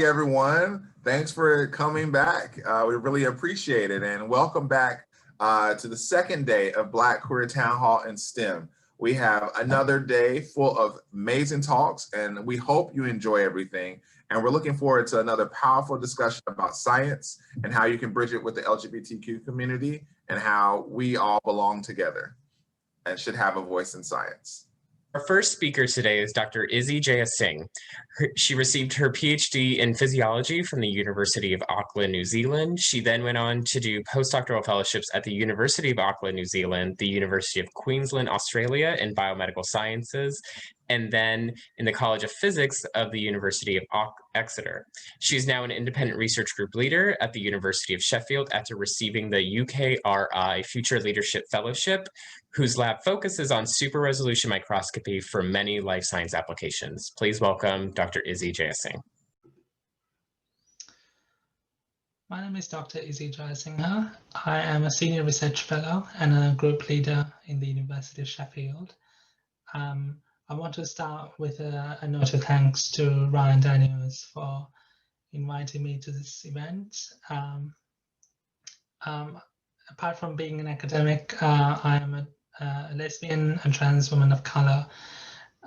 Everyone. Thanks for coming back. We really appreciate it. And welcome back to the second day of Black Queer Town Hall in STEM. We have another day full of amazing talks, and we hope you enjoy everything. And we're looking forward to another powerful discussion about science and how you can bridge it with the LGBTQ community and how we all belong together and should have a voice in science. Our first speaker today is Dr. Izzy Jayasinghe. She received her PhD in physiology from the University of Auckland, New Zealand. She then went on to do postdoctoral fellowships at the University of Auckland, New Zealand, the University of Queensland, Australia in biomedical sciences, and then in the College of Physics of the University of Exeter. She's now an independent research group leader at the University of Sheffield after receiving the UKRI Future Leadership Fellowship, whose lab focuses on super resolution microscopy for many life science applications. Please welcome Dr. Izzy Jayasinghe. My name is Dr. Izzy Jayasinghe. I am a senior research fellow and a group leader in the University of Sheffield. I want to start with a note of thanks to Ryan Daniels for inviting me to this event. Apart from being an academic, I am a lesbian and trans woman of color,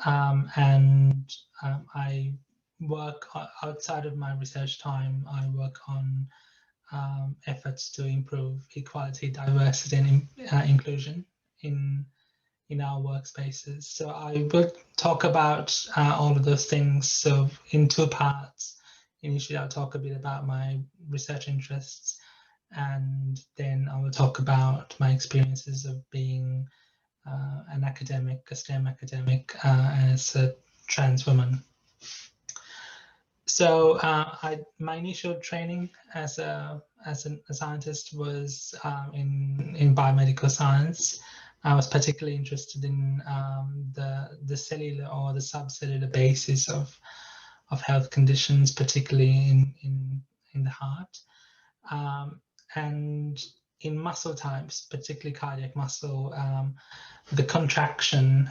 and I work outside of my research time. I work on efforts to improve equality, diversity, and inclusion in our workspaces. So I will talk about all of those things so in two parts. Initially, I'll talk a bit about my research interests, and then I will talk about my experiences of being an academic, a STEM academic, as a trans woman. So my initial training as a scientist was in biomedical science. I was particularly interested in the cellular or the subcellular basis of health conditions, particularly in the heart, and in muscle types, particularly cardiac muscle. The contraction,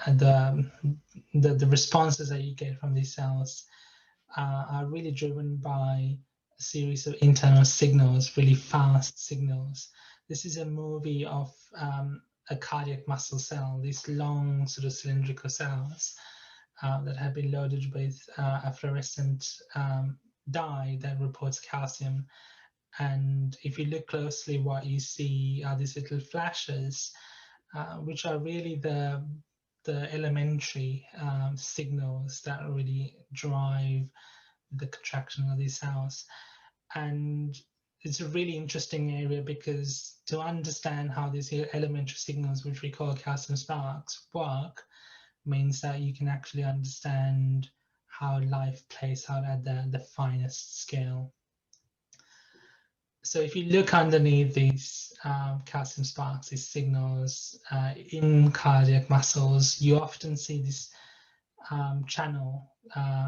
the responses that you get from these cells are really driven by a series of internal signals, really fast signals. This is a movie of a cardiac muscle cell, these long sort of cylindrical cells that have been loaded with a fluorescent dye that reports calcium. And if you look closely, what you see are these little flashes, which are really the elementary signals that really drive the contraction of these cells. And it's a really interesting area because to understand how these elementary signals, which we call calcium sparks, work, means that you can actually understand how life plays out at the finest scale. So if you look underneath these calcium sparks, these signals in cardiac muscles, you often see this channel.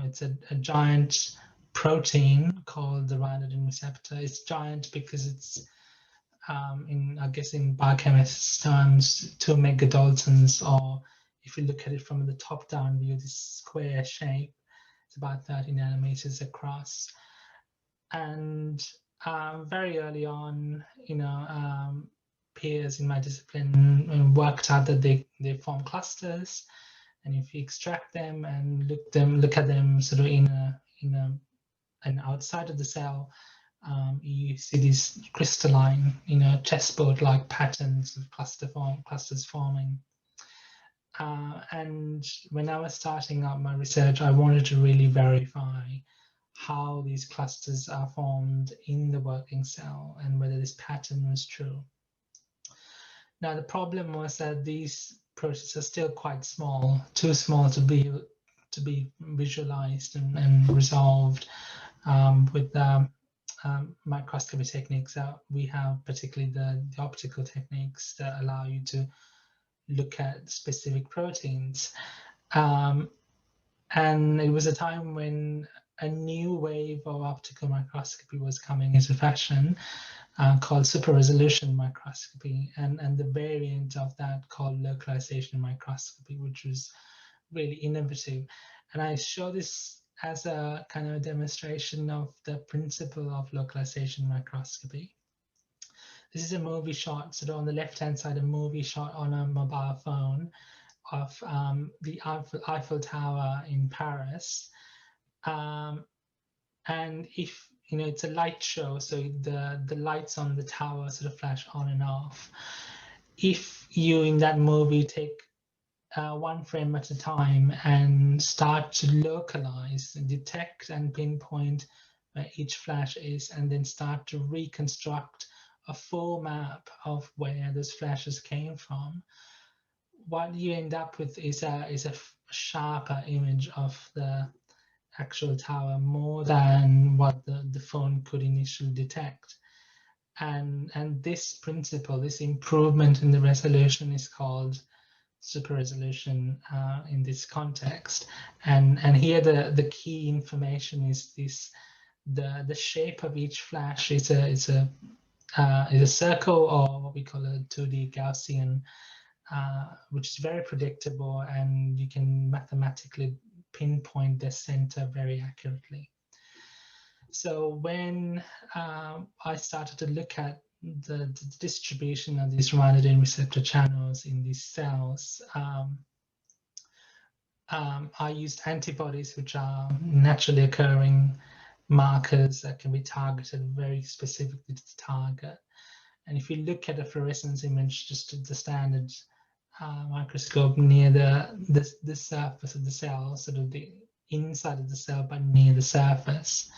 It's a giant protein called the ryanodine receptor. It's giant because it's, I guess in biochemists terms, 2 megadaltons, or if you look at it from the top-down view, this square shape, it's about 30 nanometers across. And very early on, peers in my discipline worked out that they form clusters, and if you extract them and look at them sort of and outside of the cell, you see these crystalline, chessboard-like patterns of clusters forming. And when I was starting out my research, I wanted to really verify how these clusters are formed in the working cell and whether this pattern was true. Now, the problem was that these processes are still quite small, too small to be visualized and resolved with microscopy techniques that we have, particularly the optical techniques that allow you to look at specific proteins. And it was a time when a new wave of optical microscopy was coming into fashion, called super resolution microscopy, and the variant of that called localization microscopy, which was really innovative. And I show this as a kind of demonstration of the principle of localization microscopy. This is a movie shot, sort of on the left-hand side, a movie shot on a mobile phone of the Eiffel Tower in Paris. And if, you know, it's a light show, so the lights on the tower sort of flash on and off. If you, in that movie, take one frame at a time and start to localize, detect and pinpoint where each flash is, and then start to reconstruct a full map of where those flashes came from, what you end up with is a sharper image of the actual tower, more than what the phone could initially detect. And this principle, this improvement in the resolution, is called super resolution in this context. And here the key information is this: the shape of each flash is a circle, or what we call a 2D Gaussian, which is very predictable, and you can mathematically pinpoint the center very accurately. So when I started to look at the distribution of these ranitidine receptor channels in these cells, I used antibodies, which are naturally occurring markers that can be targeted very specifically to the target. And if you look at a fluorescence image, just at the standard microscope near the surface of the cell, sort of the inside of the cell, but near the surface,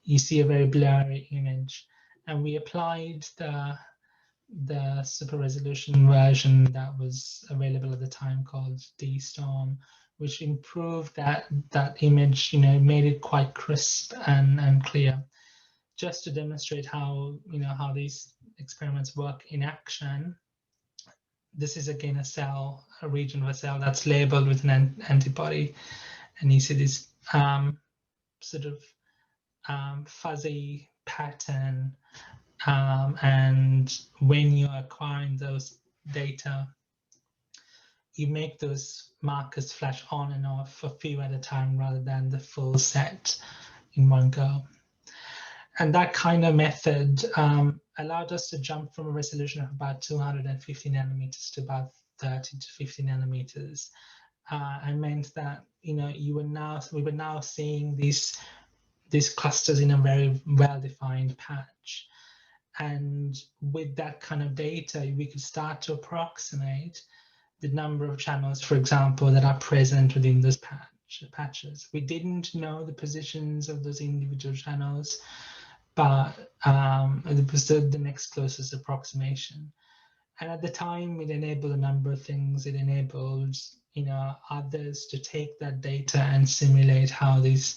you see a very blurry image. And we applied the super resolution version that was available at the time, called D-Storm, which improved that image, you know, made it quite crisp and clear, just to demonstrate how, you know, how these experiments work in action. This is again a region of a cell that's labeled with an antibody, and you see this sort of fuzzy pattern. And when you're acquiring those data, you make those markers flash on and off a few at a time rather than the full set in one go. And that kind of method allowed us to jump from a resolution of about 250 nanometers to about 30 to 50 nanometers, and meant that, you know, we were now seeing these clusters in a very well-defined patch. And with that kind of data, we could start to approximate the number of channels, for example, that are present within those patches. We didn't know the positions of those individual channels, but it was the next closest approximation. And at the time, it enabled a number of things. It enabled, you know, others to take that data and simulate how these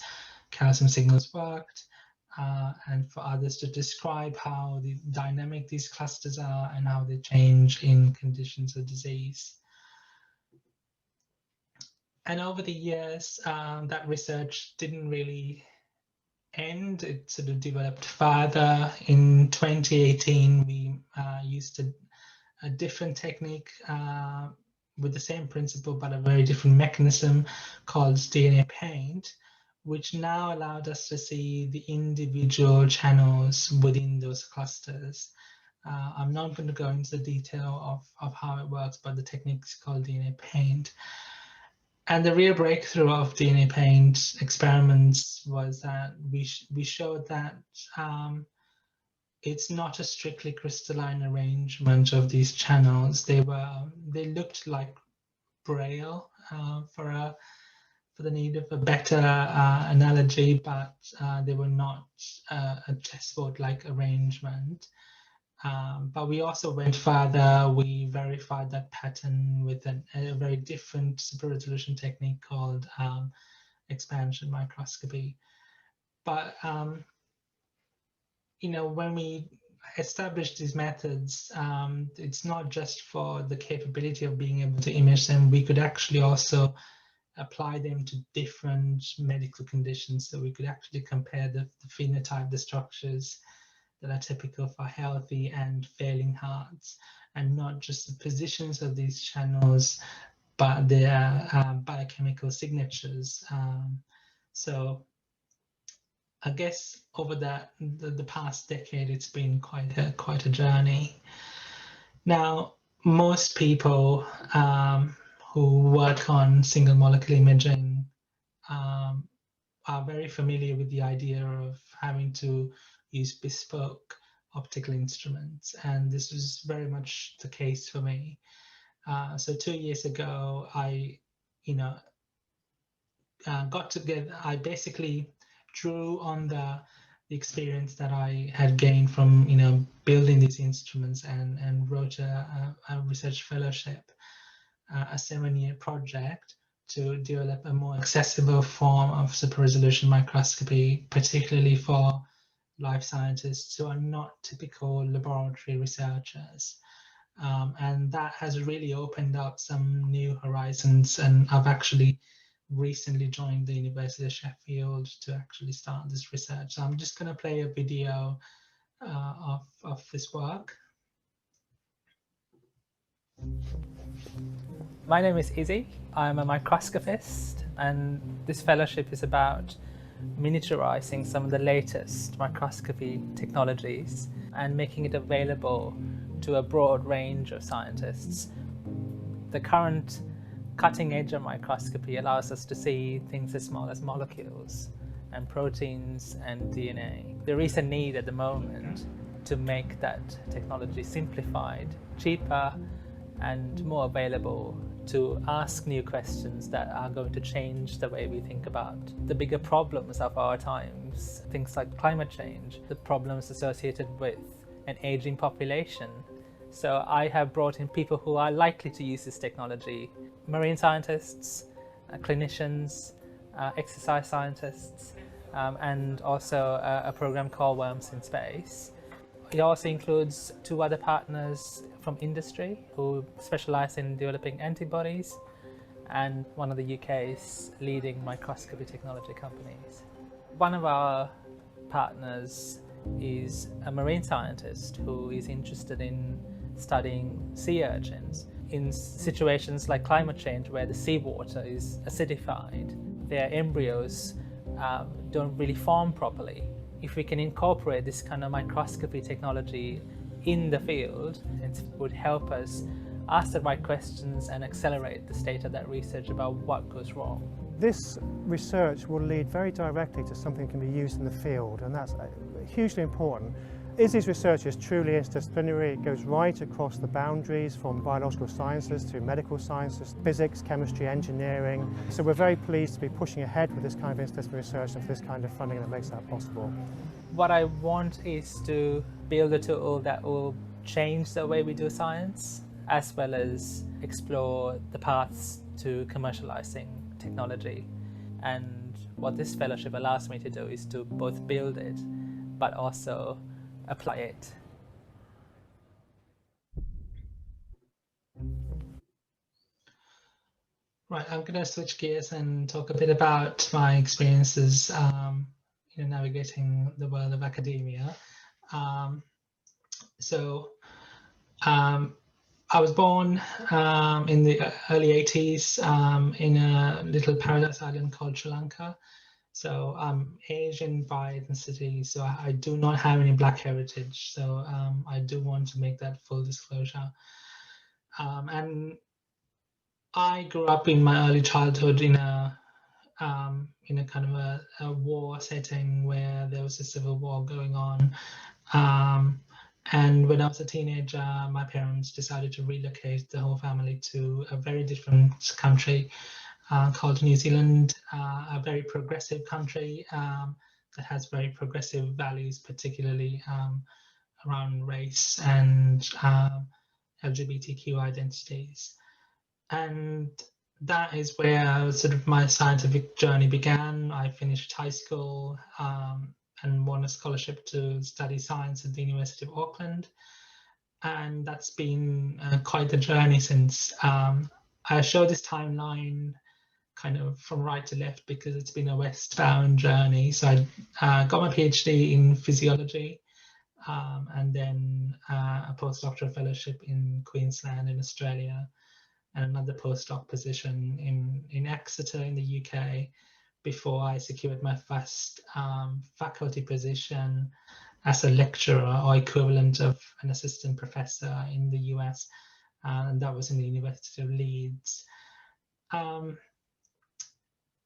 calcium signals worked, and for others to describe how dynamic these clusters are and how they change in conditions of disease. And over the years, that research didn't really end. It sort of developed further. In 2018, we used a different technique with the same principle, but a very different mechanism, called DNA paint, which now allowed us to see the individual channels within those clusters. I'm not going to go into the detail of how it works, but the technique is called DNA paint. And the real breakthrough of DNA paint experiments was that we showed that it's not a strictly crystalline arrangement of these channels. They looked like Braille, for the need of a better analogy, but they were not a chessboard-like arrangement. But we also went further. We verified that pattern with a very different super resolution technique called expansion microscopy. But you know, when we established these methods, it's not just for the capability of being able to image them. We could actually also apply them to different medical conditions. So we could actually compare the phenotype, the structures that are typical for healthy and failing hearts, and not just the positions of these channels, but their biochemical signatures. So I guess over the past decade, it's been quite a journey. Now, most people who work on single molecule imaging are very familiar with the idea of having to use bespoke optical instruments, and this was very much the case for me. So 2 years ago, I, got together. I basically drew on the experience that I had gained from building these instruments, and wrote a research fellowship, a 7-year project to develop a more accessible form of super resolution microscopy, particularly for life scientists who are not typical laboratory researchers. And that has really opened up some new horizons, and I've actually recently joined the University of Sheffield to actually start this research. So I'm just going to play a video of this work. My name is Izzy. I'm a microscopist, and this fellowship is about miniaturizing some of the latest microscopy technologies and making it available to a broad range of scientists. The current cutting edge of microscopy allows us to see things as small as molecules and proteins and DNA. There is a need at the moment to make that technology simplified, cheaper, and more available to ask new questions that are going to change the way we think about the bigger problems of our times, things like climate change, the problems associated with an aging population. So I have brought in people who are likely to use this technology: marine scientists, clinicians, exercise scientists, and also a program called Worms in Space. It also includes 2 other partners from industry who specialize in developing antibodies, and one of the UK's leading microscopy technology companies. One of our partners is a marine scientist who is interested in studying sea urchins. In situations like climate change, where the seawater is acidified, their embryos don't really form properly. If we can incorporate this kind of microscopy technology in the field, it would help us ask the right questions and accelerate the state of that research about what goes wrong. This research will lead very directly to something that can be used in the field, and that's hugely important. Izzy's research is truly interdisciplinary. It goes right across the boundaries from biological sciences to medical sciences, physics, chemistry, engineering. So we're very pleased to be pushing ahead with this kind of interdisciplinary research and for this kind of funding that makes that possible. What I want is to build a tool that will change the way we do science, as well as explore the paths to commercializing technology. And what this fellowship allows me to do is to both build it, but also apply it. Right, I'm going to switch gears and talk a bit about my experiences navigating the world of academia. I was born in the early 80s in a little paradise island called Sri Lanka. So I'm Asian by ethnicity, so I do not have any Black heritage. So I do want to make that full disclosure. And I grew up in my early childhood in a kind of a war setting where there was a civil war going on. And when I was a teenager, my parents decided to relocate the whole family to a very different country called New Zealand, a very progressive country that has very progressive values, particularly around race and LGBTQ identities. And that is where sort of my scientific journey began. I finished high school and won a scholarship to study science at the University of Auckland. And that's been quite the journey since. I show this timeline kind of from right to left because it's been a westbound journey. So I got my PhD in physiology and then a postdoctoral fellowship in Queensland in Australia, and another postdoc position in Exeter in the UK, before I secured my first faculty position as a lecturer or equivalent of an assistant professor in the US, and that was in the University of Leeds.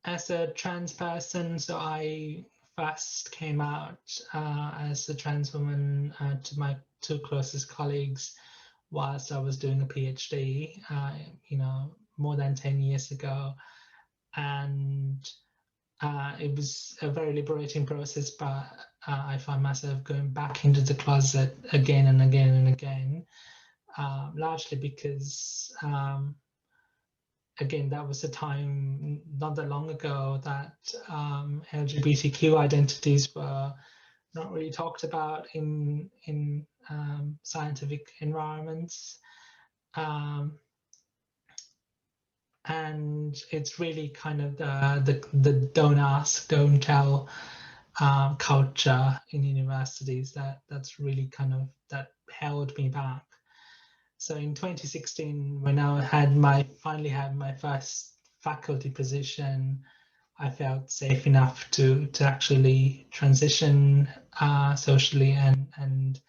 As a trans person, so I first came out as a trans woman to my two closest colleagues whilst I was doing a PhD, more than 10 years ago. And it was a very liberating process, but I find myself going back into the closet again and again and again, largely because again, that was a time not that long ago that LGBTQ identities were not really talked about in scientific environments, and it's really kind of the don't ask, don't tell culture in universities that's really kind of that held me back. So in 2016, when I finally had my first faculty position, I felt safe enough to actually transition socially and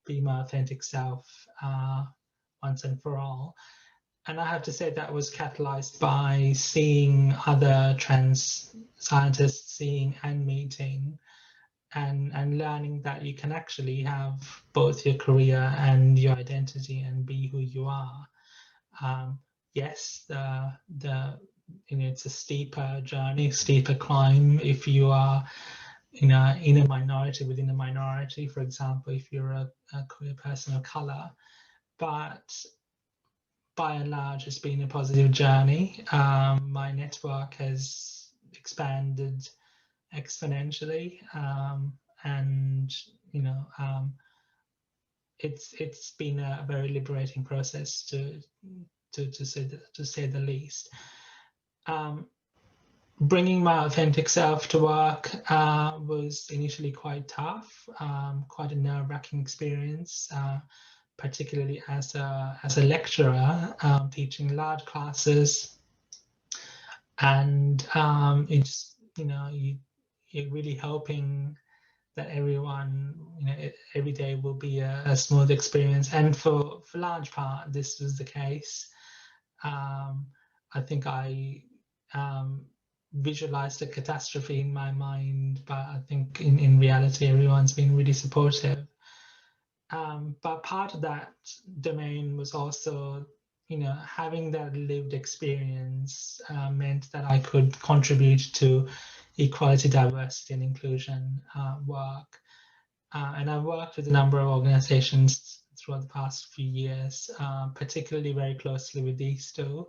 be my authentic self once and for all. And I have to say that was catalyzed by seeing other trans scientists, seeing and meeting, and learning that you can actually have both your career and your identity and be who you are. Yes, it's a steeper journey, steeper climb if you are in a minority within a minority, for example, if you're a queer person of color. But by and large, it's been a positive journey. My network has expanded exponentially, and it's been a very liberating process to say the least. Bringing my authentic self to work was initially quite tough, quite a nerve-wracking experience, particularly as a lecturer teaching large classes, and it's you're really hoping that everyone, every day will be a smooth experience, and for large part this was the case. I think I visualized a catastrophe in my mind, but I think in reality everyone's been really supportive. But part of that domain was also, having that lived experience meant that I could contribute to equality, diversity, and inclusion work. And I've worked with a number of organizations throughout the past few years, particularly very closely with these two.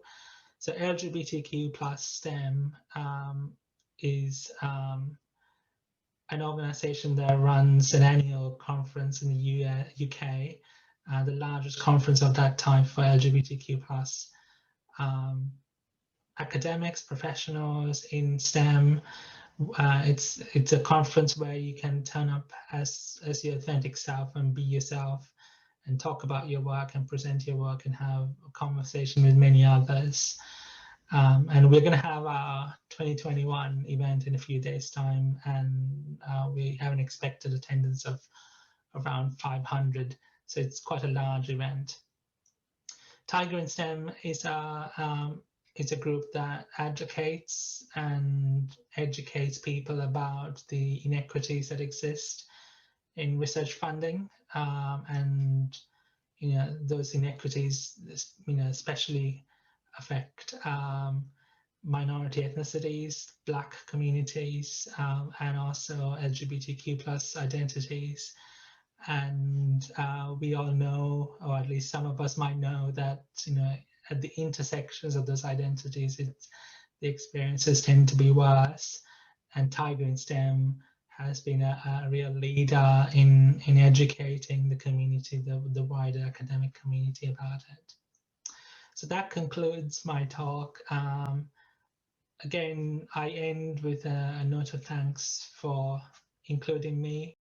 So LGBTQ plus STEM is an organization that runs an annual conference in the UK, the largest conference of that type for LGBTQ plus academics, professionals in STEM. It's a conference where you can turn up as your authentic self and be yourself and talk about your work and present your work and have a conversation with many others. And we're going to have our 2021 event in a few days' time, and we have an expected attendance of around 500, so it's quite a large event. Tiger in STEM is a group that advocates and educates people about the inequities that exist in research funding, and those inequities especially affect minority ethnicities, Black communities, and also LGBTQ plus identities. And we all know, or at least some of us might know, that at the intersections of those identities, the experiences tend to be worse. And Tiger in STEM has been a real leader in educating the community, the wider academic community about it. So that concludes my talk. Again, I end with a note of thanks for including me.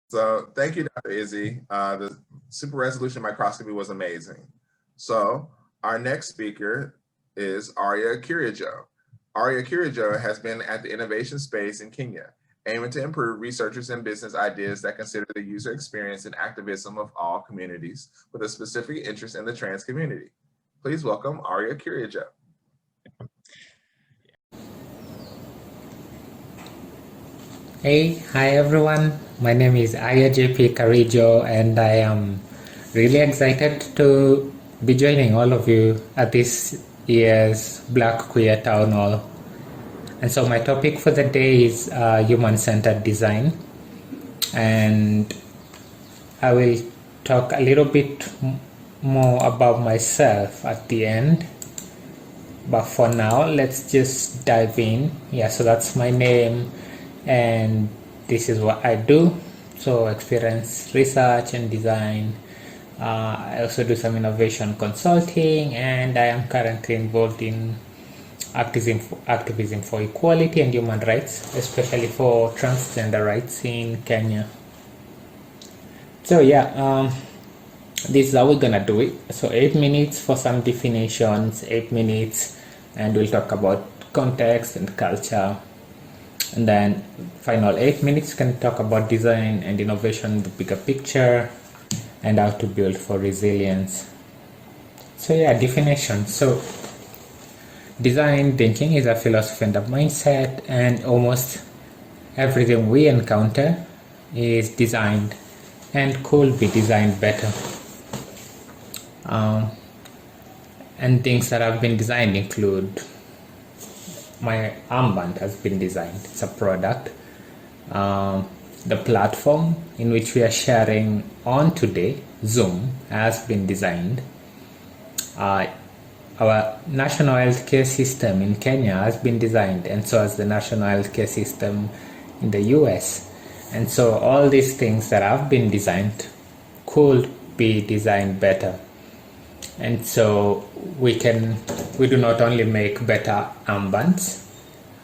So thank you, Dr. Izzy. The super resolution microscopy was amazing. So our next speaker is Arya Kirijo. Arya Kirijo has been at the innovation space in Kenya, aiming to improve researchers and business ideas that consider the user experience and activism of all communities with a specific interest in the trans community. Please welcome Arya Kirijo. Hey, hi everyone. My name is Arya JP Kirijo, and I am really excited to be joining all of you at this year's Black Queer Town Hall. And so my topic for the day is human-centered design, and I will talk a little bit more about myself at the end. But for now, let's just dive in. Yeah, so that's my name, and this is what I do. So experience research and design. I also do some innovation consulting, and I am currently involved in activism for equality and human rights, especially for transgender rights in Kenya. So yeah, this is how we're gonna do it. So 8 minutes for some definitions, 8 minutes, and we'll talk about context and culture. And then final 8 minutes can talk about design and innovation, the bigger picture, and how to build for resilience. So yeah, definition. So design thinking is a philosophy and a mindset, and almost everything we encounter is designed and could be designed better. And things that have been designed include my armband has been designed. It's a product. The platform in which we are sharing on today, Zoom, has been designed. Our national healthcare system in Kenya has been designed, and so has the national healthcare system in the US. And so all these things that have been designed could be designed better. And so we do not only make better armbands,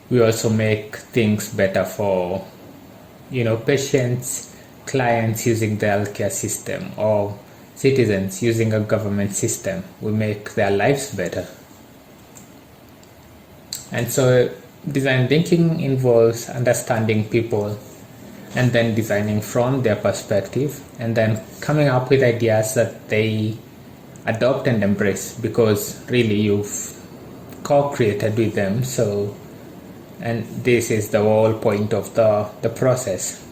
we also make things better for, patients, clients using the healthcare system, or citizens using a government system. We make their lives better. And so design thinking involves understanding people and then designing from their perspective, and then coming up with ideas that they adopt and embrace, because really you've co-created with them. So, and this is the whole point of the process.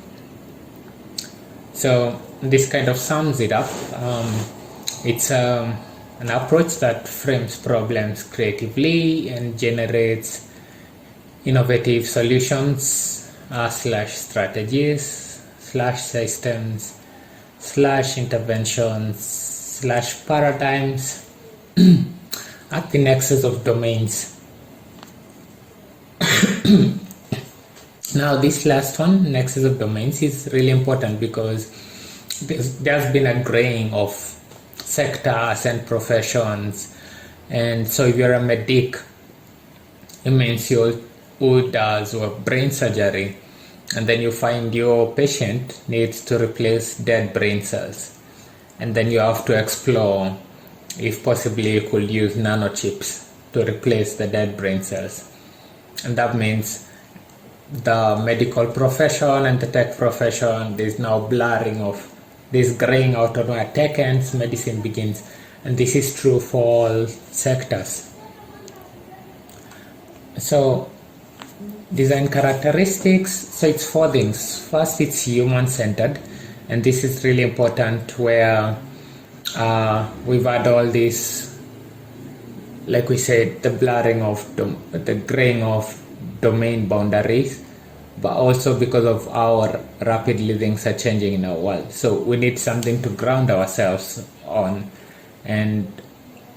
So this kind of sums it up. It's an approach that frames problems creatively and generates innovative solutions slash strategies slash systems slash interventions slash paradigms at the nexus of domains. Now this last one, nexus of domains, is really important because there's been a graying of sectors and professions. And so if you're a medic, it means who does brain surgery, and then you find your patient needs to replace dead brain cells. And then you have to explore if possibly you could use nanochips to replace the dead brain cells. And that means the medical profession and the tech profession, there's now blurring of this graying out on where tech ends, medicine begins. And this is true for all sectors. So design characteristics, so it's 4 things. First, it's human-centered. And this is really important, where we've had all this, like we said, the blurring of the graying of domain boundaries, but also because of our rapidly things are changing in our world. So we need something to ground ourselves on, and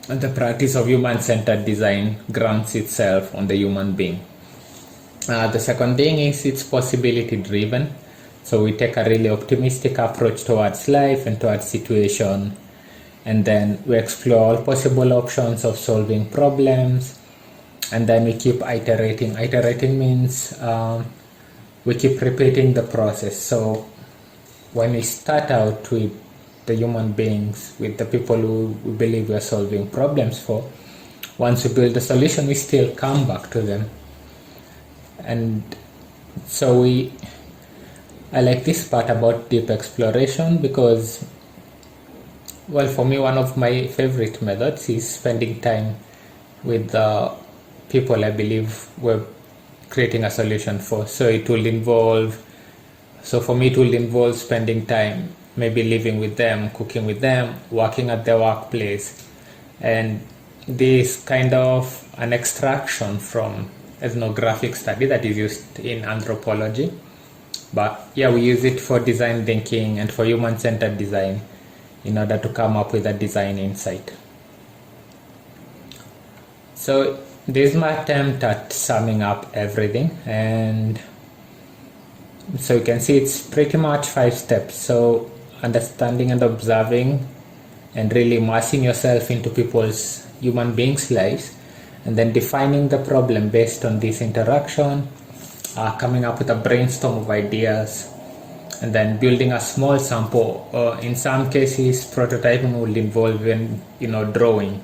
the practice of human-centered design grounds itself on the human being. The second thing is it's possibility-driven. So we take a really optimistic approach towards life and towards situation, and then we explore all possible options of solving problems, and then we keep iterating. Iterating means we keep repeating the process. So when we start out with the human beings, with the people who we believe we are solving problems for, once we build a solution, we still come back to them. And so I like this part about deep exploration because, well, for me, one of my favorite methods is spending time with the people I believe we're creating a solution for. So for me, it will involve spending time, maybe living with them, cooking with them, working at their workplace. And this kind of an extraction from ethnographic study that is used in anthropology. But yeah, we use it for design thinking and for human-centered design in order to come up with a design insight. So this is my attempt at summing up everything, and so you can see it's pretty much 5 steps. So understanding and observing and really immersing yourself into human beings' lives, and then defining the problem based on this interaction, coming up with a brainstorm of ideas, and then building a small sample. In some cases, prototyping will involve drawing,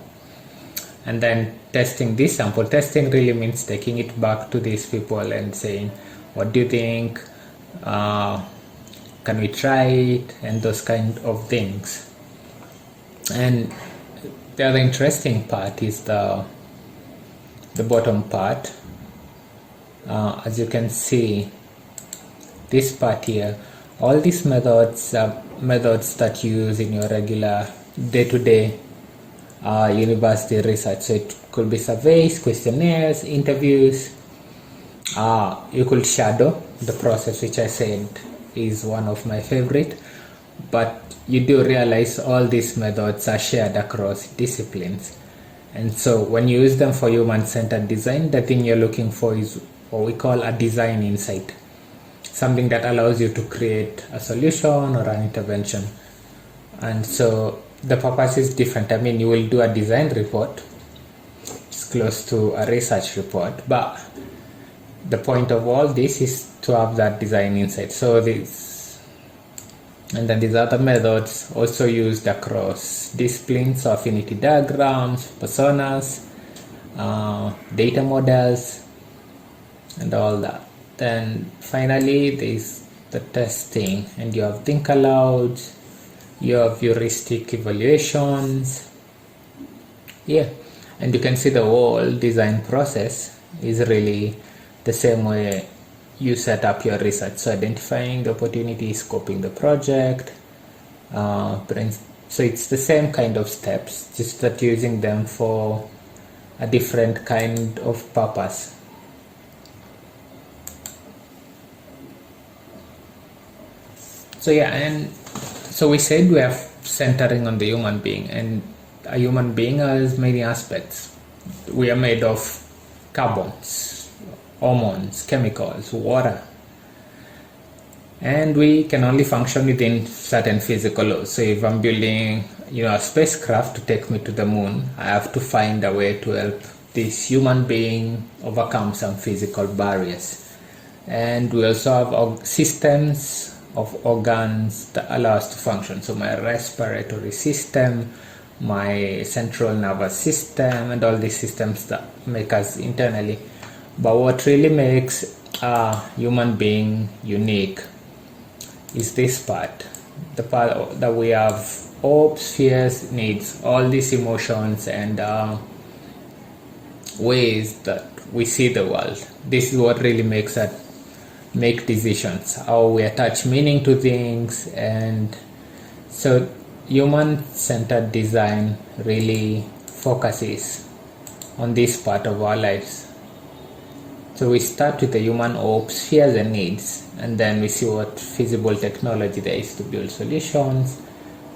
and then testing this sample. Testing really means taking it back to these people and saying, what do you think? Can we try it? And those kind of things. And the other interesting part is the bottom part. As you can see, this part here, all these methods are methods that you use in your regular day-to-day university research. So it could be surveys, questionnaires, interviews. You could shadow the process, which I said is one of my favorite, but you do realize all these methods are shared across disciplines. And so when you use them for human-centered design, the thing you're looking for is what we call a design insight, something that allows you to create a solution or an intervention. And so the purpose is different. I mean, you will do a design report, it's close to a research report, but the point of all this is to have that design insight. So and then these other methods also used across disciplines, so affinity diagrams, personas, data models, and all that. Then finally there's the testing, and you have think aloud, you have heuristic evaluations. And you can see the whole design process is really the same way you set up your research. So identifying the opportunity, scoping the project, so it's the same kind of steps, just that you're using them for a different kind of purpose. So and so we said we are centering on the human being, and a human being has many aspects. We are made of carbons, hormones, chemicals, water, and we can only function within certain physical laws. So if I'm building a spacecraft to take me to the moon, I have to find a way to help this human being overcome some physical barriers. And we also have systems of organs that allow us to function. So my respiratory system, my central nervous system, and all these systems that make us internally. But what really makes a human being unique is this part, the part that we have hopes, fears, needs, all these emotions and ways that we see the world. This is what really makes us make decisions, how we attach meaning to things. And so human-centered design really focuses on this part of our lives. So we start with the human hopes, fears and needs, and then we see what feasible technology there is to build solutions,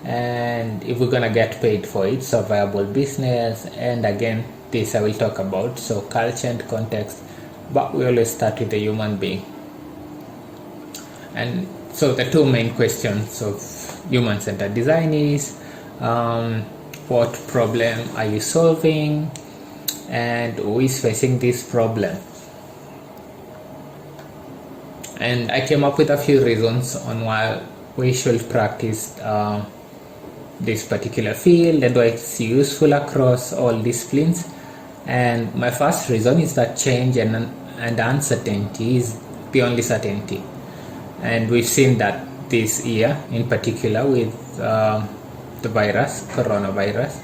and if we're gonna get paid for it, so viable business. And again, this I will talk about, so culture and context, but we always start with the human being. And so the two main questions of human-centered design is what problem are you solving, and who is facing this problem? And I came up with a few reasons on why we should practice this particular field and why it's useful across all disciplines. And my first reason is that change and uncertainty is the only certainty. And we've seen that this year in particular with the coronavirus,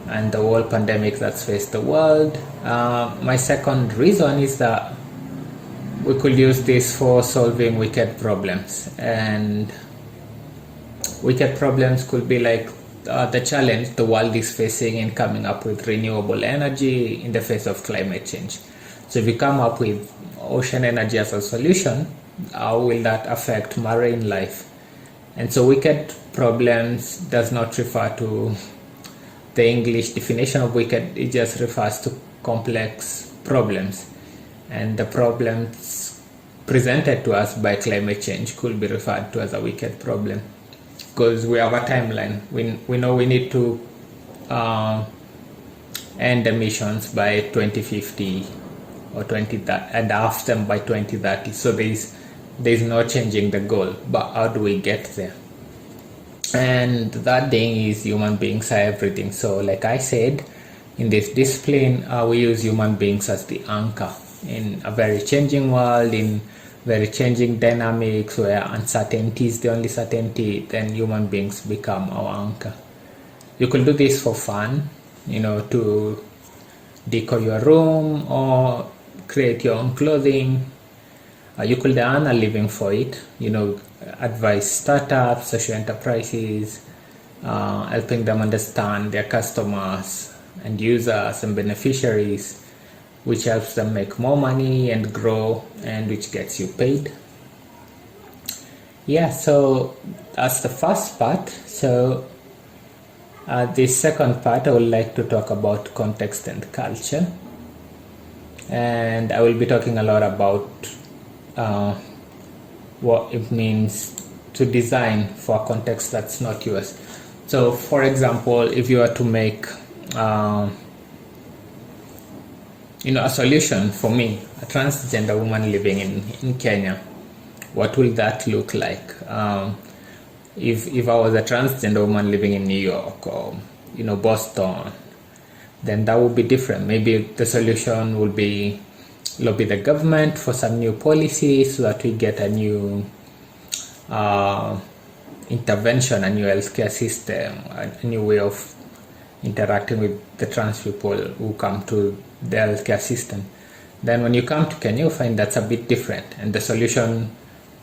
and the whole pandemic that's faced the world. My second reason is that we could use this for solving wicked problems, and wicked problems could be like the challenge the world is facing in coming up with renewable energy in the face of climate change. So if we come up with ocean energy as a solution, how will that affect marine life? And so wicked problems does not refer to the English definition of wicked, it just refers to complex problems. And the problems presented to us by climate change could be referred to as a wicked problem, because we have a timeline. We know we need to end emissions by 2050 or 2030 and half them by 2030. So there's no changing the goal, but how do we get there? And that thing is human beings are everything. So like I said, in this discipline, we use human beings as the anchor in a very changing world, in very changing dynamics where uncertainty is the only certainty. Then human beings become our anchor. You could do this for fun, to decor your room or create your own clothing. You could earn a living for it, advise startups, social enterprises, helping them understand their customers and users and beneficiaries, which helps them make more money and grow, and which gets you paid. Yeah, so that's the first part. So the second part, I would like to talk about context and culture. And I will be talking a lot about what it means to design for a context that's not yours. So for example, if you were to make a solution for me, a transgender woman living in Kenya, what will that look like? If I was a transgender woman living in New York or Boston, then that would be different. Maybe the solution would be lobby the government for some new policies so that we get a new intervention, a new healthcare system, a new way of interacting with the trans people who come to the healthcare system. Then when you come to Kenya, you find that's a bit different, and the solution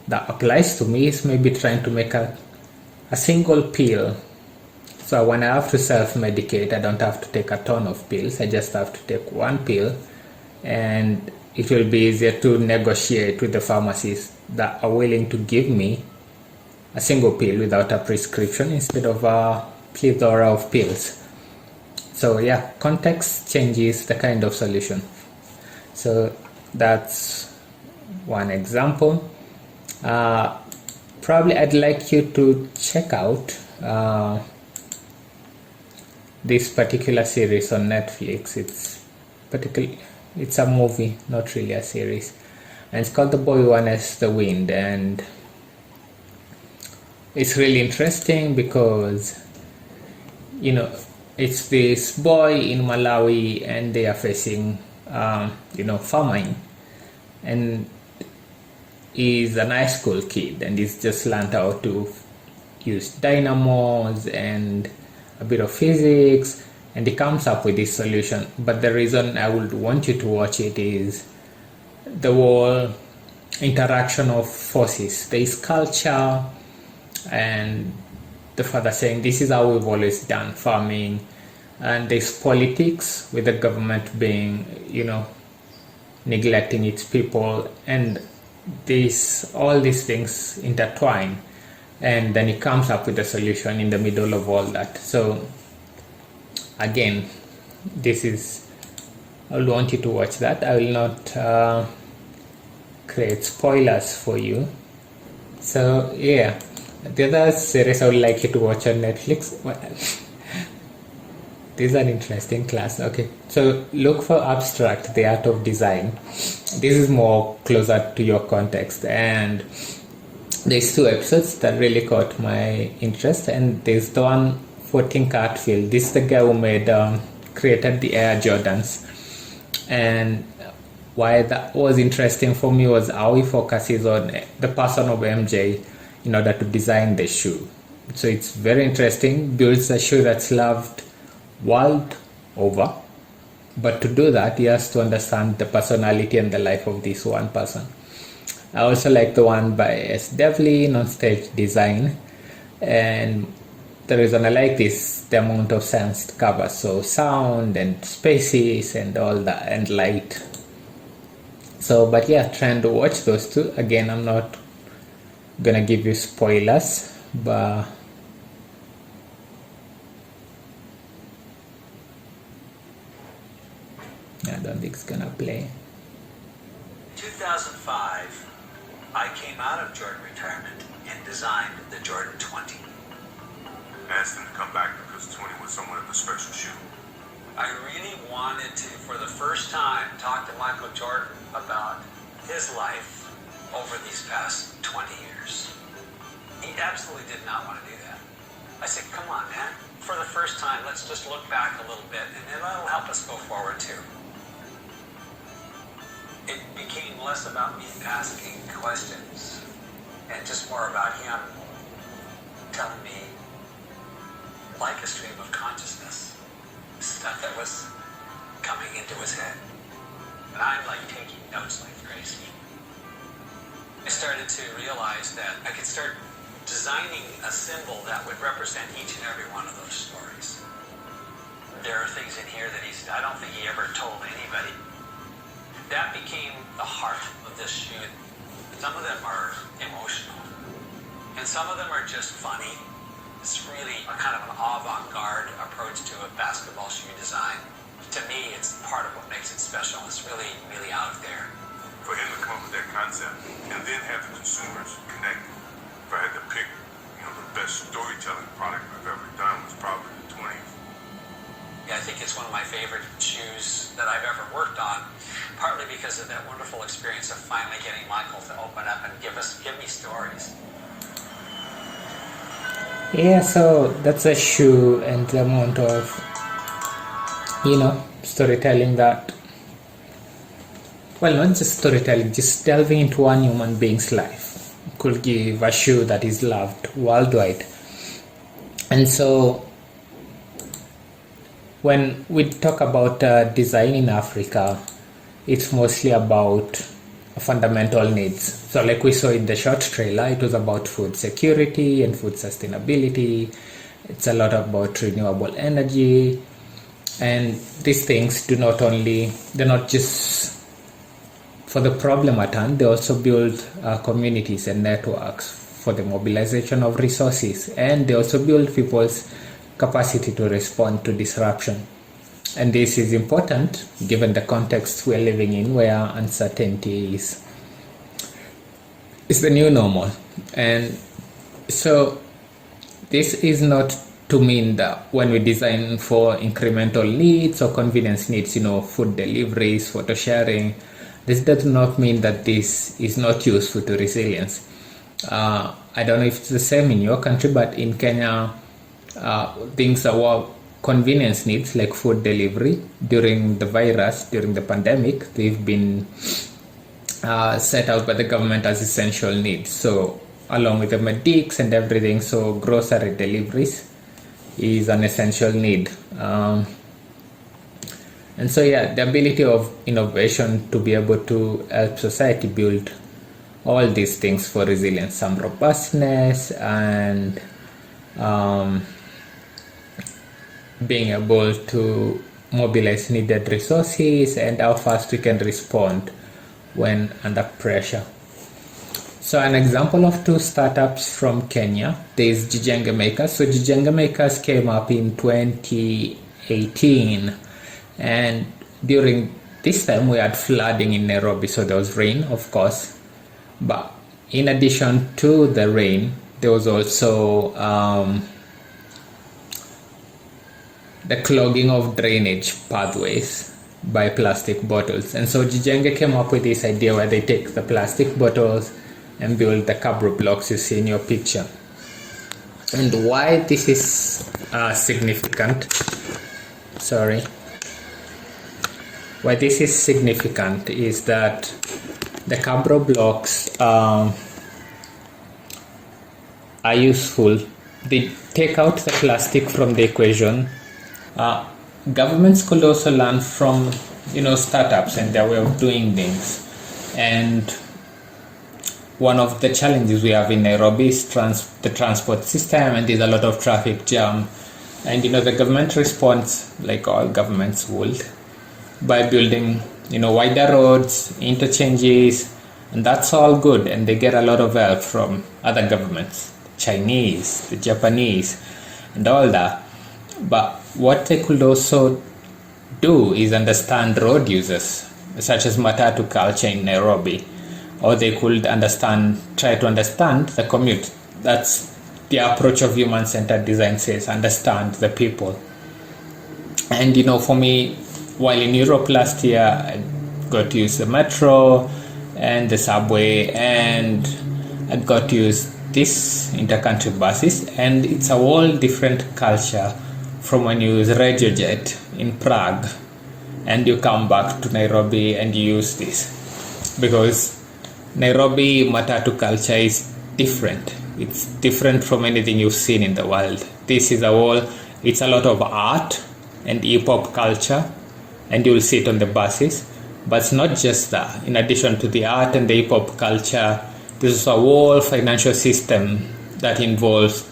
that applies to me is maybe trying to make a single pill. So when I have to self-medicate, I don't have to take a ton of pills, I just have to take one pill, and it will be easier to negotiate with the pharmacies that are willing to give me a single pill without a prescription instead of a plethora of pills. So yeah, context changes the kind of solution. So that's one example. Probably I'd like you to check out this particular series on Netflix. It's a movie, not really a series, and it's called The Boy Who Harnessed the Wind, and it's really interesting because it's this boy in Malawi, and they are facing famine, and he's an high school kid, and he's just learned how to use dynamos and a bit of physics, and he comes up with this solution. But the reason I would want you to watch it is the whole interaction of forces. There is culture, and the father saying this is how we've always done farming, and there's politics with the government being neglecting its people, and all these things intertwine, and then he comes up with a solution in the middle of all that. So again, I will want you to watch that. I will not create spoilers for you. So yeah, the other series I would like you to watch on Netflix. This is an interesting class. Okay, so look for Abstract, the Art of Design. This is more closer to your context, and there's two episodes that really caught my interest, and there's the one for Tim Cartfield. This is the guy who created the Air Jordans, and why that was interesting for me was how he focuses on the person of MJ in order to design the shoe. So it's very interesting, builds a shoe that's loved world over, but to do that he has to understand the personality and the life of this one person. I also like the one by S. Devlin on stage design, and the reason I like this, the amount of science it covers, so sound and spaces and all that, and light. So, but yeah, trying to watch those two. Again, I'm not gonna give you spoilers, but I don't think it's gonna play. 2005, I came out of Jordan retirement and designed the Jordan 20. Asked him to come back because 20 was somewhat of a special shoe. I really wanted to, for the first time, talk to Michael Jordan about his life over these past 20 years. He absolutely did not want to do that. I said, come on, man. For the first time, let's just look back a little bit, and it'll help us go forward, too. It became less about me asking questions and just more about him telling me, like a stream of consciousness, stuff that was coming into his head. And I'm like taking notes like crazy. I started to realize that I could start designing a symbol that would represent each and every one of those stories. There are things in here that I don't think he ever told anybody. That became the heart of this shoe. Some of them are emotional, and some of them are just funny. It's really a kind of an avant-garde approach to a basketball shoe design. To me, it's part of what makes it special. It's really, really out there. For him to come up with that concept and then have the consumers connect. If I had to pick, the best storytelling product I've ever done was probably the 20s. Yeah, I think it's one of my favorite shoes that I've ever worked on, partly because of that wonderful experience of finally getting Michael to open up and give me stories. Yeah, so that's a shoe and the amount of, storytelling that, well, not just storytelling, just delving into one human being's life could give a shoe that is loved worldwide. And so when we talk about design in Africa, it's mostly about fundamental needs. So like we saw in the short trailer, it was about food security and food sustainability. It's a lot about renewable energy. And these things they're not just for the problem at hand, they also build communities and networks for the mobilization of resources. And they also build people's capacity to respond to disruption. And this is important given the context we're living in, where uncertainty is the new normal. And so this is not to mean that when we design for incremental needs or convenience needs, food deliveries, photo sharing, this does not mean that this is not useful to resilience. I don't know if it's the same in your country, but in Kenya, things are convenience needs like food delivery during the pandemic, they've been set out by the government as essential needs. So along with the medics and everything, so grocery deliveries is an essential need. And so the ability of innovation to be able to help society build all these things for resilience, some robustness, and being able to mobilize needed resources and how fast we can respond when under pressure. So an example of two startups from Kenya, there is Jijenge Makers. So Jijenge Makers came up in 2018, and during this time we had flooding in Nairobi, so there was rain, of course, but in addition to the rain, there was also the clogging of drainage pathways by plastic bottles. And so Jijenge came up with this idea where they take the plastic bottles, and build the Cabro blocks you see in your picture. And why this is significant, why this is significant is that the Cabro blocks are useful. They take out the plastic from the equation. Governments could also learn from startups and their way of doing things. And one of the challenges we have in Nairobi is the transport system, and there's a lot of traffic jam. And the government responds, like all governments would, by building wider roads, interchanges, and that's all good. And they get a lot of help from other governments, Chinese, the Japanese, and all that. But what they could also do is understand road users, such as matatu culture in Nairobi, or they could try to understand the commute. That's the approach of human-centered design says, understand the people. And for me, while in Europe last year, I got to use the metro and the subway, and I got to use these intercountry buses, and it's a whole different culture from when you use RegioJet in Prague and you come back to Nairobi and you use this, because Nairobi matatu culture is different. It's different from anything you've seen in the world. This is it's a lot of art and hip-hop culture, and you'll see it on the buses. But it's not just that. In addition to the art and the hip-hop culture, there's a whole financial system that involves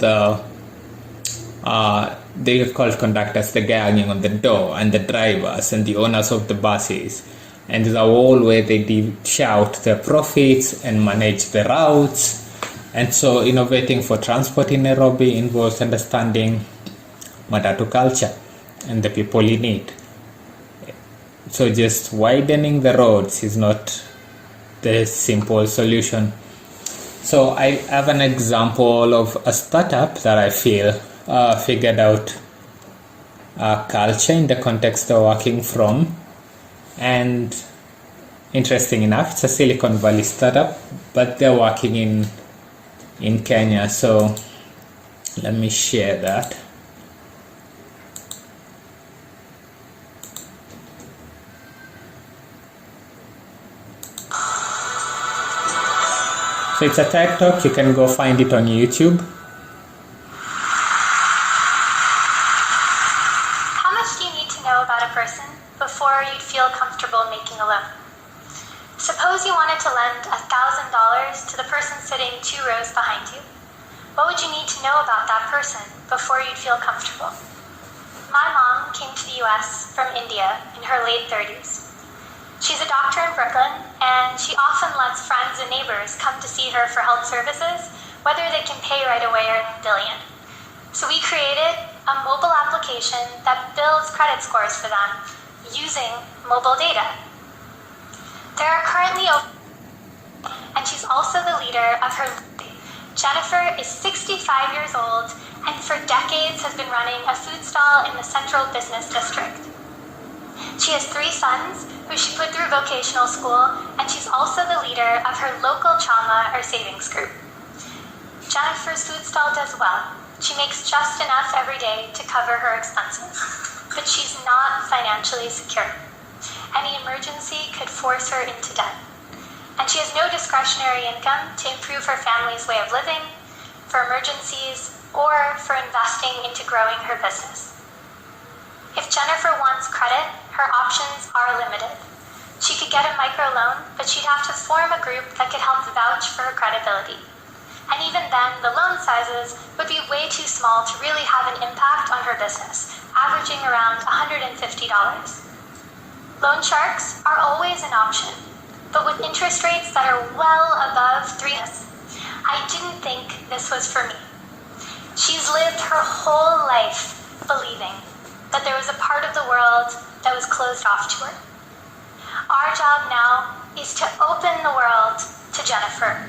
they are called conductors, the guy hanging on the door, and the drivers and the owners of the buses. And there's a whole way they dish out their profits and manage the routes. And so innovating for transport in Nairobi involves understanding matatu culture and the people in it. So just widening the roads is not the simple solution. So I have an example of a startup that I feel figured out culture in the context they're working from. And interesting enough, it's a Silicon Valley startup, but they're working in Kenya. So let me share that. So it's a TED Talk. You can go find it on YouTube. How much do you need to know about a person before you'd feel comfortable making a loan? Suppose you wanted to lend $1,000 to the person sitting 2 rows behind you. What would you need to know about that person before you'd feel comfortable? My mom came to the US from India in her late 30s. She's a doctor in Brooklyn, and she often lets friends and neighbors come to see her for health services, whether they can pay right away or a billion. So we created a mobile application that builds credit scores for them using mobile data. There are currently and she's also the leader of her. Jennifer is 65 years old and for decades has been running a food stall in the Central Business District. She has 3 sons who she put through vocational school, and she's also the leader of her local Chanda or savings group. Jennifer's food stall does well. She makes just enough every day to cover her expenses, but she's not financially secure. Any emergency could force her into debt. And she has no discretionary income to improve her family's way of living, for emergencies, or for investing into growing her business. If Jennifer wants credit, her options are limited. She could get a microloan, but she'd have to form a group that could help vouch for her credibility. And even then, the loan sizes would be way too small to really have an impact on her business, averaging around $150. Loan sharks are always an option, but with interest rates that are well above 3%, I didn't think this was for me. She's lived her whole life believing that there was a part of the world that was closed off to her. Our job now is to open the world to Jennifer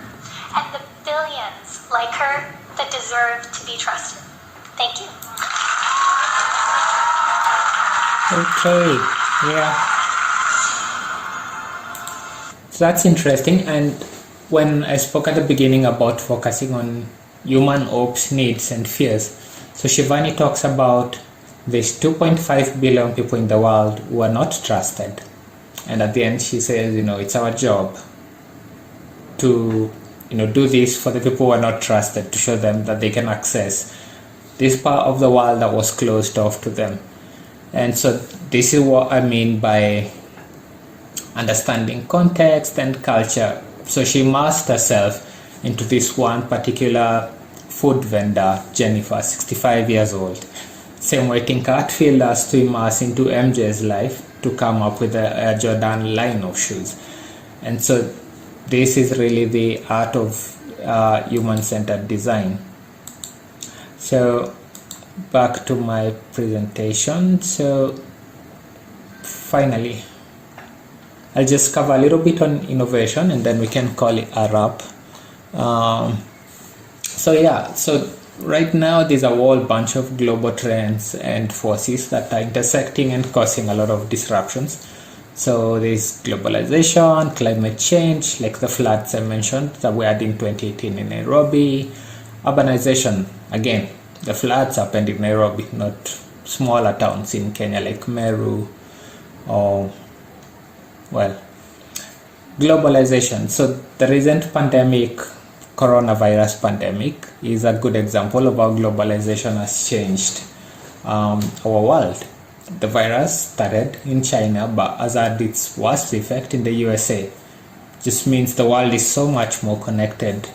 and the billions like her that deserve to be trusted. Thank you. Okay, yeah. So that's interesting, and when I spoke at the beginning about focusing on human hopes, needs, and fears, so Shivani talks about there's 2.5 billion people in the world who are not trusted. And at the end, she says, it's our job to, do this for the people who are not trusted, to show them that they can access this part of the world that was closed off to them. And so this is what I mean by understanding context and culture. So she immersed herself into this one particular food vendor, Jennifer, 65 years old. Same way Tinker Hatfield has to immerse into MJ's life to come up with a Air Jordan line of shoes. And so this is really the art of human-centered design. So back to my presentation. So finally, I'll just cover a little bit on innovation and then we can call it a wrap. So right now there's a whole bunch of global trends and forces that are intersecting and causing a lot of disruptions. So there's globalization, climate change, like the floods I mentioned that we had in 2018 in Nairobi, urbanization, again, the floods happened in Nairobi, not smaller towns in Kenya like Meru or, globalization. So the recent pandemic, coronavirus pandemic, is a good example of how globalization has changed our world. The virus started in China but has had its worst effect in the USA. Just means the world is so much more connected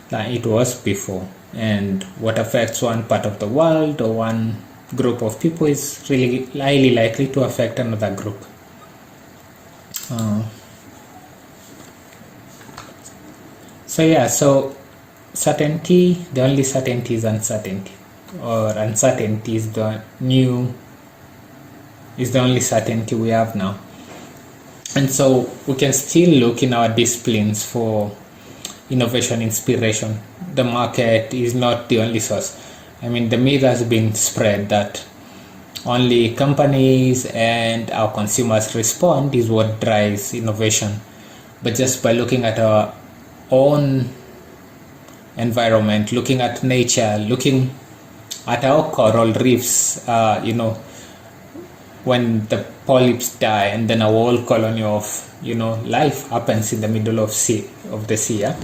than it was before, and what affects one part of the world or one group of people is really highly likely to affect another group. So certainty, the only certainty is uncertainty, or uncertainty is the only certainty we have now. And so we can still look in our disciplines for innovation inspiration. The market is not the only source. I mean, the myth has been spread that only companies and our consumers respond is what drives innovation. But just by looking at our own environment, looking at nature, looking at our coral reefs, when the polyps die and then a whole colony of life happens in the middle of the sea. Yeah?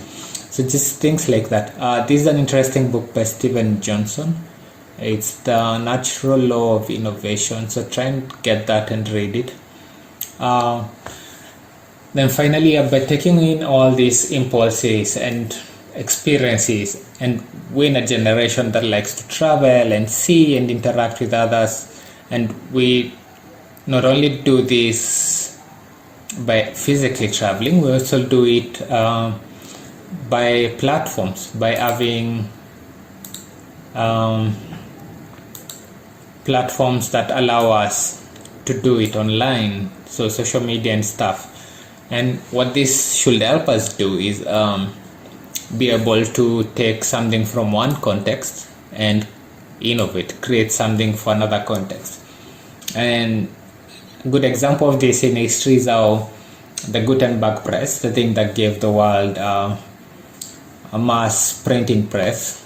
So just things like that. This is an interesting book by Steven Johnson. It's The Natural Law of Innovation. So try and get that and read it. Then finally, by taking in all these impulses and experiences, and we're in a generation that likes to travel and see and interact with others, and we not only do this by physically traveling, we also do it by platforms, by having platforms that allow us to do it online, so social media and stuff. And what this should help us do is be able to take something from one context and innovate, create something for another context. And a good example of this in history is how the Gutenberg press, the thing that gave the world a mass printing press,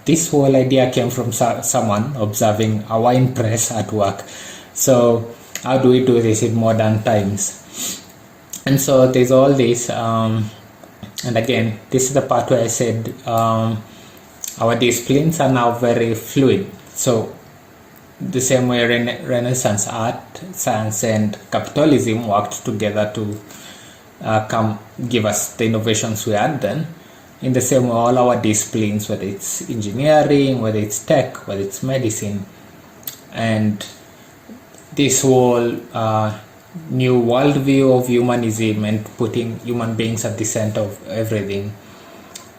this whole idea came from someone observing a wine press at work. So how do we do this in modern times? And so there's all this, and again, this is the part where I said our disciplines are now very fluid. So the same way Renaissance art, science, and capitalism worked together to give us the innovations we had then. In the same way, all our disciplines, whether it's engineering, whether it's tech, whether it's medicine, and this whole new worldview of humanism and putting human beings at the center of everything,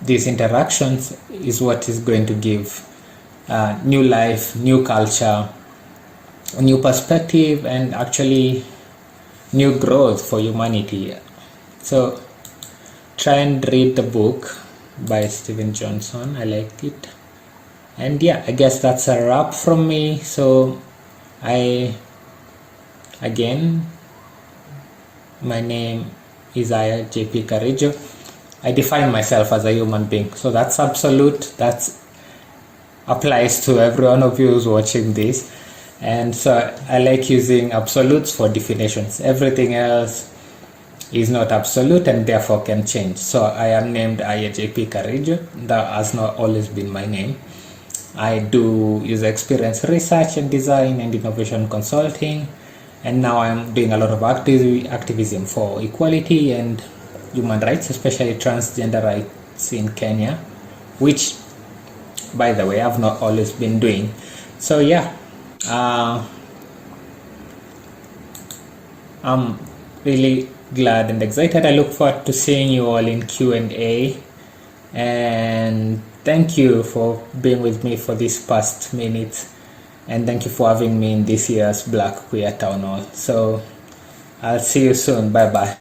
these interactions is what is going to give new life, new culture, a new perspective, and actually new growth for humanity. So try and read the book by Steven Johnson. I liked it. And yeah, I guess that's a wrap from me. So again, my name is Aya JP Carrillo. I define myself as a human being, so that's absolute. That applies to every one of you who's watching this. And so I like using absolutes for definitions. Everything else is not absolute and therefore can change. So I am named Aya JP Carrillo. That has not always been my name. I do user experience research and design and innovation consulting, and now I'm doing a lot of activism for equality and human rights, especially transgender rights in Kenya, which, by the way, I've not always been doing. So yeah, I'm really glad and excited. I look forward to seeing you all in Q&A, and thank you for being with me for this past minute, and thank you for having me in this year's Black Queer Town Hall. So I'll see you soon. Bye bye.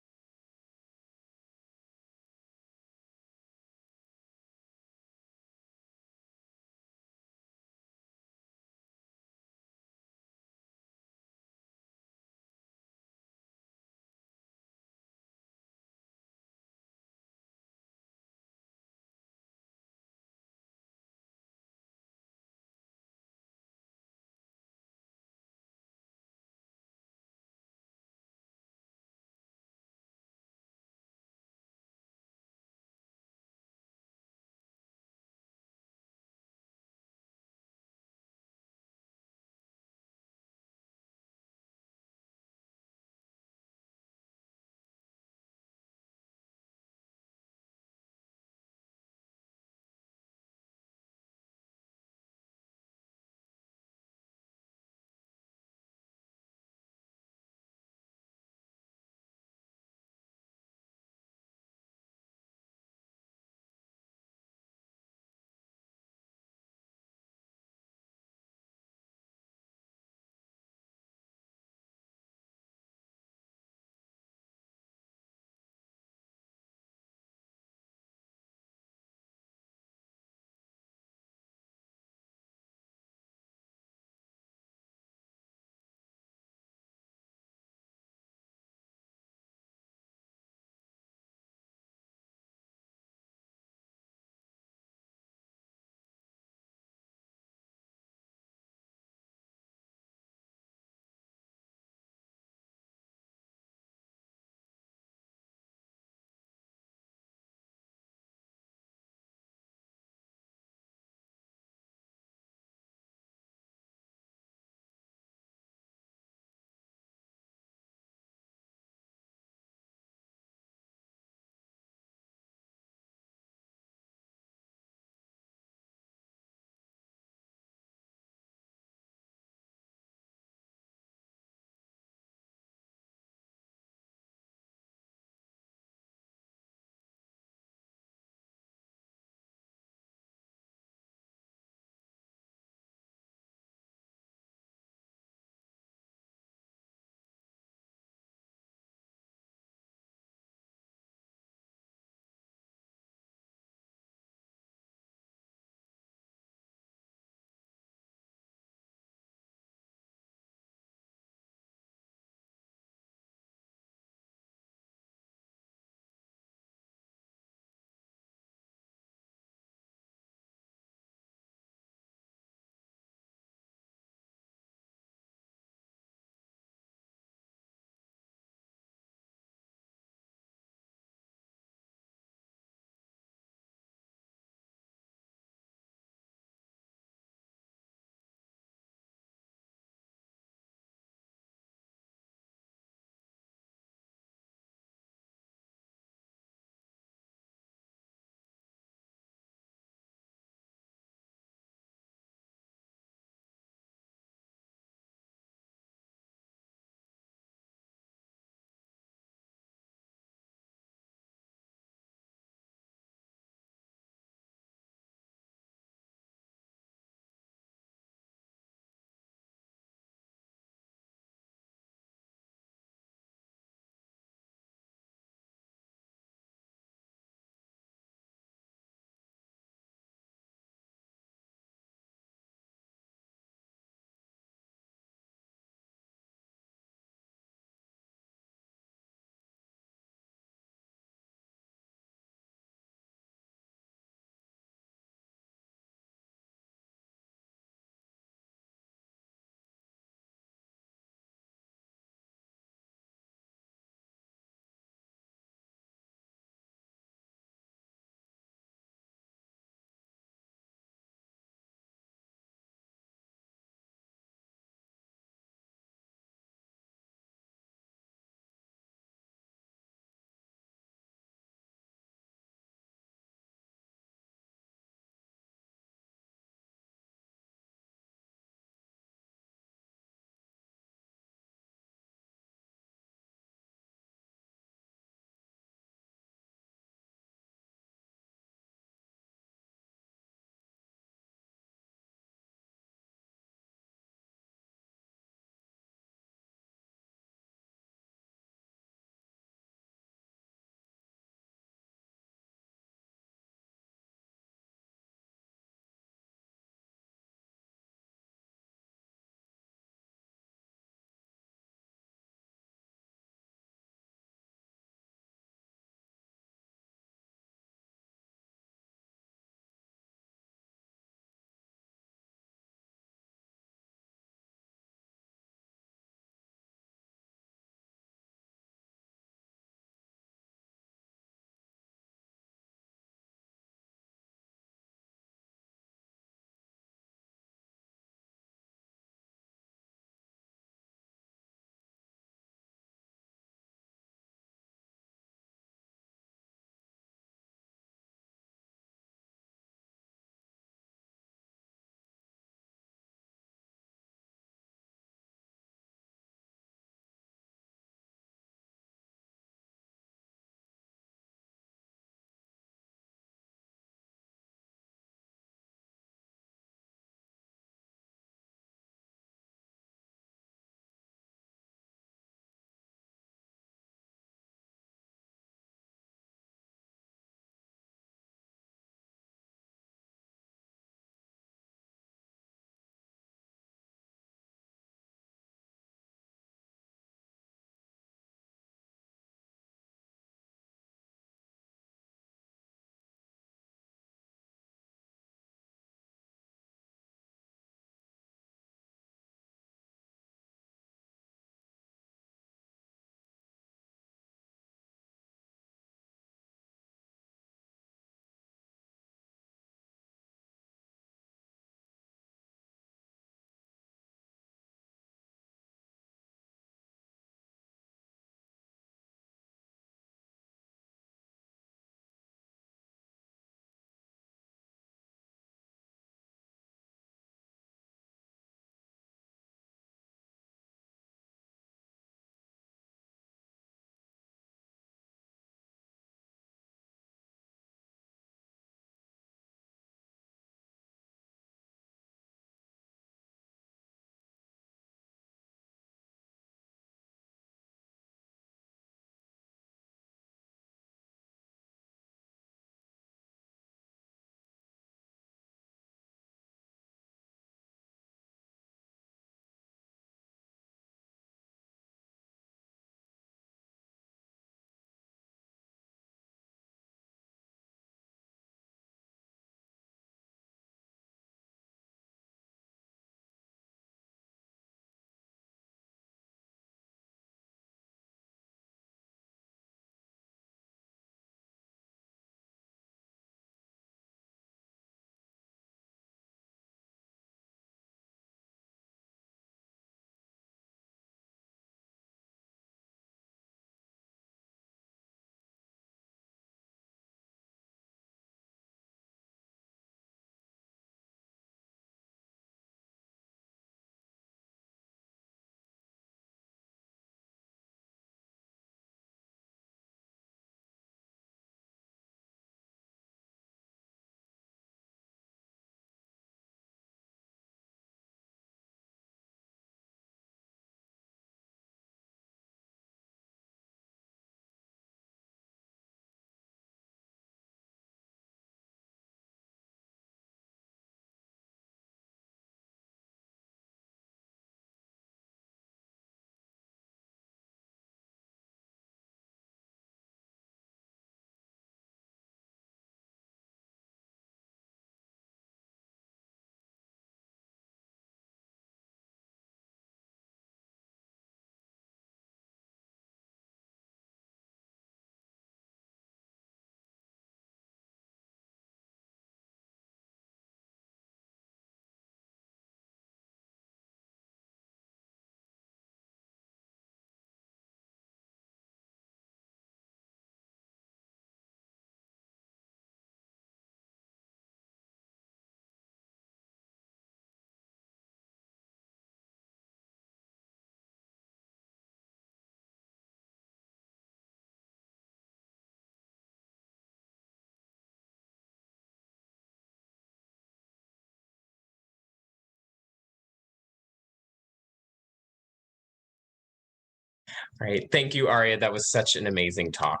Right. Thank you, Aria. That was such an amazing talk.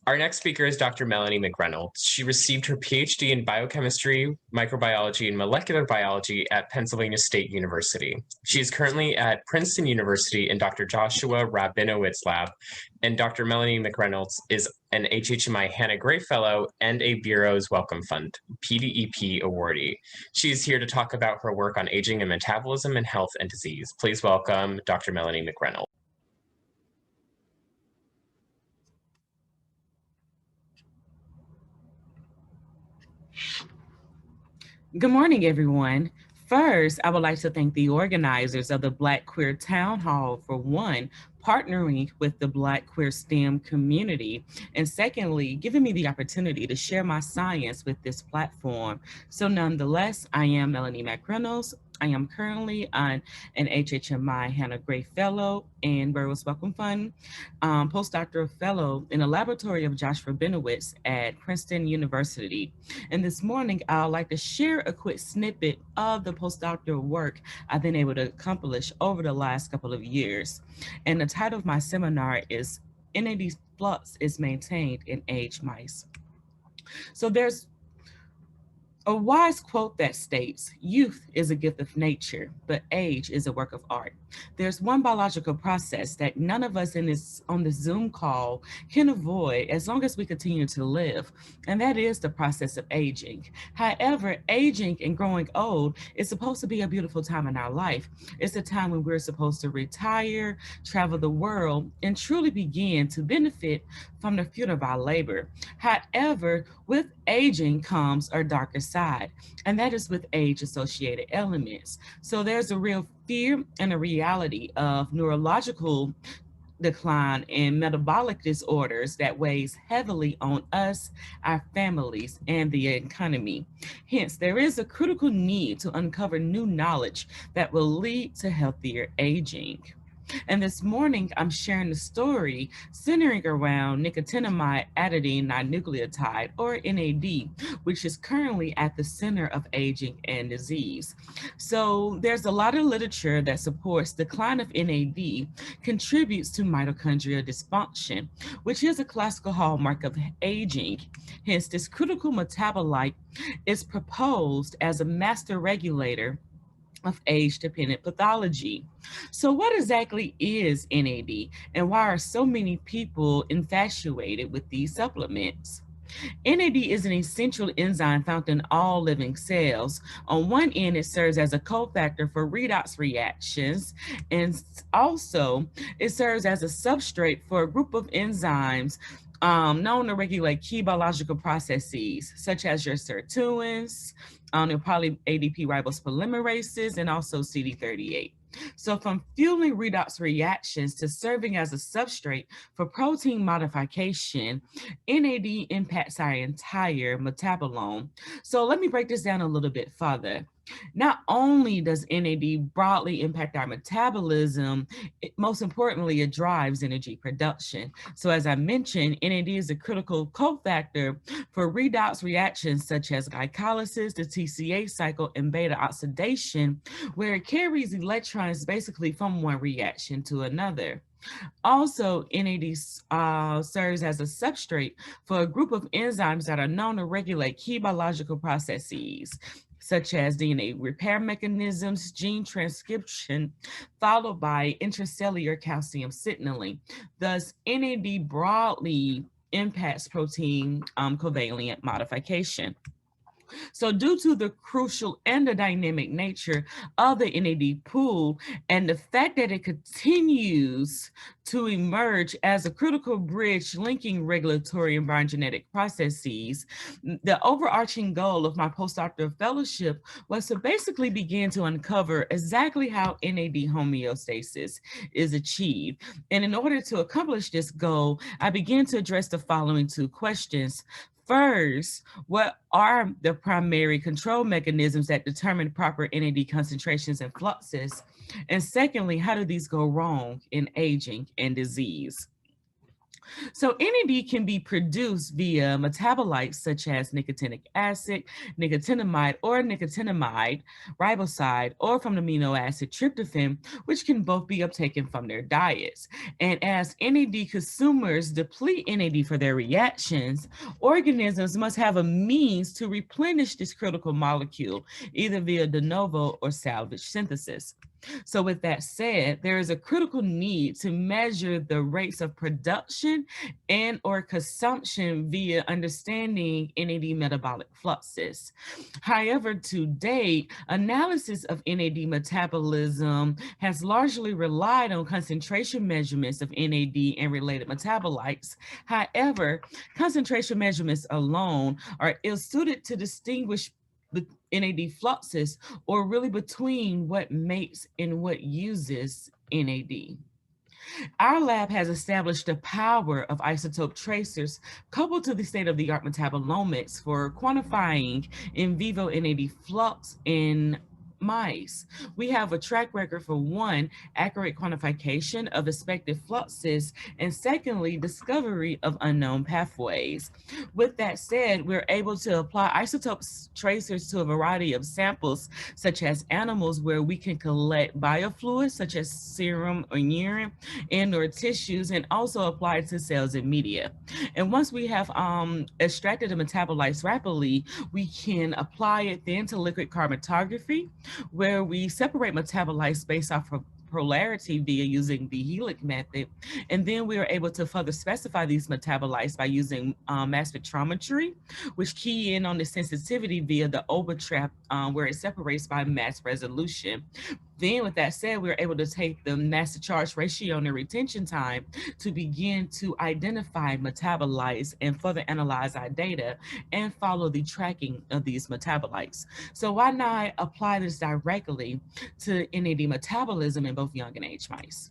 Our next speaker is Dr. Melanie McReynolds. She received her PhD in biochemistry, microbiology, and molecular biology at Pennsylvania State University. She is currently at Princeton University in Dr. Joshua Rabinowitz Lab, and Dr. Melanie McReynolds is an HHMI Hannah Gray Fellow and a Bureau's Wellcome Fund PDEP awardee. She is here to talk about her work on aging and metabolism and health and disease. Please welcome Dr. Melanie McReynolds. Good morning, everyone. First, I would like to thank the organizers of the Black Queer Town Hall for one, partnering with the Black Queer STEM community, and secondly, giving me the opportunity to share my science with this platform. So nonetheless, I am Melanie McReynolds. I am currently an HHMI Hannah Gray Fellow and Burroughs Wellcome Fund postdoctoral fellow in the laboratory of Josh Rabinowitz at Princeton University. And this morning, I'd like to share a quick snippet of the postdoctoral work I've been able to accomplish over the last couple of years. And the title of my seminar is NAD Flux is Maintained in Aged Mice. So there's a wise quote that states, youth is a gift of nature, but age is a work of art. There's one biological process that none of us on this Zoom call can avoid as long as we continue to live, and that is the process of aging. However, aging and growing old is supposed to be a beautiful time in our life. It's a time when we're supposed to retire, travel the world, and truly begin to benefit from the fruit of our labor. However, with aging comes our darker side, and that is with age-associated elements. So there's a real fear and a reality of neurological decline and metabolic disorders that weighs heavily on us, our families, and the economy. Hence, there is a critical need to uncover new knowledge that will lead to healthier aging. And this morning, I'm sharing the story centering around nicotinamide adenine nucleotide, or NAD, which is currently at the center of aging and disease. So there's a lot of literature that supports decline of NAD contributes to mitochondrial dysfunction, which is a classical hallmark of aging. Hence, this critical metabolite is proposed as a master regulator of age-dependent pathology. So what exactly is NAD, and why are so many people infatuated with these supplements? NAD is an essential enzyme found in all living cells. On one end, it serves as a cofactor for redox reactions, and also it serves as a substrate for a group of enzymes known to regulate key biological processes, such as your sirtuins, your poly-ADP ribose polymerases, and also CD38. So from fueling redox reactions to serving as a substrate for protein modification, NAD impacts our entire metabolome. So let me break this down a little bit further. Not only does NAD broadly impact our metabolism, most importantly, it drives energy production. So as I mentioned, NAD is a critical cofactor for redox reactions such as glycolysis, the TCA cycle, and beta oxidation, where it carries electrons basically from one reaction to another. Also, NAD serves as a substrate for a group of enzymes that are known to regulate key biological processes, such as DNA repair mechanisms, gene transcription, followed by intracellular calcium signaling. Thus, NAD broadly impacts protein covalent modification. So due to the crucial and the dynamic nature of the NAD pool and the fact that it continues to emerge as a critical bridge linking regulatory and biogenetic processes, the overarching goal of my postdoctoral fellowship was to basically begin to uncover exactly how NAD homeostasis is achieved. And in order to accomplish this goal, I began to address the following two questions. First, what are the primary control mechanisms that determine proper NAD concentrations and fluxes? And secondly, how do these go wrong in aging and disease? So NAD can be produced via metabolites such as nicotinic acid, nicotinamide or nicotinamide, riboside, or from the amino acid tryptophan, which can both be uptaken from their diets. And as NAD consumers deplete NAD for their reactions, organisms must have a means to replenish this critical molecule, either via de novo or salvage synthesis. So with that said, there is a critical need to measure the rates of production and or consumption via understanding NAD metabolic fluxes. However, to date, analysis of NAD metabolism has largely relied on concentration measurements of NAD and related metabolites. However, concentration measurements alone are ill-suited to distinguish the NAD fluxes, or really between what makes and what uses NAD. Our lab has established the power of isotope tracers coupled to the state-of-the-art metabolomics for quantifying in vivo NAD flux in mice. We have a track record for one, accurate quantification of expected fluxes, and secondly, discovery of unknown pathways. With that said, we're able to apply isotope tracers to a variety of samples, such as animals, where we can collect biofluids, such as serum or urine, and or tissues, and also apply it to cells and media. And once we have extracted the metabolites rapidly, we can apply it then to liquid chromatography, where we separate metabolites based off of polarity via using the helix method. And then we are able to further specify these metabolites by using mass spectrometry, which key in on the sensitivity via the overtrap, where it separates by mass resolution. Then with that said, we're able to take the mass to charge ratio and the retention time to begin to identify metabolites and further analyze our data and follow the tracking of these metabolites. So why not apply this directly to NAD metabolism in both young and aged mice?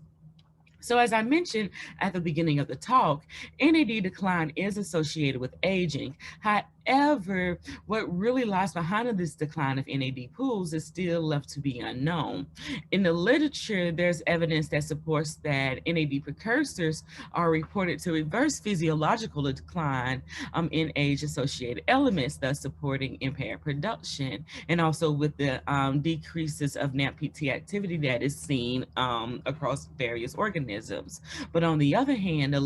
So as I mentioned at the beginning of the talk, NAD decline is associated with aging. However, what really lies behind this decline of NAD pools is still left to be unknown. In the literature, there's evidence that supports that NAD precursors are reported to reverse physiological decline in age-associated elements, thus supporting impaired production, and also with the decreases of NAMPT activity that is seen across various organisms. But on the other hand, the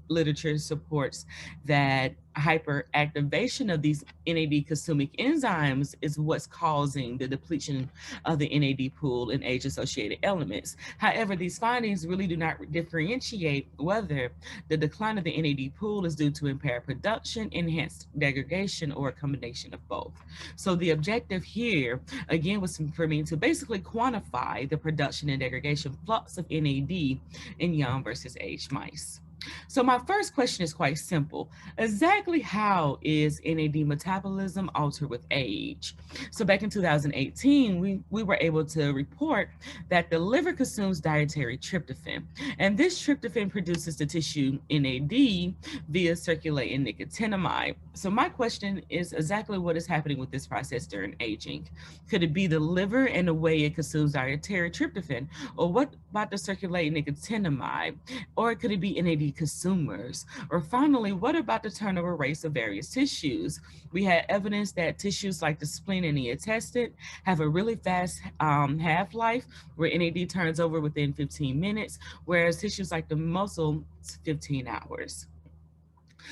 literature supports that hyperactivation of these NAD consuming enzymes is what's causing the depletion of the NAD pool in age-associated elements. However, these findings really do not differentiate whether the decline of the NAD pool is due to impaired production, enhanced degradation, or a combination of both. So the objective here, again, was for me to basically quantify the production and degradation flux of NAD in young versus aged mice. So my first question is quite simple. Exactly how is NAD metabolism altered with age? So back in 2018, we were able to report that the liver consumes dietary tryptophan, and this tryptophan produces the tissue NAD via circulating nicotinamide. So my question is exactly what is happening with this process during aging? Could it be the liver and the way it consumes dietary tryptophan? Or what about the circulating nicotinamide? Or could it be NAD consumers? Or finally, what about the turnover rates of various tissues? We had evidence that tissues like the spleen and the intestine have a really fast half-life, where NAD turns over within 15 minutes, whereas tissues like the muscle, 15 hours.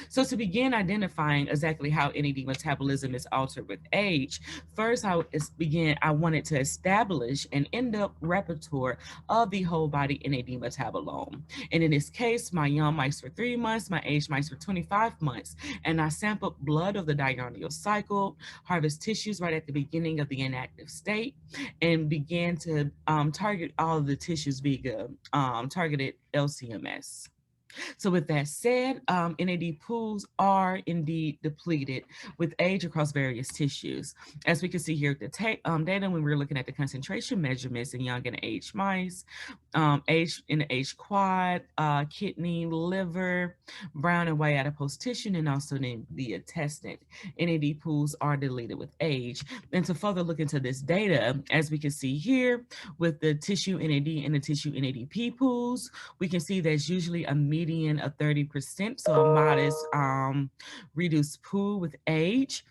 So to begin identifying exactly how NAD metabolism is altered with age, first I wanted to establish an in-depth repertoire of the whole body NAD metabolome. And in this case, my young mice were 3 months, my aged mice were 25 months. And I sampled blood of the diurnal cycle, harvest tissues right at the beginning of the inactive state, and began to target all of the tissues via targeted LCMS. So with that said, NAD pools are indeed depleted with age across various tissues. As we can see here at the data, when we're looking at the concentration measurements in young and aged mice, age in the aged quad, kidney, liver, brown and white adipose tissue, and also in the intestine. NAD pools are deleted with age. And to further look into this data, as we can see here with the tissue NAD and the tissue NADP pools, we can see there's usually a median of 30%, so a modest reduced pool with age.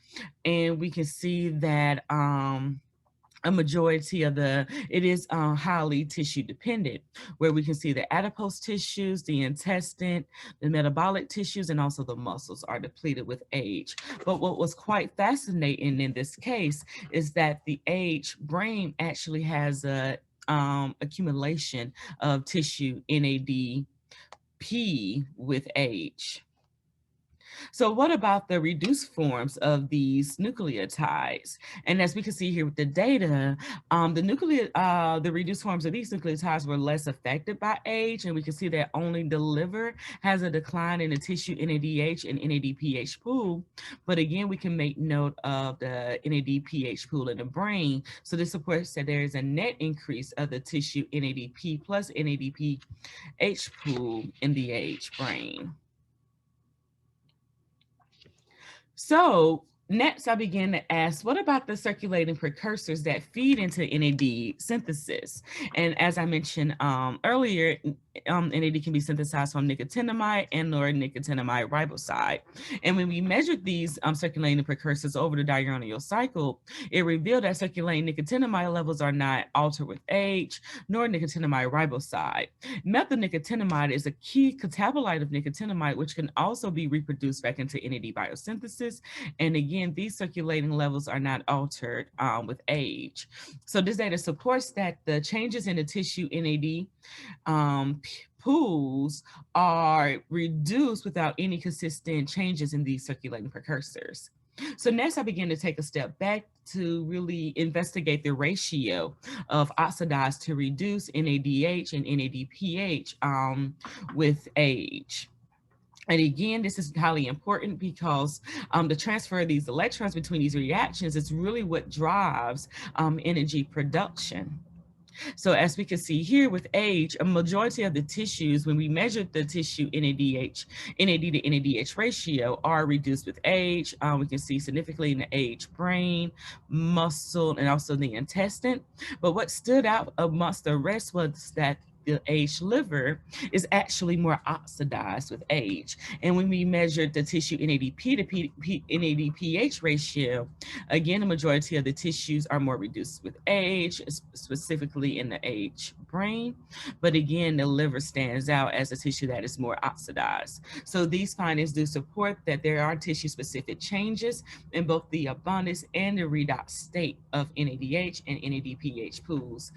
And we can see that a majority of it is highly tissue dependent, where we can see the adipose tissues, the intestine, the metabolic tissues, and also the muscles are depleted with age. But what was quite fascinating in this case is that the age brain actually has a accumulation of tissue NADP with age. So what about the reduced forms of these nucleotides? And as we can see here with the data, the reduced forms of these nucleotides were less affected by age, and we can see that only the liver has a decline in the tissue NADH and NADPH pool. But again, we can make note of the NADPH pool in the brain. So this supports that there is a net increase of the tissue NADP plus NADPH pool in the age brain. So next, I began to ask, what about the circulating precursors that feed into NAD synthesis? And as I mentioned earlier, NAD can be synthesized from nicotinamide and or nicotinamide riboside. And when we measured these circulating precursors over the diurnal cycle, it revealed that circulating nicotinamide levels are not altered with age, nor nicotinamide riboside. Methylnicotinamide is a key catabolite of nicotinamide, which can also be reproduced back into NAD biosynthesis. And again, these circulating levels are not altered with age. So this data supports that the changes in the tissue NAD pools are reduced without any consistent changes in these circulating precursors. So next, I began to take a step back to really investigate the ratio of oxidized to reduced NADH and NADPH with age. And again, this is highly important because the transfer of these electrons between these reactions is really what drives energy production. So as we can see here with age, a majority of the tissues, when we measured the tissue NAD to NADH ratio, are reduced with age. We can see significantly in the age brain, muscle, and also the intestine. But what stood out amongst the rest was that the aged liver is actually more oxidized with age. And when we measured the tissue NADP to NADPH ratio, again, the majority of the tissues are more reduced with age, specifically in the age brain. But again, the liver stands out as a tissue that is more oxidized. So these findings do support that there are tissue-specific changes in both the abundance and the redox state of NADH and NADPH pools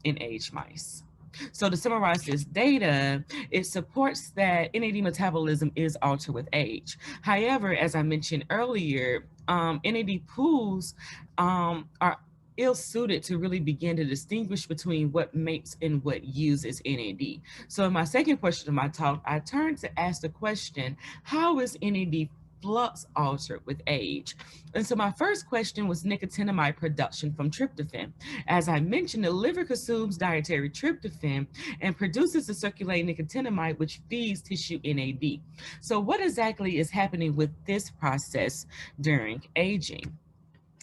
in aged mice. So to summarize this data, it supports that NAD metabolism is altered with age. However, as I mentioned earlier, NAD pools are ill-suited to really begin to distinguish between what makes and what uses NAD. So in my second question of my talk, I turned to ask the question, how is NAD flux altered with age? And so my first question was nicotinamide production from tryptophan. As I mentioned, the liver consumes dietary tryptophan and produces the circulating nicotinamide, which feeds tissue NAD. So what exactly is happening with this process during aging?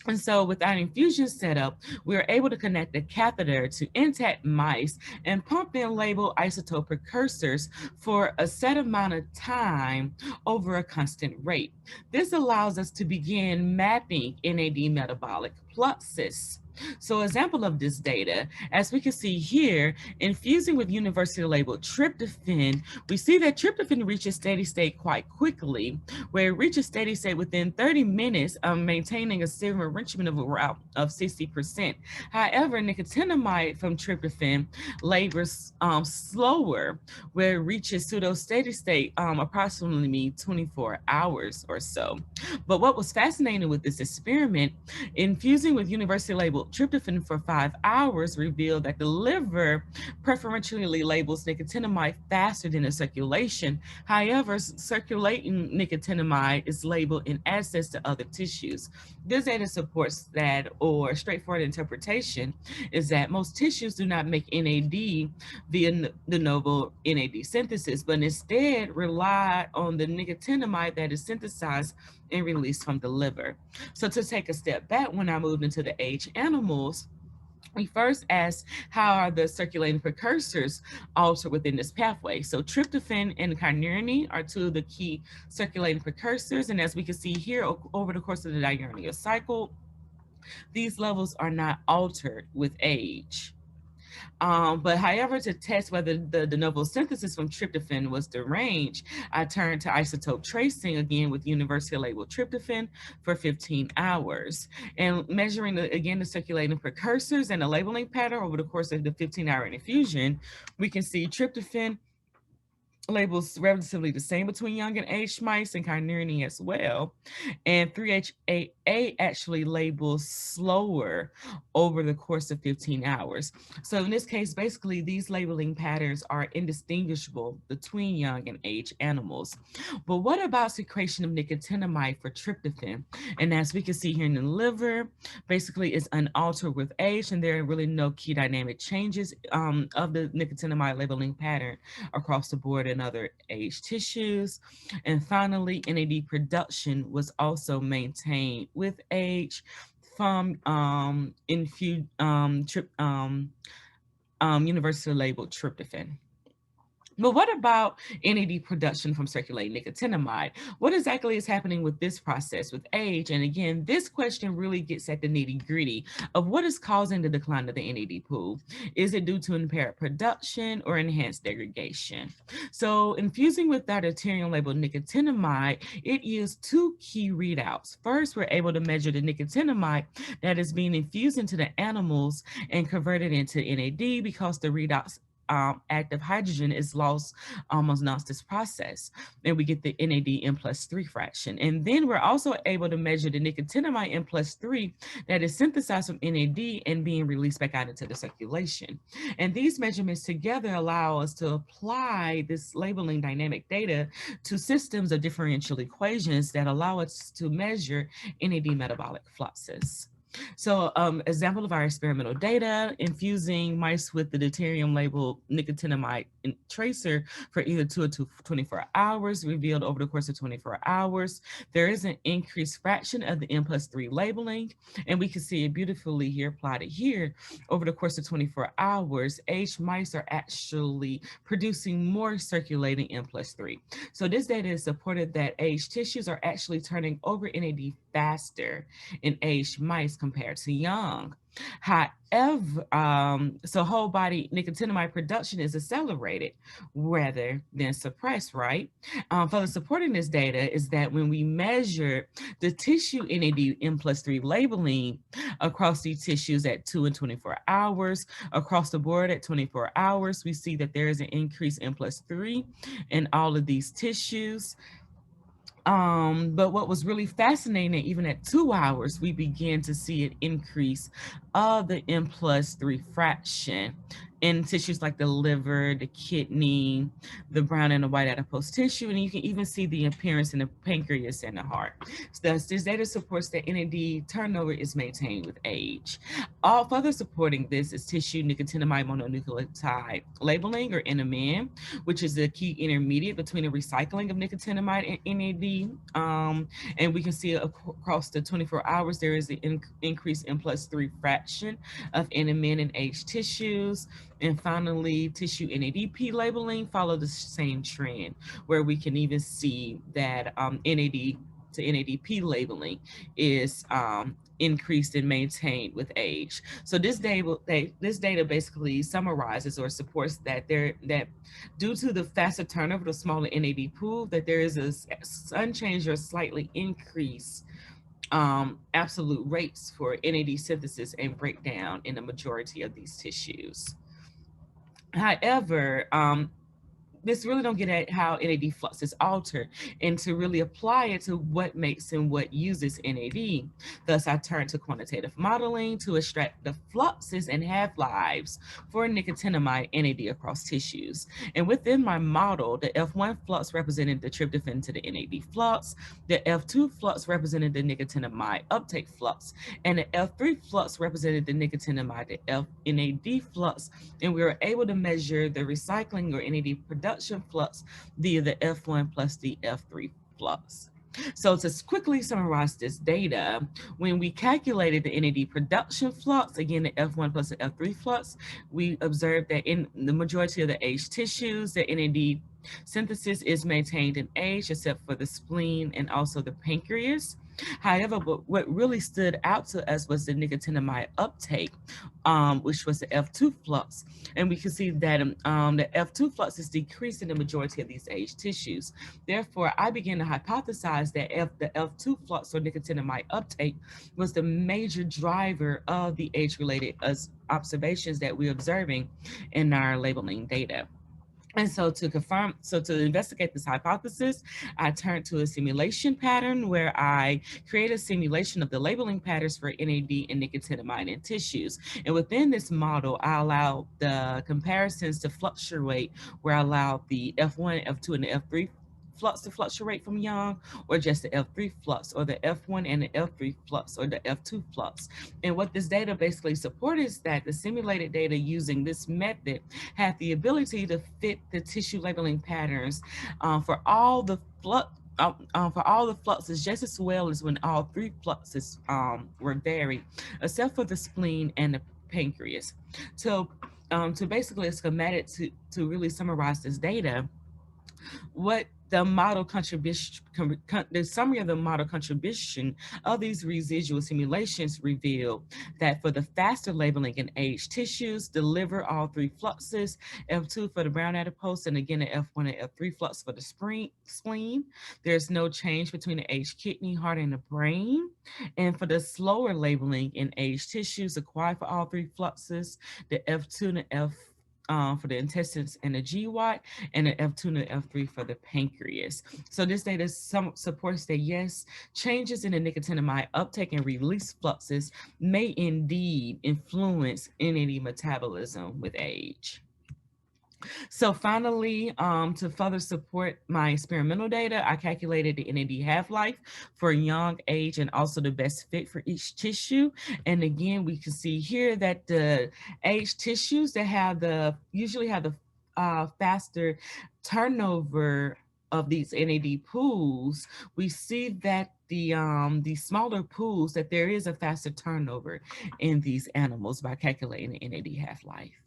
And so with our infusion setup, we were able to connect the catheter to intact mice and pump in labeled isotope precursors for a set amount of time over a constant rate. This allows us to begin mapping NAD metabolic fluxes. So example of this data, as we can see here, infusing with university labeled tryptophan, we see that tryptophan reaches steady state quite quickly, where it reaches steady state within 30 minutes, maintaining a serum enrichment of around 60%. However, nicotinamide from tryptophan labors slower, where it reaches pseudo steady state approximately 24 hours or so. But what was fascinating with this experiment, infusing with university labeled tryptophan for 5 hours revealed that the liver preferentially labels nicotinamide faster than the circulation. However, circulating nicotinamide is labeled in access to other tissues. This data supports that, or straightforward interpretation is that most tissues do not make NAD via de novo NAD synthesis, but instead rely on the nicotinamide that is synthesized and released from the liver. So to take a step back, when I moved into the aged animals, We first asked how are the circulating precursors altered within this pathway. So tryptophan and kynurenine are two of the key circulating precursors. And as we can see here, over the course of the diurnal cycle, these levels are not altered with age. But however, to test whether the de novo synthesis from tryptophan was deranged, I turned to isotope tracing again with universally labeled tryptophan for 15 hours. And measuring, again, the circulating precursors and the labeling pattern over the course of the 15-hour infusion, we can see tryptophan labels relatively the same between young and aged mice, and kynurenine as well. And 3-HAA actually labels slower over the course of 15 hours. So in this case, basically these labeling patterns are indistinguishable between young and aged animals. But what about secretion of nicotinamide for tryptophan? And as we can see here in the liver, basically it's unaltered with age, and there are really no key dynamic changes of the nicotinamide labeling pattern across the board in other aged tissues. And finally, NAD production was also maintained with age from universally labeled tryptophan. But what about NAD production from circulating nicotinamide? What exactly is happening with this process with age? And again, this question really gets at the nitty-gritty of what is causing the decline of the NAD pool. Is it due to impaired production or enhanced degradation? So infusing with that deuterium labeled nicotinamide, it yields two key readouts. First, we're able to measure the nicotinamide that is being infused into the animals and converted into NAD, because the readouts active hydrogen is lost almost not this process, and we get the NAD N+3 fraction. And then we're also able to measure the nicotinamide N+3 that is synthesized from NAD and being released back out into the circulation. And these measurements together allow us to apply this labeling dynamic data to systems of differential equations that allow us to measure NAD metabolic fluxes. So example of our experimental data, infusing mice with the deuterium labeled nicotinamide tracer for either 2 to 24 hours revealed over the course of 24 hours, there is an increased fraction of the N+3 labeling, and we can see it beautifully here plotted here. Over the course of 24 hours, aged mice are actually producing more circulating N+3. So this data is supported that aged tissues are actually turning over NAD faster in aged mice compared to young. However, so whole body nicotinamide production is accelerated rather than suppressed, right? Further supporting this data is that when we measure the tissue NAD N+3 labeling across these tissues at 2 and 24 hours, across the board at 24 hours, we see that there is an increase N+3 in all of these tissues. But what was really fascinating, even at 2 hours, we began to see an increase of the N+3 fraction in tissues like the liver, the kidney, the brown and the white adipose tissue, and you can even see the appearance in the pancreas and the heart. So this data supports that NAD turnover is maintained with age. All further supporting this is tissue nicotinamide mononucleotide labeling, or NMN, which is a key intermediate between the recycling of nicotinamide and NAD. And we can see across the 24 hours, there is an increased N+3 fraction of NMN in aged tissues. And finally, tissue NADP labeling followed the same trend, where we can even see that NAD to NADP labeling is increased and maintained with age. So this data basically summarizes or supports that due to the faster turnover, the smaller NAD pool, that there is an unchanged or slightly increased absolute rates for NAD synthesis and breakdown in the majority of these tissues. However, this really don't get at how NAD flux is altered and to really apply it to what makes and what uses NAD. Thus, I turned to quantitative modeling to extract the fluxes and half-lives for nicotinamide NAD across tissues. And within my model, the F1 flux represented the tryptophan to the NAD flux, the F2 flux represented the nicotinamide uptake flux, and the F3 flux represented the nicotinamide to NAD flux, and we were able to measure the recycling or NAD production flux via the F1 plus the F3 flux. So to quickly summarize this data, when we calculated the NAD production flux, again, the F1 plus the F3 flux, we observed that in the majority of the aged tissues, the NAD synthesis is maintained in age, except for the spleen and also the pancreas. However, what really stood out to us was the nicotinamide uptake, which was the F2 flux. And we can see that the F2 flux is decreased in the majority of these aged tissues. Therefore, I began to hypothesize that the F2 flux or nicotinamide uptake was the major driver of the age-related observations that we're observing in our labeling data. And so to investigate this hypothesis, I turned to a simulation pattern where I create a simulation of the labeling patterns for NAD and nicotinamide in tissues. And within this model, I allow the comparisons to fluctuate, where I allow the F1, F2, and the F3 flux to fluctuate from young, or just the F3 flux, or the F1 and the F3 flux, or the F2 flux. And what this data basically supports is that the simulated data using this method have the ability to fit the tissue labeling patterns for all the fluxes just as well as when all three fluxes were varied, except for the spleen and the pancreas. So to basically a schematic to really summarize this data, what the model contribution, the summary of the model contribution of these residual simulations reveal that for the faster labeling in aged tissues, deliver all three fluxes, F2 for the brown adipose, and again, the F1 and F3 flux for the spleen. There's no change between the aged kidney, heart, and the brain. And for the slower labeling in aged tissues, acquired for all three fluxes, the F2 and the F for the intestines and the GWAT, and the F2 and the F3 for the pancreas. So this data supports that yes, changes in the nicotinamide uptake and release fluxes may indeed influence NAD metabolism with age. So finally, to further support my experimental data, I calculated the NAD half-life for young age and also the best fit for each tissue. And again, we can see here that the aged tissues that usually have the faster turnover of these NAD pools, we see that the smaller pools, that there is a faster turnover in these animals by calculating the NAD half-life.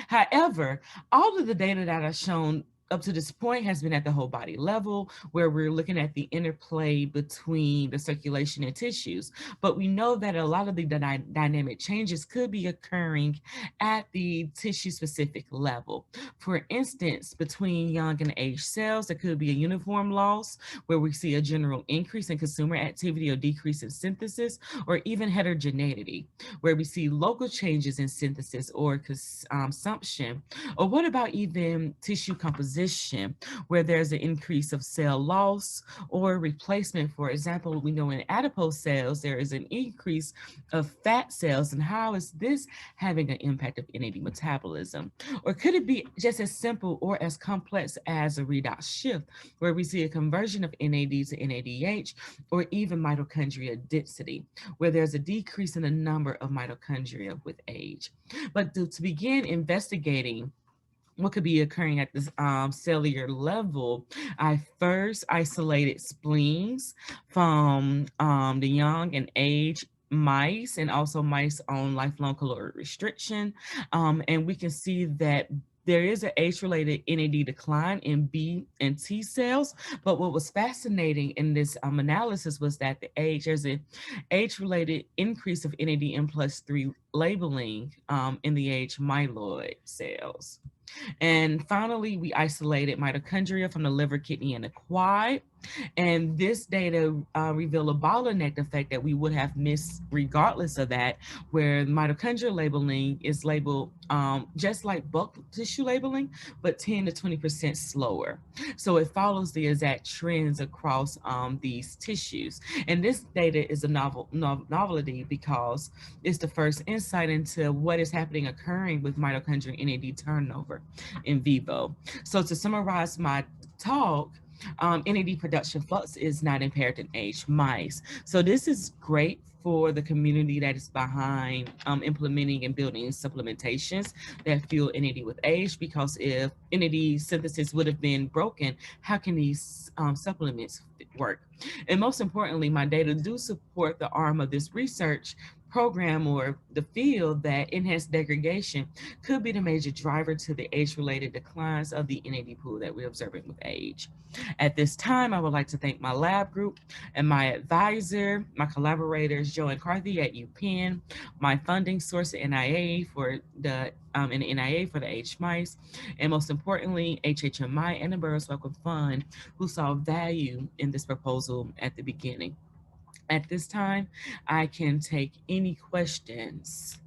However, all of the data that I've shown up to this point has been at the whole body level, where we're looking at the interplay between the circulation and tissues. But we know that a lot of the dynamic changes could be occurring at the tissue-specific level. For instance, between young and aged cells, there could be a uniform loss, where we see a general increase in consumer activity or decrease in synthesis, or even heterogeneity, where we see local changes in synthesis or consumption. Or what about even tissue composition, where there's an increase of cell loss or replacement? For example, we know in adipose cells, there is an increase of fat cells, and how is this having an impact of NAD metabolism? Or could it be just as simple or as complex as a redox shift, where we see a conversion of NAD to NADH, or even mitochondria density, where there's a decrease in the number of mitochondria with age? But to begin investigating what could be occurring at this cellular level, I first isolated spleens from the young and aged mice, and also mice on lifelong caloric restriction. And we can see that there is an age-related NAD decline in B and T cells. But what was fascinating in this analysis was that there's an age-related increase of NADM+3 labeling in the aged myeloid cells. And finally, we isolated mitochondria from the liver, kidney, and the quad. And this data reveal a bottleneck effect that we would have missed regardless of that, where mitochondrial labeling is labeled just like bulk tissue labeling, but 10 to 20% slower. So it follows the exact trends across these tissues. And this data is a novelty because it's the first insight into what is occurring with mitochondrial NAD turnover in vivo. So to summarize my talk, NAD production flux is not impaired in aged mice. So this is great for the community that is behind implementing and building supplementations that fuel NAD with age, because if entity synthesis would have been broken, how can these supplements work? And most importantly, my data do support the arm of this research program or the field that enhanced degradation could be the major driver to the age-related declines of the NAD pool that we're observing with age. At this time, I would like to thank my lab group and my advisor, my collaborators, Joe and Carthy at UPenn, my funding source at NIA for the NIA for the Aged Mice, and most importantly, HHMI and the Burroughs Wellcome Fund, who saw value in this proposal at the beginning. At this time, I can take any questions.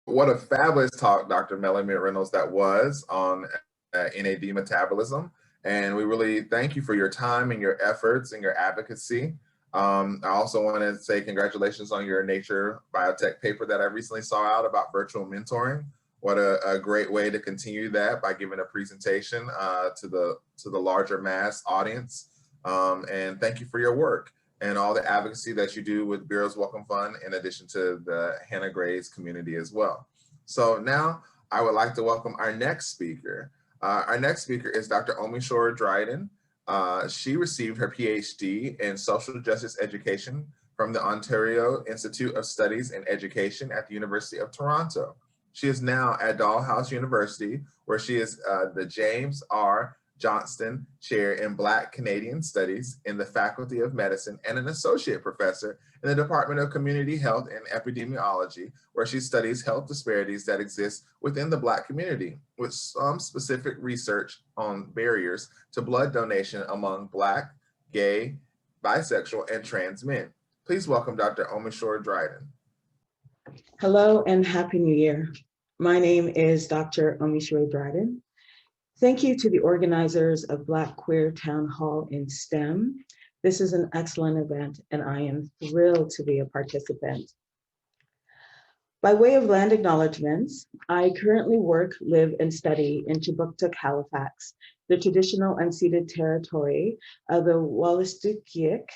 what a fabulous talk, Dr. Melanie McReynolds, that was on NAD metabolism. And we really thank you for your time and your efforts and your advocacy. I also want to say congratulations on your Nature Biotech paper that I recently saw out about virtual mentoring. What a great way to continue that by giving a presentation to the larger mass audience. And thank you for your work and all the advocacy that you do with Bureau's Welcome Fund, in addition to the Hannah Graves community as well. So now I would like to welcome our next speaker. Our next speaker is Dr. Omishore Dryden. She received her PhD in social justice education from the Ontario Institute of Studies in Education at the University of Toronto. She is now at Dalhousie University, where she is the James R. Johnston Chair in Black Canadian Studies in the Faculty of Medicine and an associate professor in the Department of Community Health and Epidemiology, where she studies health disparities that exist within the Black community, with some specific research on barriers to blood donation among Black, gay, bisexual, and trans men. Please welcome Dr. Omishore Dryden. Hello and Happy New Year. My name is Dr. Omishore Dryden. Thank you to the organizers of Black Queer Town Hall in STEM. This is an excellent event and I am thrilled to be a participant. By way of land acknowledgements, I currently work, live, and study in Chibuktuk, Halifax, the traditional unceded territory of the Wolastoqiyik,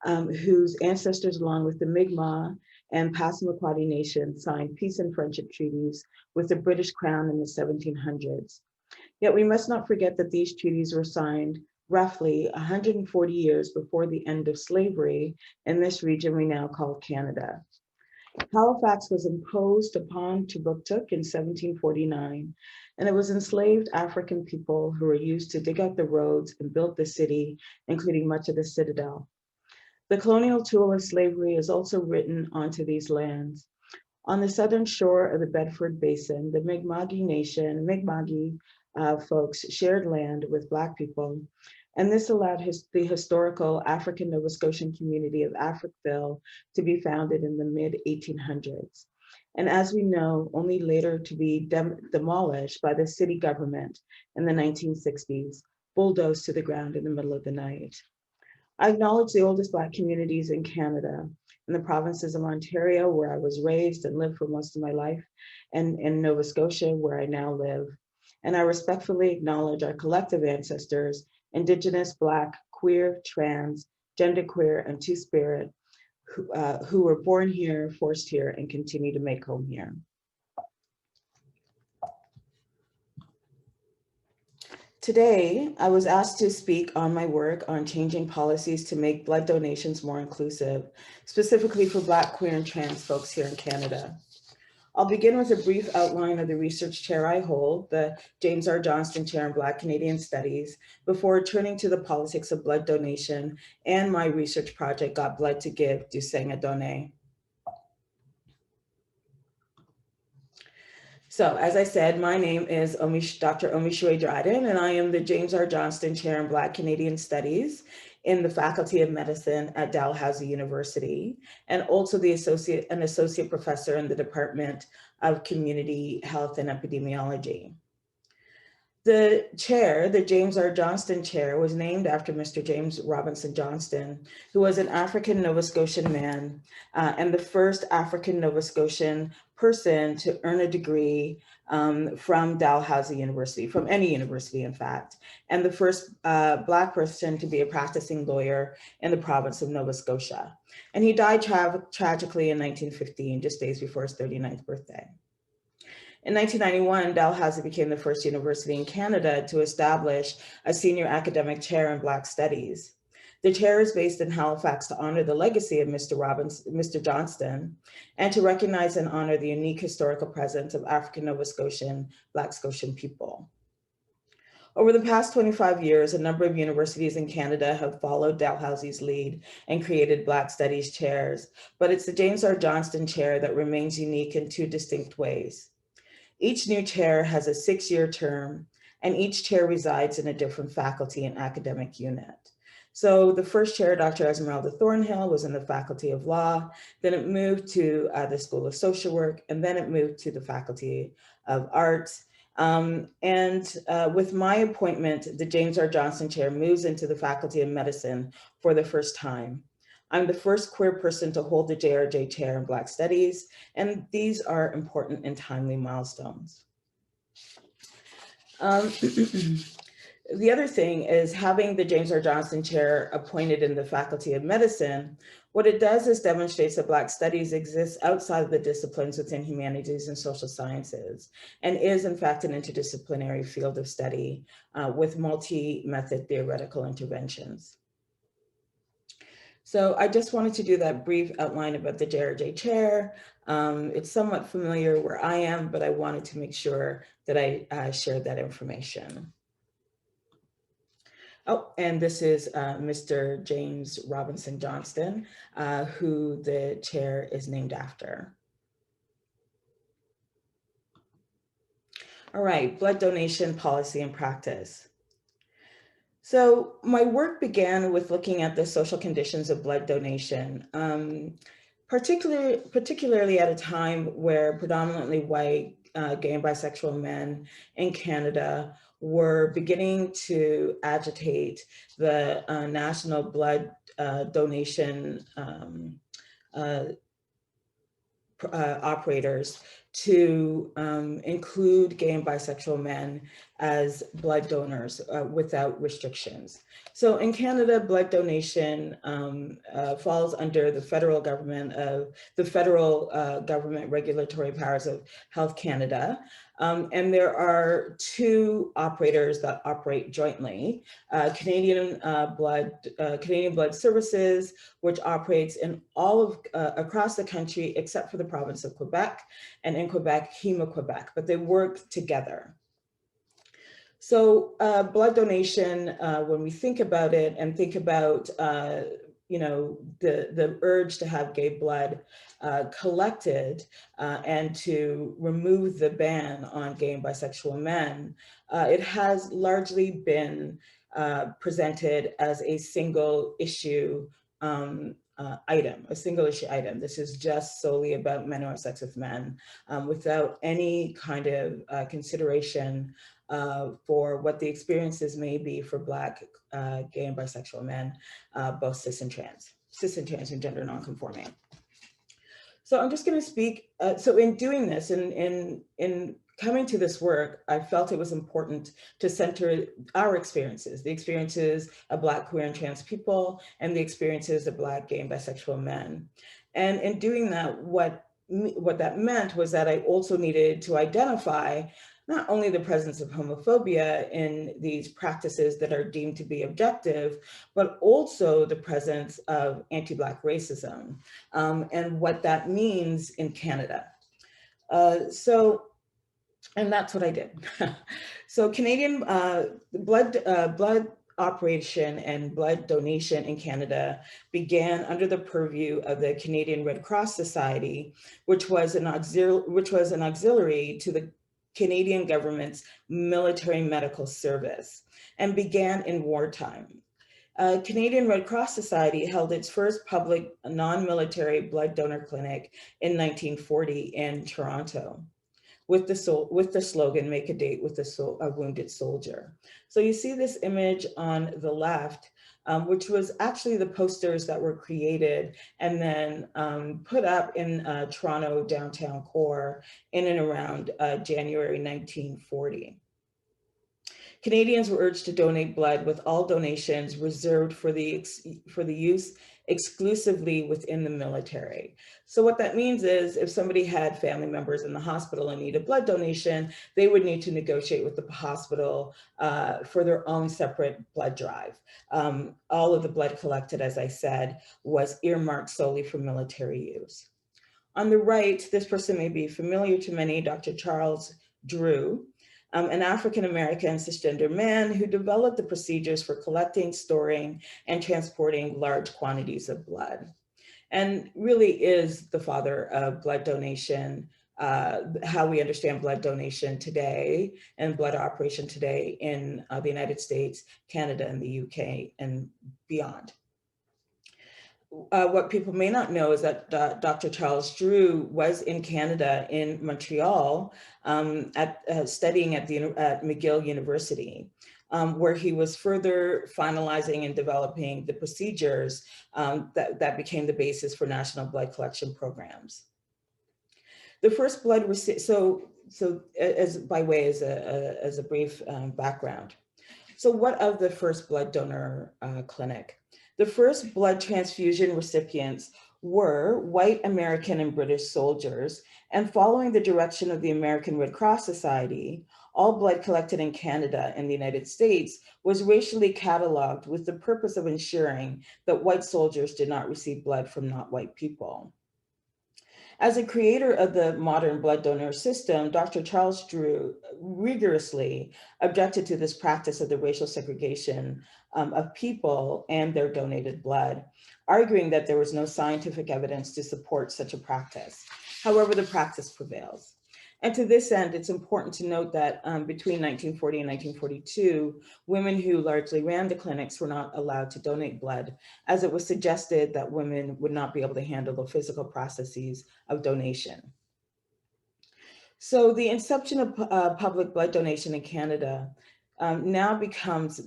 whose ancestors, along with the Mi'kmaq and Passamaquoddy Nation, signed peace and friendship treaties with the British Crown in the 1700s. Yet we must not forget that these treaties were signed roughly 140 years before the end of slavery in this region we now call Canada. Halifax was imposed upon Chibuktuk in 1749, and it was enslaved African people who were used to dig out the roads and build the city, including much of the citadel. The colonial tool of slavery is also written onto these lands. On the southern shore of the Bedford Basin, the Mi'kmaq Nation, folks shared land with Black people, and this allowed the historical African Nova Scotian community of Africville to be founded in the mid-1800s. And as we know, only later to be demolished by the city government in the 1960s, bulldozed to the ground in the middle of the night. I acknowledge the oldest Black communities in Canada, in the provinces of Ontario, where I was raised and lived for most of my life, and in Nova Scotia, where I now live. And I respectfully acknowledge our collective ancestors, Indigenous, Black, queer, trans, genderqueer, and two-spirit, who were born here, forced here, and continue to make home here. Today, I was asked to speak on my work on changing policies to make blood donations more inclusive, specifically for Black, queer, and trans folks here in Canada. I'll begin with a brief outline of the research chair I hold, the James R. Johnston Chair in Black Canadian Studies, before turning to the politics of blood donation and my research project, Got Blood to Give, Du Sang à Donner. So as I said, my name is Dr. Omishore Dryden, and I am the James R. Johnston Chair in Black Canadian Studies in the Faculty of Medicine at Dalhousie University, and also an associate professor in the Department of Community Health and Epidemiology. The chair, the James R. Johnston Chair, was named after Mr. James Robinson Johnston, who was an African Nova Scotian man and the first African Nova Scotian person to earn a degree from Dalhousie University, from any university, in fact, and the first Black person to be a practicing lawyer in the province of Nova Scotia. And he died tragically in 1915, just days before his 39th birthday. In 1991, Dalhousie became the first university in Canada to establish a senior academic chair in Black studies. The chair is based in Halifax to honor the legacy of Mr. Johnston, and to recognize and honor the unique historical presence of African Nova Scotian, Black Scotian people. Over the past 25 years, a number of universities in Canada have followed Dalhousie's lead and created Black Studies chairs, but it's the James R. Johnston Chair that remains unique in two distinct ways. Each new chair has a 6-year term, and each chair resides in a different faculty and academic unit. So the first chair, Dr. Esmeralda Thornhill, was in the Faculty of Law, then it moved to the School of Social Work, and then it moved to the Faculty of Arts. With my appointment, the James R. Johnson Chair moves into the Faculty of Medicine for the first time. I'm the first queer person to hold the JRJ Chair in Black Studies, and these are important and timely milestones. The other thing is having the James R. Johnson Chair appointed in the Faculty of Medicine. What it does is demonstrates that Black Studies exists outside of the disciplines within humanities and social sciences, and is in fact an interdisciplinary field of study with multi-method theoretical interventions. So I just wanted to do that brief outline about the JRJ Chair. It's somewhat familiar where I am, but I wanted to make sure that I shared that information. Oh, and this is Mr. James Robinson Johnston, who the chair is named after. All right, blood donation policy and practice. So my work began with looking at the social conditions of blood donation, particularly at a time where predominantly white gay and bisexual men in Canada were beginning to agitate the national blood donation operators to include gay and bisexual men as blood donors without restrictions. So in Canada, blood donation falls under the federal government regulatory powers of Health Canada. And there are two operators that operate jointly, Canadian Blood Services, which operates in all of across the country except for the province of Quebec, and in Quebec, Hemo-Quebec, but they work together. So blood donation, when we think about it and think about you know, the urge to have gay blood collected and to remove the ban on gay and bisexual men, it has largely been presented as a single issue item, a single issue item. This is just solely about men who have sex with men without any kind of consideration for what the experiences may be for Black gay and bisexual men, both cis and trans and gender nonconforming. So I'm just going to speak, so in doing this, in coming to this work, I felt it was important to center our experiences, the experiences of Black, queer, and trans people, and the experiences of Black, gay, and bisexual men. And in doing that, what that meant was that I also needed to identify not only the presence of homophobia in these practices that are deemed to be objective, but also the presence of anti-Black racism and what that means in Canada. And that's what I did. So Canadian blood operation and blood donation in Canada began under the purview of the Canadian Red Cross Society, which was an auxiliary to the Canadian government's military medical service, and began in wartime. Canadian Red Cross Society held its first public non-military blood donor clinic in 1940 in Toronto, with the slogan, "Make a date with a wounded soldier." So you see this image on the left, which was actually the posters that were created and then put up in Toronto downtown core in and around January 1940. Canadians were urged to donate blood, with all donations reserved for the use exclusively within the military. So what that means is if somebody had family members in the hospital and needed blood donation, they would need to negotiate with the hospital for their own separate blood drive. All of the blood collected, as I said, was earmarked solely for military use. On the right, this person may be familiar to many, Dr. Charles Drew, an African-American cisgender man who developed the procedures for collecting, storing, and transporting large quantities of blood, and really is the father of blood donation how we understand blood donation today and blood operation today in the United States, Canada, and the UK, and beyond. What people may not know is that Dr. Charles Drew was in Canada, in Montreal, studying at McGill University, where he was further finalizing and developing the procedures that became the basis for national blood collection programs. The first blood was, as by way as a brief background. So what of the first blood donor clinic? The first blood transfusion recipients were white American and British soldiers, and following the direction of the American Red Cross Society, all blood collected in Canada and the United States was racially cataloged with the purpose of ensuring that white soldiers did not receive blood from not white people. As a creator of the modern blood donor system, Dr. Charles Drew rigorously objected to this practice of the racial segregation of people and their donated blood, arguing that there was no scientific evidence to support such a practice. However, the practice prevails. And to this end, it's important to note that between 1940 and 1942, women who largely ran the clinics were not allowed to donate blood, as it was suggested that women would not be able to handle the physical processes of donation. So the inception of public blood donation in Canada now becomes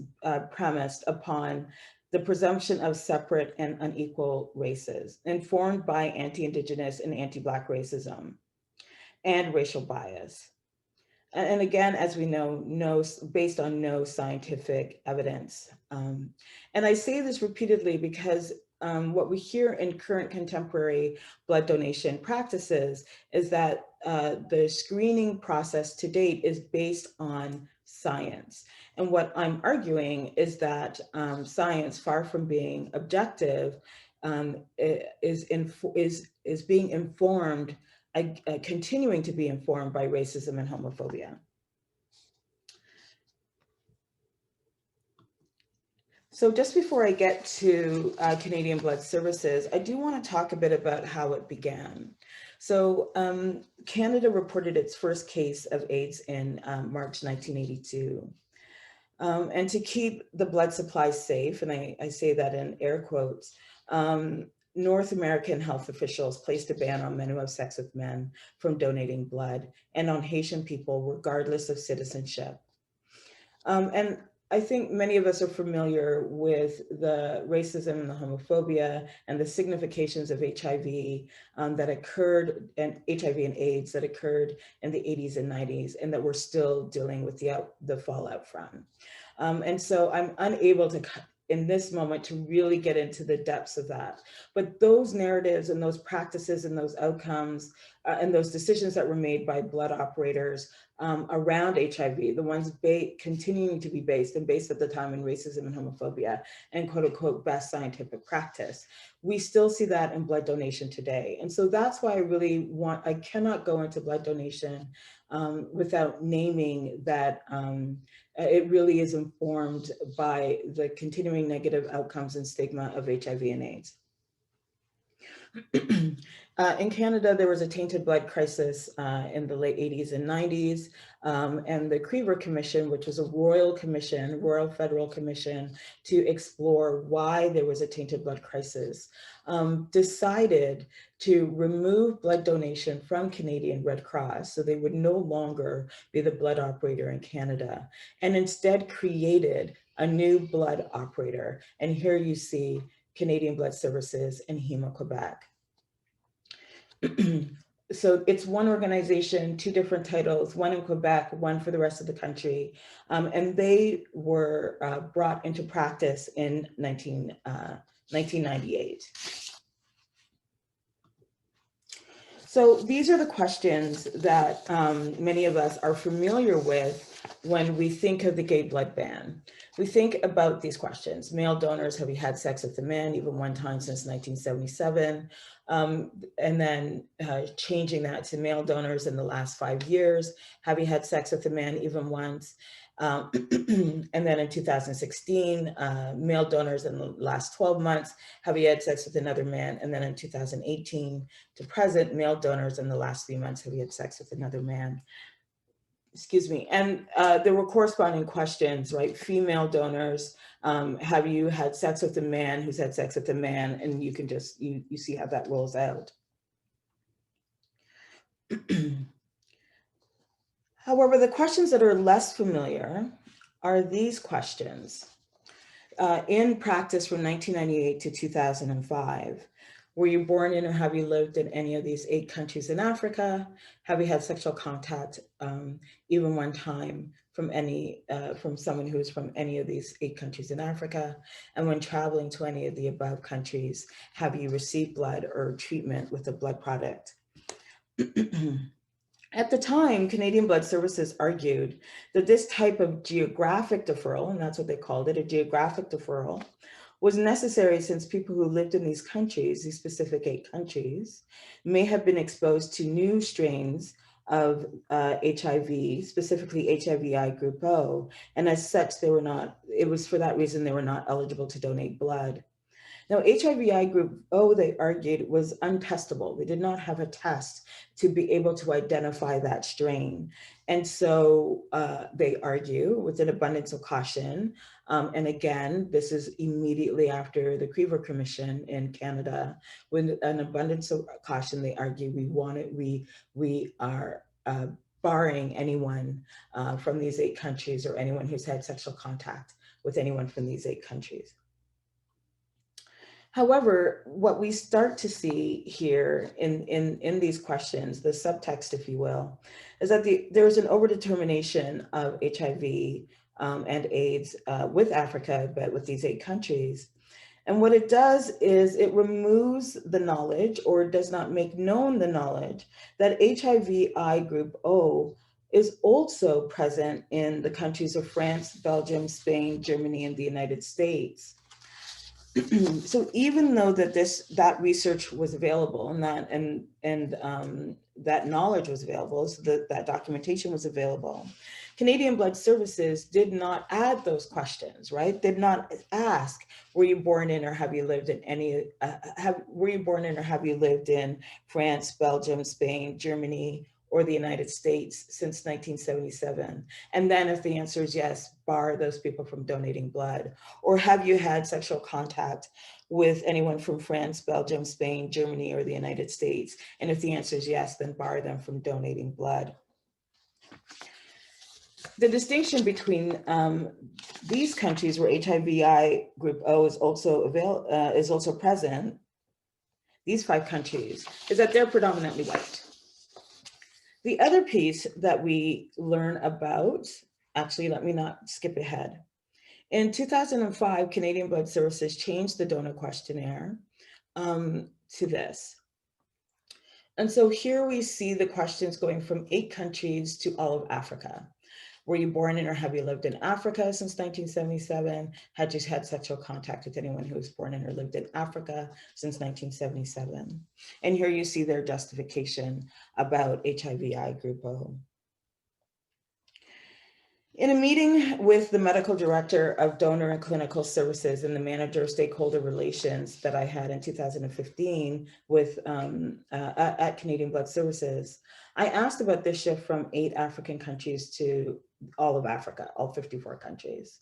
premised upon the presumption of separate and unequal races, informed by anti-Indigenous and anti-Black racism and racial bias. And again, as we know, based on no scientific evidence. And I say this repeatedly because what we hear in current contemporary blood donation practices is that the screening process to date is based on science. And what I'm arguing is that science, far from being objective, is being informed, continuing to be informed by racism and homophobia. So just before I get to Canadian Blood Services, I do want to talk a bit about how it began. So Canada reported its first case of AIDS in March 1982. And to keep the blood supply safe, and I say that in air quotes, North American health officials placed a ban on men who have sex with men from donating blood and on Haitian people, regardless of citizenship. And I think many of us are familiar with the racism and the homophobia and the significations of HIV that occurred, and HIV and AIDS that occurred in the 80s and 90s, and that we're still dealing with the fallout from. And so I'm unable to, in this moment, to really get into the depths of that. But those narratives and those practices and those outcomes and those decisions that were made by blood operators around HIV, the ones continuing to be based at the time in racism and homophobia and quote unquote best scientific practice, we still see that in blood donation today. And so that's why I cannot go into blood donation without naming that it really is informed by the continuing negative outcomes and stigma of HIV and AIDS. In Canada, there was a tainted blood crisis in the late 80s and 90s, and the Creever Commission, which was a royal federal commission to explore why there was a tainted blood crisis, decided to remove blood donation from Canadian Red Cross, so they would no longer be the blood operator in Canada, and instead created a new blood operator. And here you see Canadian Blood Services and Hemo-Quebec. So it's one organization, two different titles, one in Quebec, one for the rest of the country. And they were brought into practice in 1998. So these are the questions that many of us are familiar with when we think of the gay blood ban. We think about these questions. Male donors, have you had sex with a man, even one time since 1977? And then changing that to male donors in the last 5 years. Have you had sex with a man even once? And then in 2016, male donors in the last 12 months have you had sex with another man. And then in 2018 to present, male donors in the last 3 months have you had sex with another man. Excuse me. And there were corresponding questions, right? Female donors, have you had sex with a man who's had sex with a man? And you can just, you see how that rolls out. However, the questions that are less familiar are these questions. In practice from 1998 to 2005, were you born in or have you lived in any of these 8 countries in Africa? Have you had sexual contact even one time from someone who is from any of these 8 countries in Africa? And when traveling to any of the above countries, have you received blood or treatment with a blood product? At the time, Canadian Blood Services argued that this type of geographic deferral, and that's what they called it, a geographic deferral, was necessary since people who lived in these countries, these specific 8 countries, may have been exposed to new strains of HIV, specifically HIV-I group O, and as such, they were not, it was for that reason they were not eligible to donate blood. Now, HIV-I group O, they argued, was untestable. They did not have a test to be able to identify that strain. And so they argue with an abundance of caution. And again, this is immediately after the Creever Commission in Canada. With an abundance of caution, they argue we are barring anyone from these 8 countries or anyone who's had sexual contact with anyone from these 8 countries. However, what we start to see here in these questions, the subtext, if you will, is that there's an overdetermination of HIV and AIDS with Africa, but with these 8 countries. And what it does is it removes the knowledge, or does not make known the knowledge, that HIV-I group O is also present in the countries of France, Belgium, Spain, Germany, and the United States. So even though that research was available and that knowledge was available, so that documentation was available, Canadian Blood Services did not add those questions, right? Did not ask, were you born in or have you lived in any, were you born in or have you lived in France, Belgium, Spain, Germany, or the United States since 1977? And then if the answer is yes, bar those people from donating blood. Or have you had sexual contact with anyone from France, Belgium, Spain, Germany, or the United States? And if the answer is yes, then bar them from donating blood. The distinction between these countries where HIV-I group O is also present, these 5 countries, is that they're predominantly white. The other piece that we learn about, actually, let me not skip ahead. In 2005, Canadian Blood Services changed the donor questionnaire to this. And so here we see the questions going from 8 countries to all of Africa. Were you born in or have you lived in Africa since 1977? Had you had sexual contact with anyone who was born in or lived in Africa since 1977? And here you see their justification about HIV-I group O. In a meeting with the medical director of donor and clinical services and the manager of stakeholder relations that I had in 2015 with at Canadian Blood Services, I asked about this shift from 8 African countries to all of Africa, all 54 countries,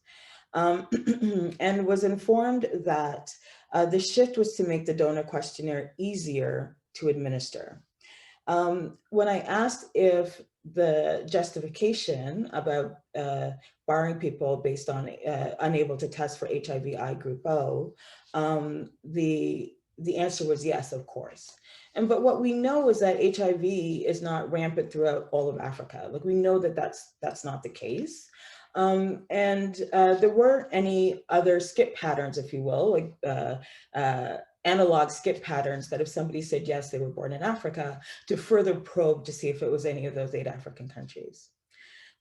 and was informed that the shift was to make the donor questionnaire easier to administer. When I asked if the justification about barring people based on unable to test for HIV-I group O, the answer was yes, of course. But what we know is that HIV is not rampant throughout all of Africa. Like, we know that that's not the case. There weren't any other skip patterns, if you will, like analog skip patterns that if somebody said yes, they were born in Africa, to further probe to see if it was any of those 8 African countries.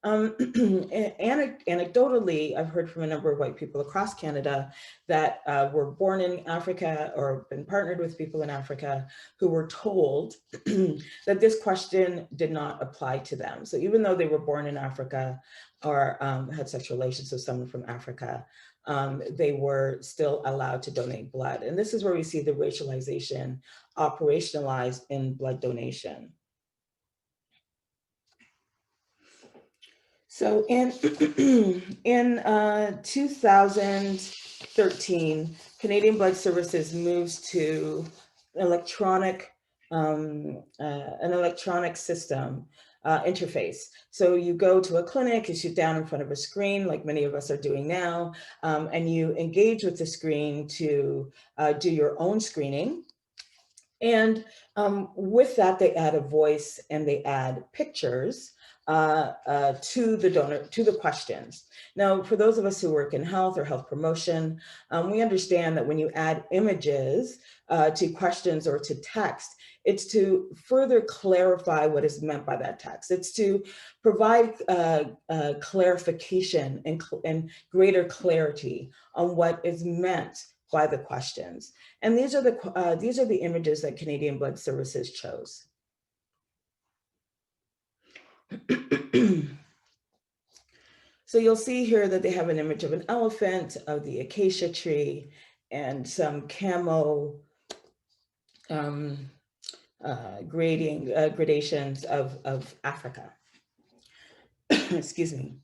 Anecdotally, I've heard from a number of white people across Canada that were born in Africa or been partnered with people in Africa who were told that this question did not apply to them. So even though they were born in Africa or had sexual relations with someone from Africa, they were still allowed to donate blood. And this is where we see the racialization operationalized in blood donation. So in 2013, Canadian Blood Services moves to an electronic system interface. So you go to a clinic, you sit down in front of a screen, like many of us are doing now, and you engage with the screen to do your own screening. And with that, they add a voice and they add pictures to the donor, to the questions. Now, for those of us who work in health or health promotion, we understand that when you add images to questions or to text, it's to further clarify what is meant by that text. It's to provide clarification and greater clarity on what is meant by the questions. And these are the images that Canadian Blood Services chose. So you'll see here that they have an image of an elephant, of the acacia tree, and some camo gradations of Africa. Excuse me.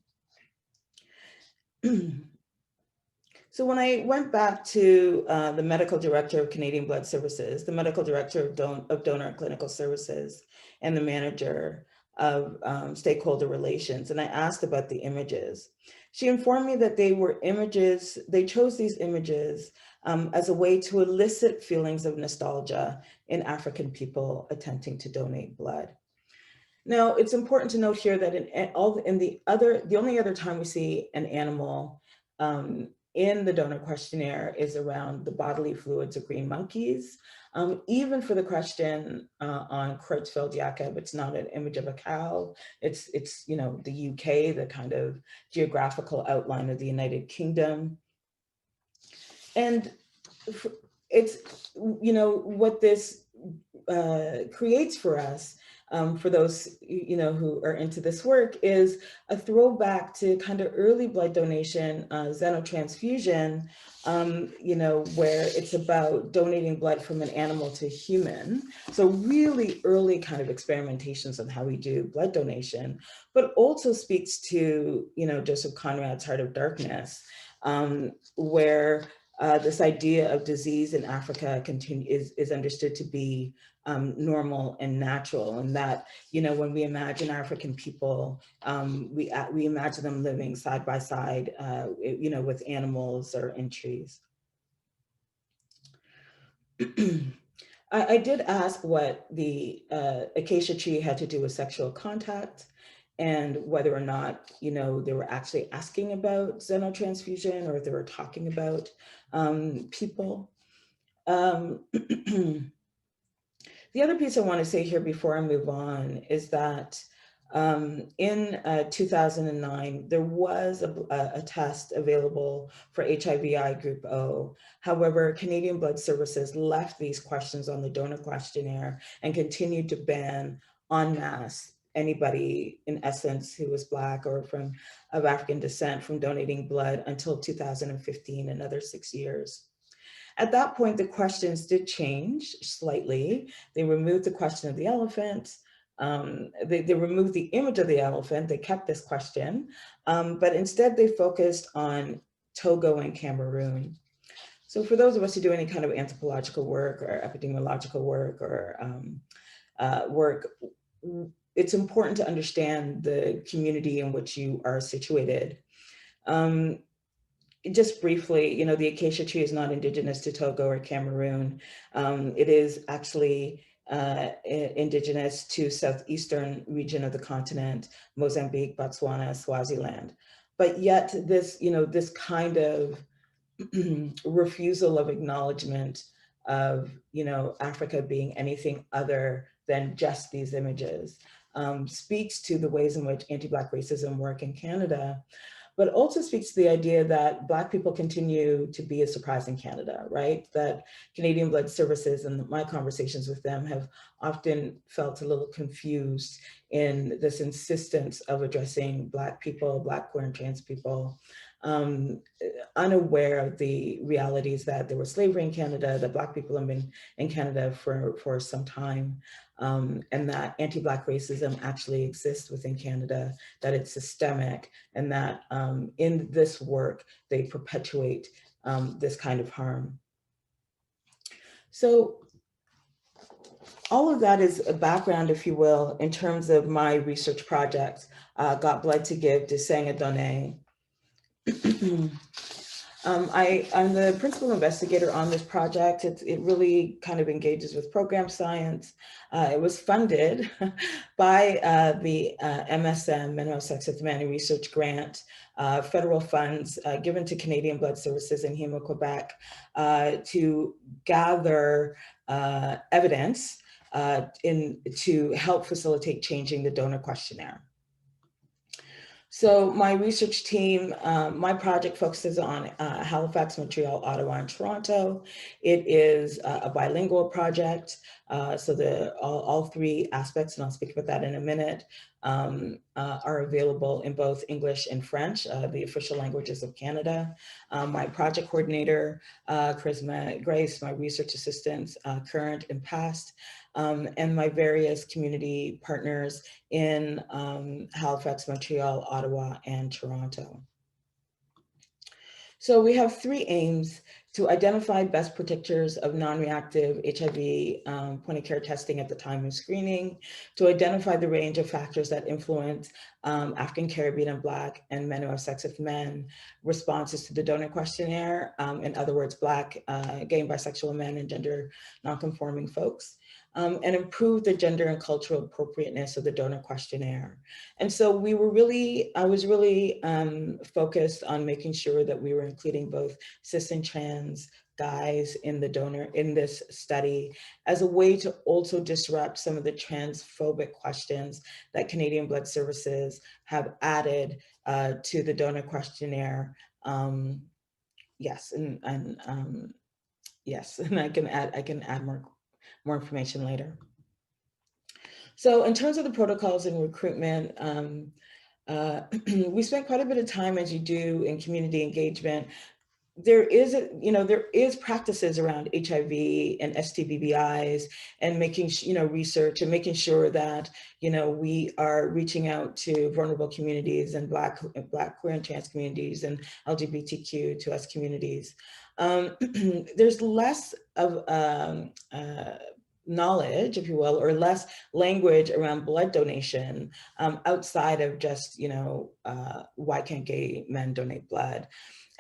So when I went back to the medical director of Canadian Blood Services, the medical director of Donor and Clinical Services, and the manager of stakeholder relations, and I asked about the images, she informed me that they were images, they chose these images as a way to elicit feelings of nostalgia in African people attempting to donate blood. Now, it's important to note here that the only other time we see an animal in the donor questionnaire is around the bodily fluids of green monkeys. Even for the question on Creutzfeldt Jakob, it's not an image of a cow. It's the UK, the kind of geographical outline of the United Kingdom. And it's, what this creates for us, for those who are into this work, is a throwback to kind of early blood donation, xenotransfusion, where it's about donating blood from an animal to human. So really early kind of experimentations on how we do blood donation, but also speaks to, Joseph Conrad's Heart of Darkness, where this idea of disease in Africa is understood to be normal and natural, and that when we imagine African people, we imagine them living side by side, with animals or in trees. I did ask what the acacia tree had to do with sexual contact, and whether or not they were actually asking about xenotransfusion or if they were talking about people. The other piece I want to say here before I move on is that in 2009, there was a test available for HIV-I group O. However, Canadian Blood Services left these questions on the donor questionnaire and continued to ban en masse anybody, in essence, who was Black or of African descent from donating blood until 2015, another 6 years. At that point, the questions did change slightly. They removed the question of the elephant. They removed the image of the elephant. They kept this question, but instead they focused on Togo and Cameroon. So for those of us who do any kind of anthropological work or epidemiological work or it's important to understand the community in which you are situated. Just briefly, the acacia tree is not indigenous to Togo or Cameroon. It is actually indigenous to southeastern region of the continent, Mozambique, Botswana, Swaziland. But yet this, this kind of refusal of acknowledgement of, Africa being anything other than just these images speaks to the ways in which anti-Black racism work in Canada, but also speaks to the idea that Black people continue to be a surprise in Canada, right? That Canadian Blood Services and my conversations with them have often felt a little confused in this insistence of addressing Black people, Black, queer, and trans people, unaware of the realities that there was slavery in Canada, that Black people have been in Canada for some time, and that anti-Black racism actually exists within Canada, that it's systemic, and that in this work, they perpetuate this kind of harm. So all of that is a background, if you will, in terms of my research project, Got Blood to Give, de Sang et Donner. I'm the principal investigator on this project. It really kind of engages with program science. It was funded by the MSM, Minimum Sex at the Manu Research Grant, federal funds given to Canadian Blood Services and Hemo-Quebec to gather evidence to help facilitate changing the donor questionnaire. So my research team, my project focuses on Halifax, Montreal, Ottawa, and Toronto. It is a bilingual project. So all three aspects, and I'll speak about that in a minute, are available in both English and French, the official languages of Canada. My project coordinator, Charisma Grace, my research assistants, current and past, and my various community partners in Halifax, Montreal, Ottawa, and Toronto. So we have three aims: to identify best predictors of non-reactive HIV point of care testing at the time of screening, to identify the range of factors that influence African, Caribbean, and Black and men who have sex with men responses to the donor questionnaire, in other words, Black, gay and bisexual men and gender nonconforming folks, and improve the gender and cultural appropriateness of the donor questionnaire. And so I was really focused on making sure that we were including both cis and trans guys in this study as a way to also disrupt some of the transphobic questions that Canadian Blood Services have added to the donor questionnaire. Yes, and I can add more information later. So in terms of the protocols and recruitment, we spent quite a bit of time, as you do, in community engagement. There is practices around HIV and STBBIs and making, research and making sure that, we are reaching out to vulnerable communities and Black, queer, and trans communities and LGBTQ2S communities. There's less of knowledge, if you will, or less language around blood donation outside of just, why can't gay men donate blood?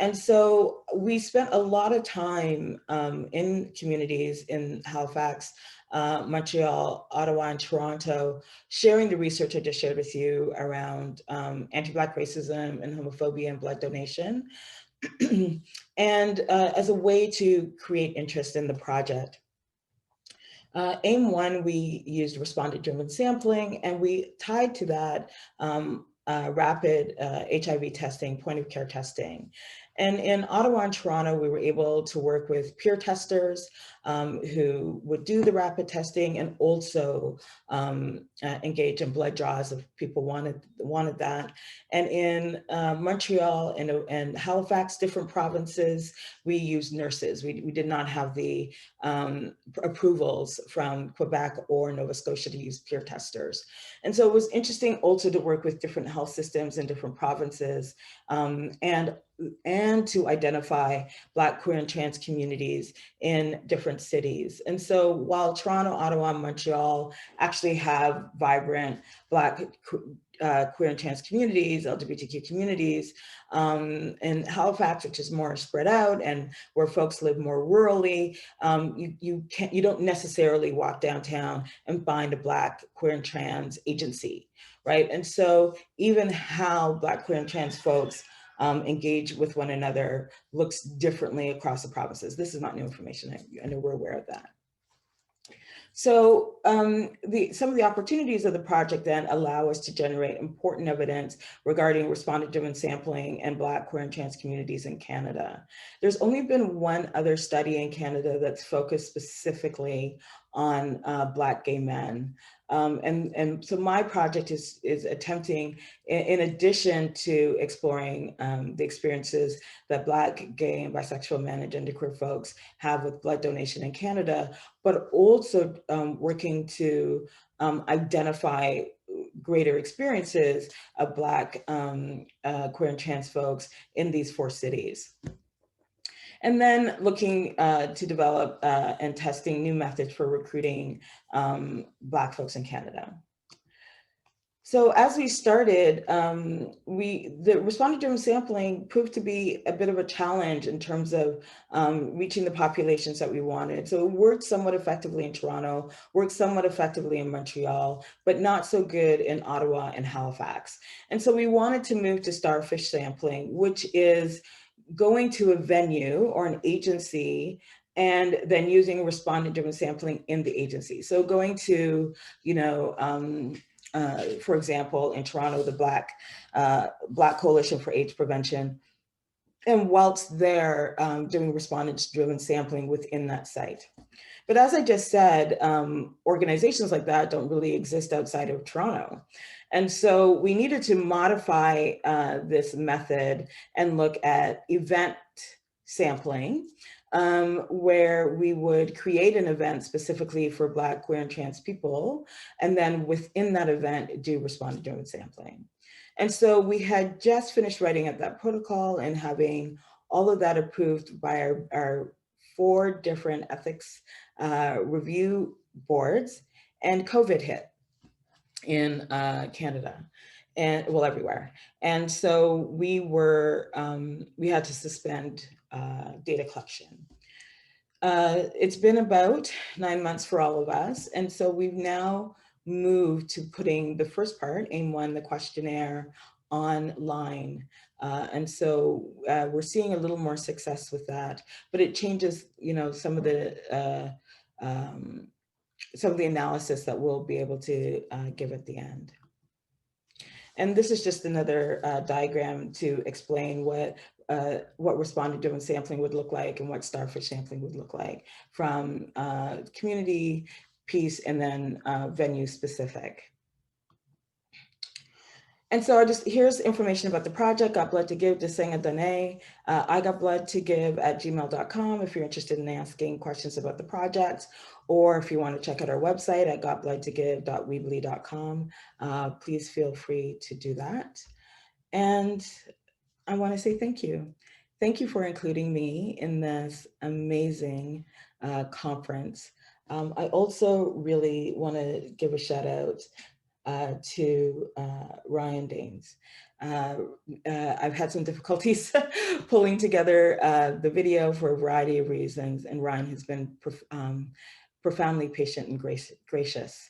And so we spent a lot of time in communities in Halifax, Montreal, Ottawa, and Toronto, sharing the research I just shared with you around anti-Black racism and homophobia and blood donation, and as a way to create interest in the project. Aim 1, we used respondent-driven sampling, and we tied to that rapid HIV testing, point of care testing. And in Ottawa and Toronto, we were able to work with peer testers who would do the rapid testing and also engage in blood draws if people wanted that. And in Montreal and Halifax, different provinces, we used nurses. We did not have the approvals from Quebec or Nova Scotia to use peer testers. And so it was interesting also to work with different health systems in different provinces and to identify Black, queer, and trans communities in different cities. And so while Toronto, Ottawa, and Montreal actually have vibrant Black, queer, and trans communities, LGBTQ communities, in Halifax, which is more spread out and where folks live more rurally, you don't necessarily walk downtown and find a Black, queer, and trans agency, right? And so even how Black, queer, and trans folks engage with one another looks differently across the provinces. This is not new information. I know we're aware of that. So some of the opportunities of the project then allow us to generate important evidence regarding respondent-driven sampling and Black, queer, and trans communities in Canada. There's only been one other study in Canada that's focused specifically on Black gay men. And so my project is attempting, in addition to exploring the experiences that Black, gay, and bisexual men and genderqueer folks have with blood donation in Canada, but also working to identify greater experiences of Black, queer, and trans folks in these 4 cities. And then looking to develop and testing new methods for recruiting Black folks in Canada. So as we started, the respondent-driven sampling proved to be a bit of a challenge in terms of reaching the populations that we wanted. So it worked somewhat effectively in Toronto, worked somewhat effectively in Montreal, but not so good in Ottawa and Halifax. And so we wanted to move to starfish sampling, which is going to a venue or an agency and then using respondent-driven sampling in the agency. So going to, for example, in Toronto, the Black Coalition for AIDS Prevention, and whilst they're doing respondent-driven sampling within that site. But as I just said, organizations like that don't really exist outside of Toronto. And so we needed to modify this method and look at event sampling, where we would create an event specifically for Black, queer, and trans people, and then within that event, do respondent-driven sampling. And so we had just finished writing up that protocol and having all of that approved by our 4 different ethics review boards, and COVID hit in Canada, and well, everywhere. And so we had to suspend data collection. It's been about 9 months for all of us. And so we've now moved to putting the first part, aim 1, the questionnaire, online. And so we're seeing a little more success with that, but it changes, some of the analysis that we'll be able to give at the end. And this is just another diagram to explain what respondent-driven sampling would look like and what starfish sampling would look like from community piece and then venue specific. And so here's information about the project. Got Blood to Give, Deseng Adone. I got blood to give at gmail.com if you're interested in asking questions about the project, or if you want to check out our website at gotbloodtogive.weebly.com. Please feel free to do that. And I want to say thank you. Thank you for including me in this amazing conference. I also really want to give a shout out to Ryan Daines. I've had some difficulties pulling together the video for a variety of reasons, and Ryan has been profoundly patient and gracious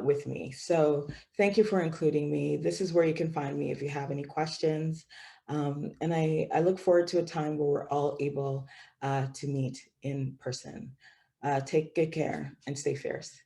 with me. So thank you for including me. This is where you can find me if you have any questions. And I look forward to a time where we're all able to meet in person. Take good care and stay fierce.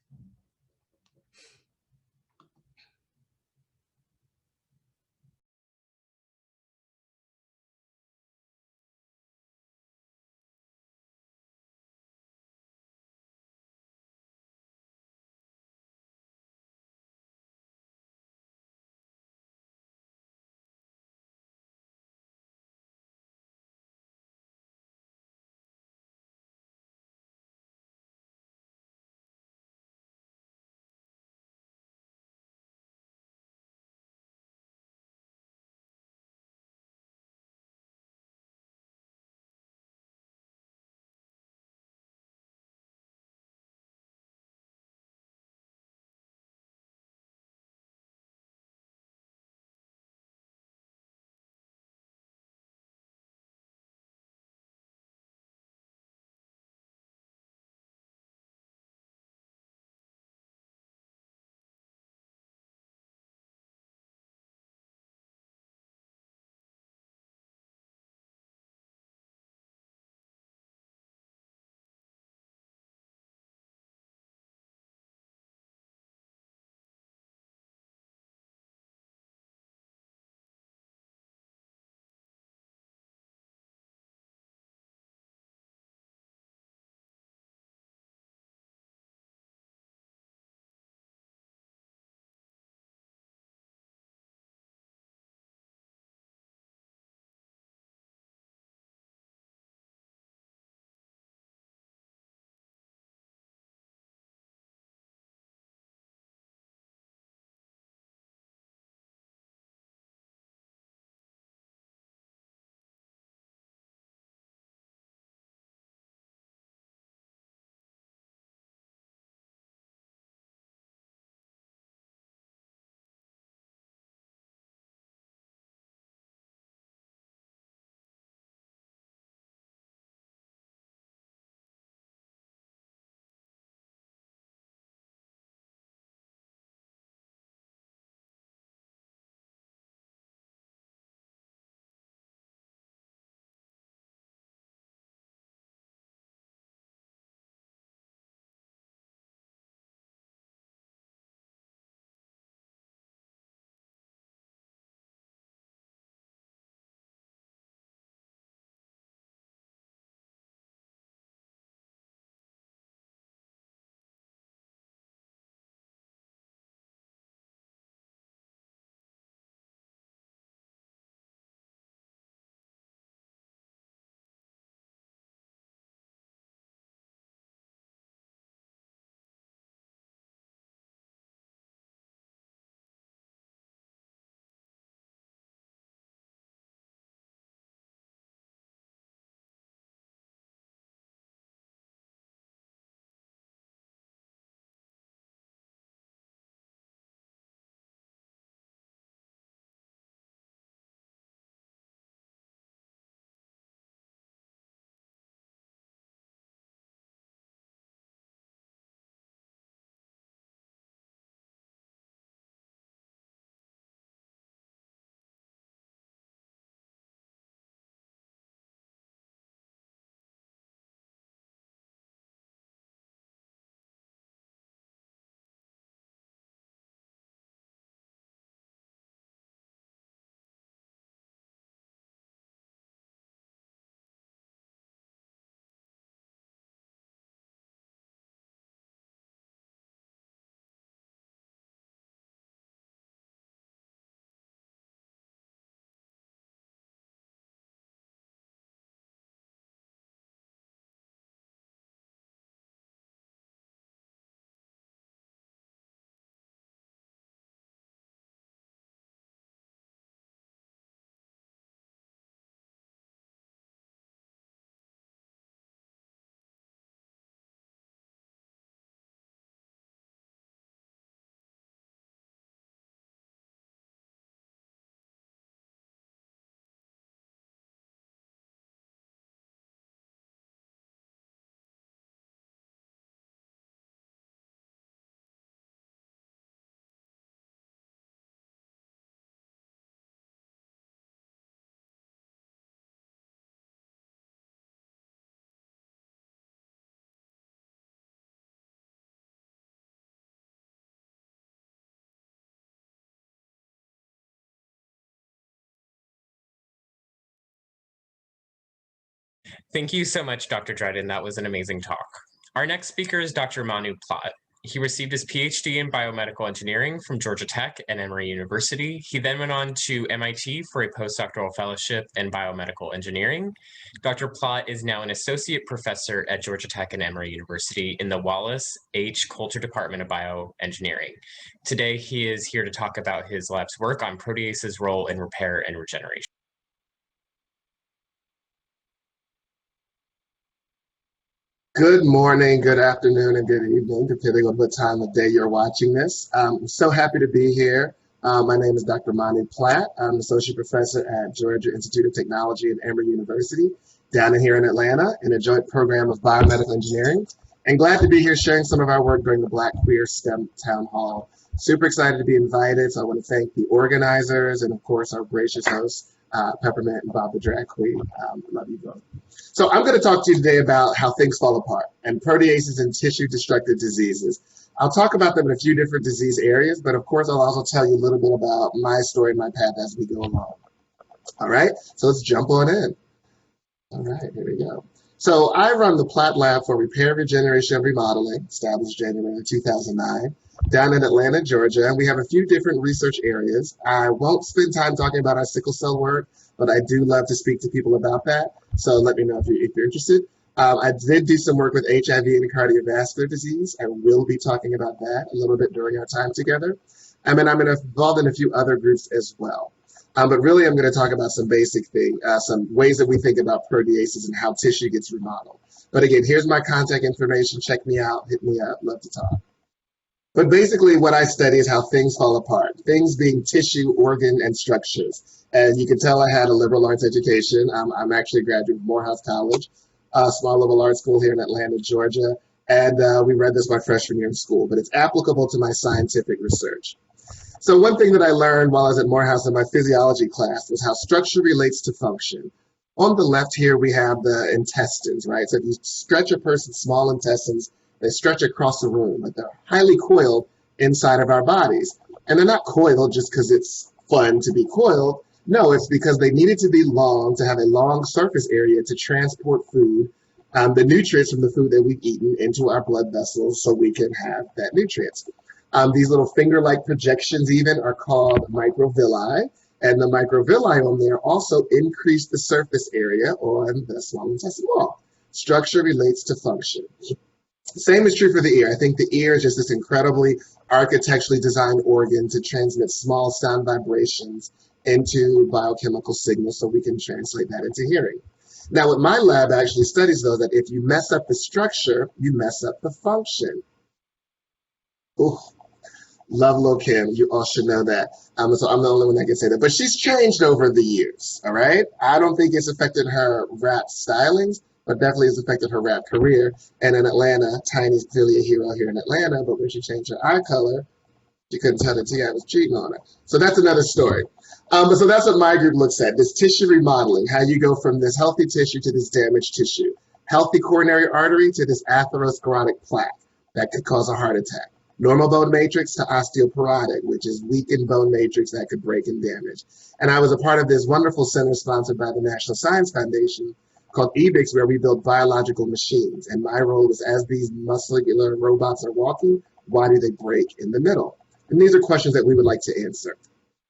Thank you so much, Dr. Dryden. That was an amazing talk. Our next speaker is Dr. Manu Platt. He received his PhD in biomedical engineering from Georgia Tech and Emory University. He then went on to MIT for a postdoctoral fellowship in biomedical engineering. Dr. Platt is now an associate professor at Georgia Tech and Emory University in the Wallace H. Coulter Department of Bioengineering. Today, he is here to talk about his lab's work on proteases' role in repair and regeneration. Good morning, good afternoon, and good evening, depending on what time of day you're watching this. I'm so happy to be here. My name is Dr. Manu Platt. I'm Associate Professor at Georgia Institute of Technology at Emory University, down here in Atlanta, in a joint program of biomedical engineering. And glad to be here sharing some of our work during the Black Queer STEM Town Hall. Super excited to be invited, so I want to thank the organizers and, of course, our gracious hosts, Peppermint and Bob the Drag Queen. Love you both. So I'm going to talk to you today about how things fall apart and proteases and tissue-destructive diseases. I'll talk about them in a few different disease areas, but of course I'll also tell you a little bit about my story and my path as we go along. All right, so let's jump on in. All right, here we go. So I run the Platt Lab for Repair, Regeneration, and Remodeling, established January 2009, down in Atlanta, Georgia. And we have a few different research areas. I won't spend time talking about our sickle cell work, but I do love to speak to people about that. So let me know if you're interested. I did do some work with HIV and cardiovascular disease. I will be talking about that a little bit during our time together. And then I'm involved in a few other groups as well. But really, I'm going to talk about some basic things, some ways that we think about proteases and how tissue gets remodeled. But again, here's my contact information. Check me out, hit me up, love to talk. But basically what I study is how things fall apart, things being tissue, organ, and structures. And you can tell I had a liberal arts education. I'm actually a graduate of Morehouse College, a small liberal arts school here in Atlanta, Georgia. And we read this my freshman year in school, but it's applicable to my scientific research. So one thing that I learned while I was at Morehouse in my physiology class was how structure relates to function. On the left here, we have the intestines, right? So if you stretch a person's small intestines, they stretch across the room, but they're highly coiled inside of our bodies. And they're not coiled just because it's fun to be coiled. No, it's because they needed to be long to have a long surface area to transport food, the nutrients from the food that we've eaten into our blood vessels so we can have that nutrients. These little finger-like projections even are called microvilli, and the microvilli on there also increase the surface area on the small intestinal wall. Structure relates to function. Same is true for the ear. I think the ear is just this incredibly architecturally designed organ to transmit small sound vibrations into biochemical signals so we can translate that into hearing. Now, what my lab actually studies, though, that if you mess up the structure, you mess up the function. Ooh. Love Lil' Kim, you all should know that. So I'm the only one that can say that. But she's changed over the years, all right? I don't think it's affected her rap stylings, but definitely has affected her rap career. And in Atlanta, Tiny's clearly a hero here in Atlanta, but when she changed her eye color, she couldn't tell that T.I. was cheating on her. So that's another story. So that's what my group looks at, this tissue remodeling, how you go from this healthy tissue to this damaged tissue. Healthy coronary artery to this atherosclerotic plaque that could cause a heart attack. Normal bone matrix to osteoporotic, which is weakened bone matrix that could break and damage. And I was a part of this wonderful center sponsored by the National Science Foundation called EBICS, where we built biological machines. And my role was, as these muscular robots are walking, why do they break in the middle? And these are questions that we would like to answer.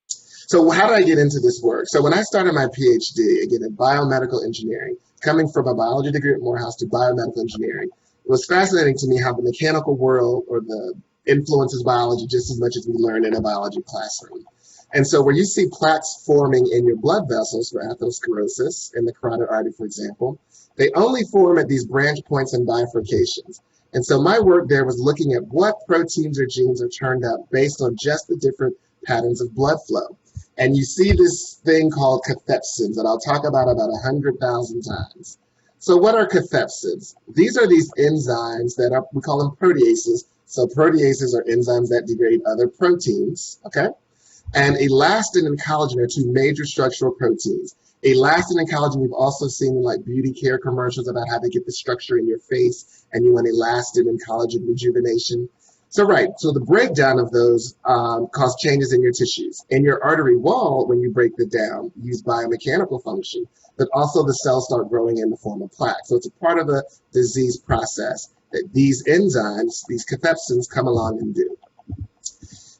So how did I get into this work? So when I started my PhD, again, in biomedical engineering, coming from a biology degree at Morehouse to biomedical engineering, it was fascinating to me how the mechanical world or the influences biology just as much as we learn in a biology classroom. And so where you see plaques forming in your blood vessels for atherosclerosis in the carotid artery, for example, they only form at these branch points and bifurcations. And so my work there was looking at what proteins or genes are turned up based on just the different patterns of blood flow. And you see this thing called cathepsins that I'll talk about 100,000 times. So what are cathepsins? These are these enzymes that are, we call them proteases. So proteases are enzymes that degrade other proteins, okay? And elastin and collagen are two major structural proteins. Elastin and collagen we've also seen in like beauty care commercials about how they get the structure in your face and you want elastin and collagen rejuvenation. So the breakdown of those cause changes in your tissues. In your artery wall, when you break it down, use biomechanical function, but also the cells start growing in the form of plaque. So it's a part of the disease process that these enzymes, these cathepsins, come along and do.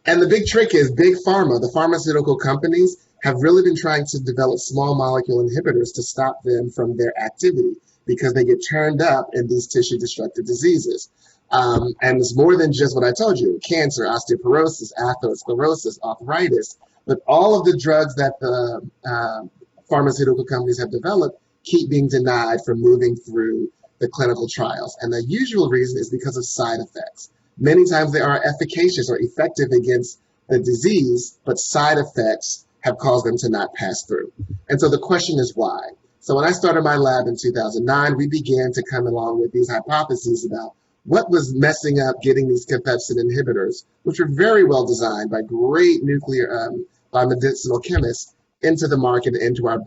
And the big trick is big pharma, the pharmaceutical companies, have really been trying to develop small molecule inhibitors to stop them from their activity because they get turned up in these tissue destructive diseases. And it's more than just what I told you, cancer, osteoporosis, atherosclerosis, arthritis, but all of the drugs that the pharmaceutical companies have developed keep being denied from moving through the clinical trials. And the usual reason is because of side effects. Many times they are efficacious or effective against the disease, but side effects have caused them to not pass through. And so the question is why? So when I started my lab in 2009, we began to come along with these hypotheses about what was messing up getting these cathepsin inhibitors, which were very well designed by great by medicinal chemists, into the market, into our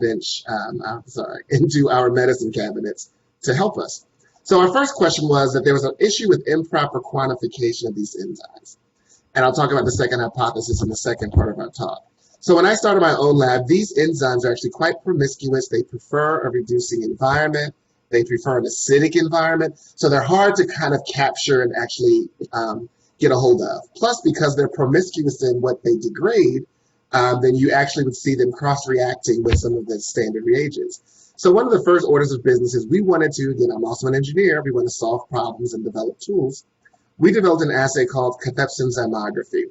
into our medicine cabinets to help us. So our first question was that there was an issue with improper quantification of these enzymes. And I'll talk about the second hypothesis in the second part of our talk. So when I started my own lab, these enzymes are actually quite promiscuous. They prefer a reducing environment. They prefer an acidic environment. So they're hard to kind of capture and actually get a hold of. Plus, because they're promiscuous in what they degrade, then you actually would see them cross-reacting with some of the standard reagents. So one of the first orders of business is we wanted to, again, I'm also an engineer, we want to solve problems and develop tools. We developed an assay called cathepsin zymography.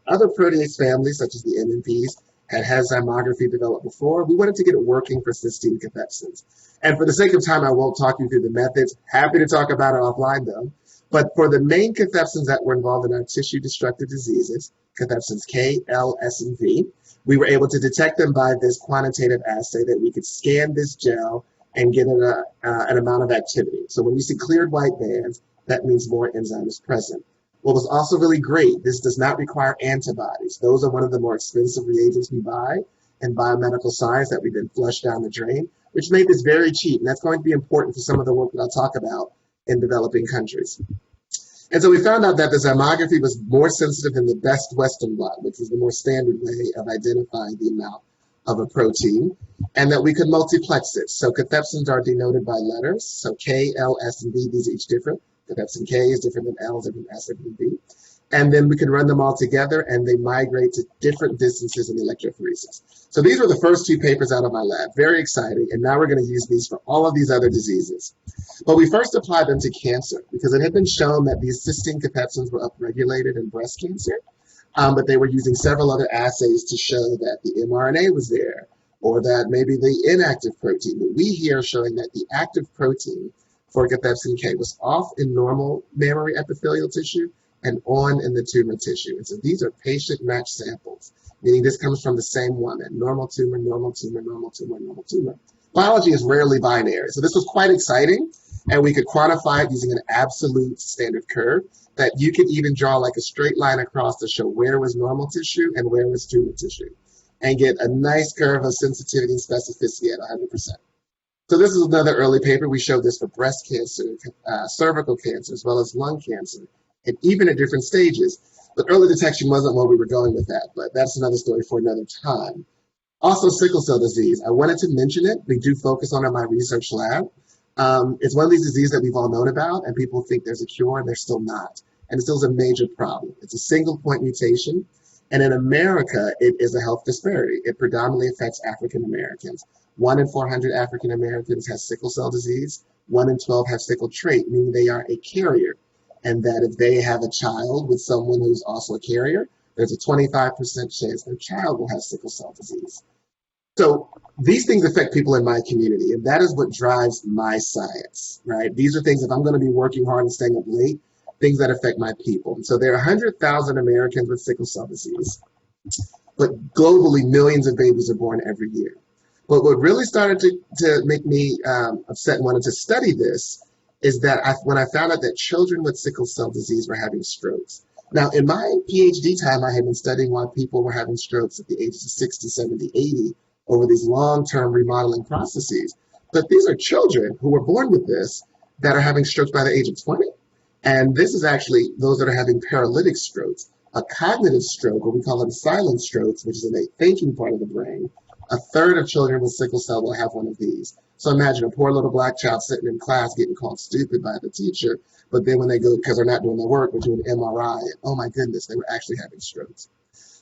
Other protease families, such as the MMPs, had zymography developed before. We wanted to get it working for cysteine cathepsins. And for the sake of time, I won't talk you through the methods. Happy to talk about it offline, though. But for the main cathepsins that were involved in our tissue-destructive diseases, cathepsins K, L, S, and V, we were able to detect them by this quantitative assay that we could scan this gel and get an amount of activity. So when you see cleared white bands, that means more enzyme is present. What was also really great, this does not require antibodies. Those are one of the more expensive reagents we buy in biomedical science that we've been flushed down the drain, which made this very cheap. And that's going to be important for some of the work that I'll talk about in developing countries. And so we found out that the zymography was more sensitive than the best Western blot, which is the more standard way of identifying the amount of a protein, and that we could multiplex it. So cathepsins are denoted by letters. So K, L, S, and V, these are each different. Cathepsin K is different than L, different than S, different than V. And then we can run them all together and they migrate to different distances in electrophoresis. So these were the first two papers out of my lab, very exciting. And now we're going to use these for all of these other diseases. But we first applied them to cancer because it had been shown that these cysteine cathepsins were upregulated in breast cancer. But they were using several other assays to show that the mRNA was there or that maybe the inactive protein. But we here are showing that the active protein for cathepsin K was off in normal mammary epithelial tissue and on in the tumor tissue. And so these are patient-matched samples, meaning this comes from the same woman, normal tumor, normal tumor, normal tumor, normal tumor. Biology is rarely binary. So this was quite exciting, and we could quantify it using an absolute standard curve that you could even draw like a straight line across to show where was normal tissue and where was tumor tissue, and get a nice curve of sensitivity and specificity at 100%. So this is another early paper. We showed this for breast cancer, cervical cancer, as well as lung cancer, and even at different stages. But early detection wasn't where we were going with that, but that's another story for another time. Also, sickle cell disease. I wanted to mention it. We do focus on it in my research lab. It's one of these diseases that we've all known about, and people think there's a cure, and there's still not. And it still is a major problem. It's a single point mutation. And in America, it is a health disparity. It predominantly affects African Americans. 1 in 400 African Americans has sickle cell disease. 1 in 12 have sickle trait, meaning they are a carrier. And that if they have a child with someone who's also a carrier, there's a 25% chance their child will have sickle cell disease. So these things affect people in my community, and that is what drives my science, right? These are things, if I'm going to be working hard and staying up late, things that affect my people. So there are 100,000 Americans with sickle cell disease, but globally, millions of babies are born every year. But what really started to make me upset and wanted to study this is that when I found out that children with sickle cell disease were having strokes. Now, in my PhD time, I had been studying why people were having strokes at the ages of 60, 70, 80 over these long-term remodeling processes. But these are children who were born with this that are having strokes by the age of 20. And this is actually those that are having paralytic strokes. A cognitive stroke, or we call them silent strokes, which is in the thinking part of the brain. A third of children with sickle cell will have one of these. So imagine a poor little black child sitting in class getting called stupid by the teacher, but then when they go, because they're not doing the work, we're doing MRI, oh my goodness, they were actually having strokes.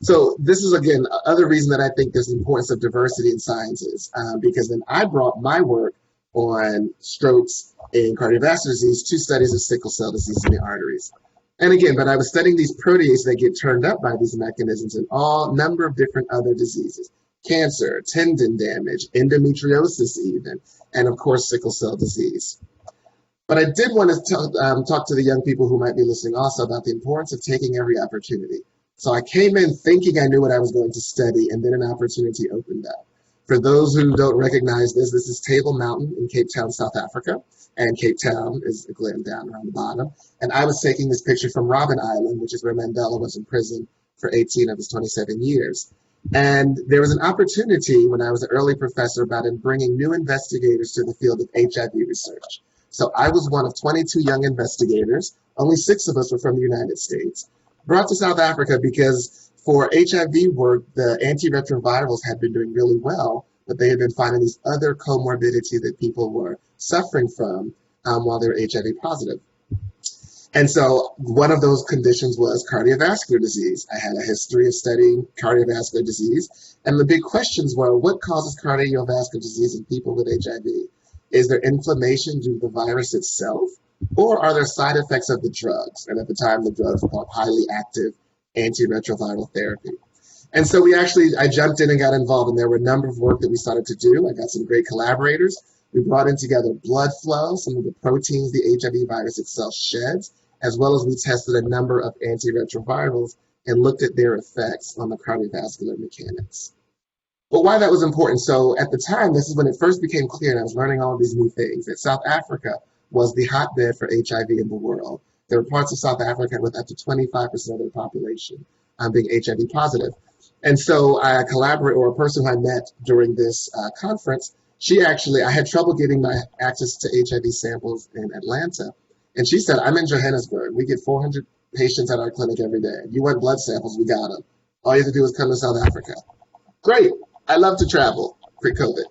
So this is, again, other reason that I think there's the importance of diversity in sciences, because then I brought my work on strokes and cardiovascular disease to studies of sickle cell disease in the arteries. And again, but I was studying these proteases that get turned up by these mechanisms in all number of different other diseases. Cancer, tendon damage, endometriosis even, and of course, sickle cell disease. But I did want to talk to the young people who might be listening also about the importance of taking every opportunity. So I came in thinking I knew what I was going to study, and then an opportunity opened up. For those who don't recognize this, this is Table Mountain in Cape Town, South Africa. And Cape Town is again down around the bottom. And I was taking this picture from Robben Island, which is where Mandela was in prison for 18 of his 27 years. And there was an opportunity when I was an early professor about bringing new investigators to the field of HIV research. So I was one of 22 young investigators. Only 6 of us were from the United States. Brought to South Africa because for HIV work, the antiretrovirals had been doing really well, but they had been finding these other comorbidities that people were suffering from while they were HIV positive. And so one of those conditions was cardiovascular disease. I had a history of studying cardiovascular disease. And the big questions were, what causes cardiovascular disease in people with HIV? Is there inflammation due to the virus itself? Or are there side effects of the drugs? And at the time, the drugs were called highly active antiretroviral therapy. And so I jumped in and got involved, and there were a number of work that we started to do. I got some great collaborators. We brought in together blood flow, some of the proteins the HIV virus itself sheds, as well as we tested a number of antiretrovirals and looked at their effects on the cardiovascular mechanics. But why that was important, so at the time, this is when it first became clear, and I was learning all of these new things, that South Africa was the hotbed for HIV in the world. There were parts of South Africa with up to 25% of their population being HIV positive. And so a collaborator, or a person who I met during this conference, I had trouble getting my access to HIV samples in Atlanta. And she said, I'm in Johannesburg. We get 400 patients at our clinic every day. If you want blood samples, we got them. All you have to do is come to South Africa. Great. I love to travel pre-COVID.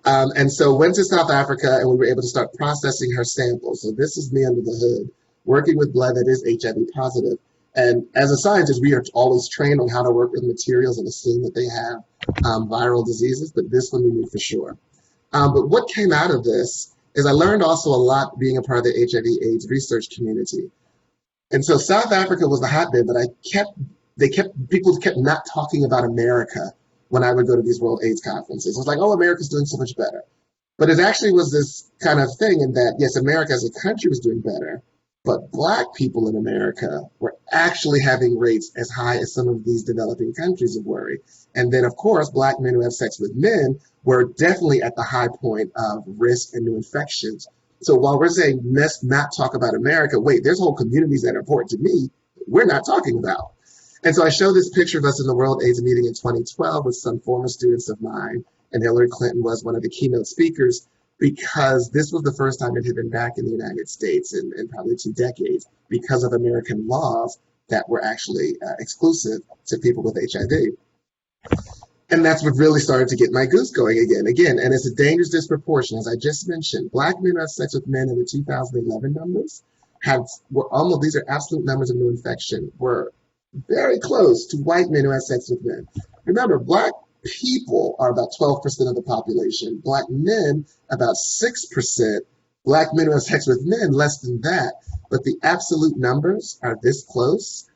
And so went to South Africa, and we were able to start processing her samples. So this is me under the hood, working with blood that is HIV positive. And as a scientist, we are always trained on how to work with materials and assume that they have viral diseases, but this one we knew for sure. But what came out of this is I learned also a lot being a part of the HIV/AIDS research community. And so South Africa was the hotbed, but people kept not talking about America when I would go to these World AIDS conferences. It was like, oh, America's doing so much better. But it actually was this kind of thing in that, yes, America as a country was doing better, but Black people in America were actually having rates as high as some of these developing countries of worry. And then, of course, Black men who have sex with men were definitely at the high point of risk and new infections. So while we're saying let's not talk about America, wait, there's whole communities that are important to me we're not talking about. And so I show this picture of us in the World AIDS meeting in 2012 with some former students of mine, and Hillary Clinton was one of the keynote speakers, because this was the first time it had been back in the United States in probably 2 decades because of American laws that were actually exclusive to people with HIV. And that's what really started to get my goose going again. And it's a dangerous disproportion. As I just mentioned, Black men who have sex with men in the 2011 numbers these are absolute numbers of new infection, were very close to white men who have sex with men. Remember, Black people are about 12% of the population. Black men, about 6%. Black men who have sex with men, less than that. But the absolute numbers are this close.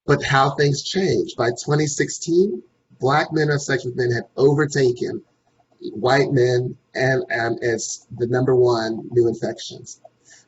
But how things change. By 2016, Black men who have sex with men have overtaken white men and as the #1 new infections.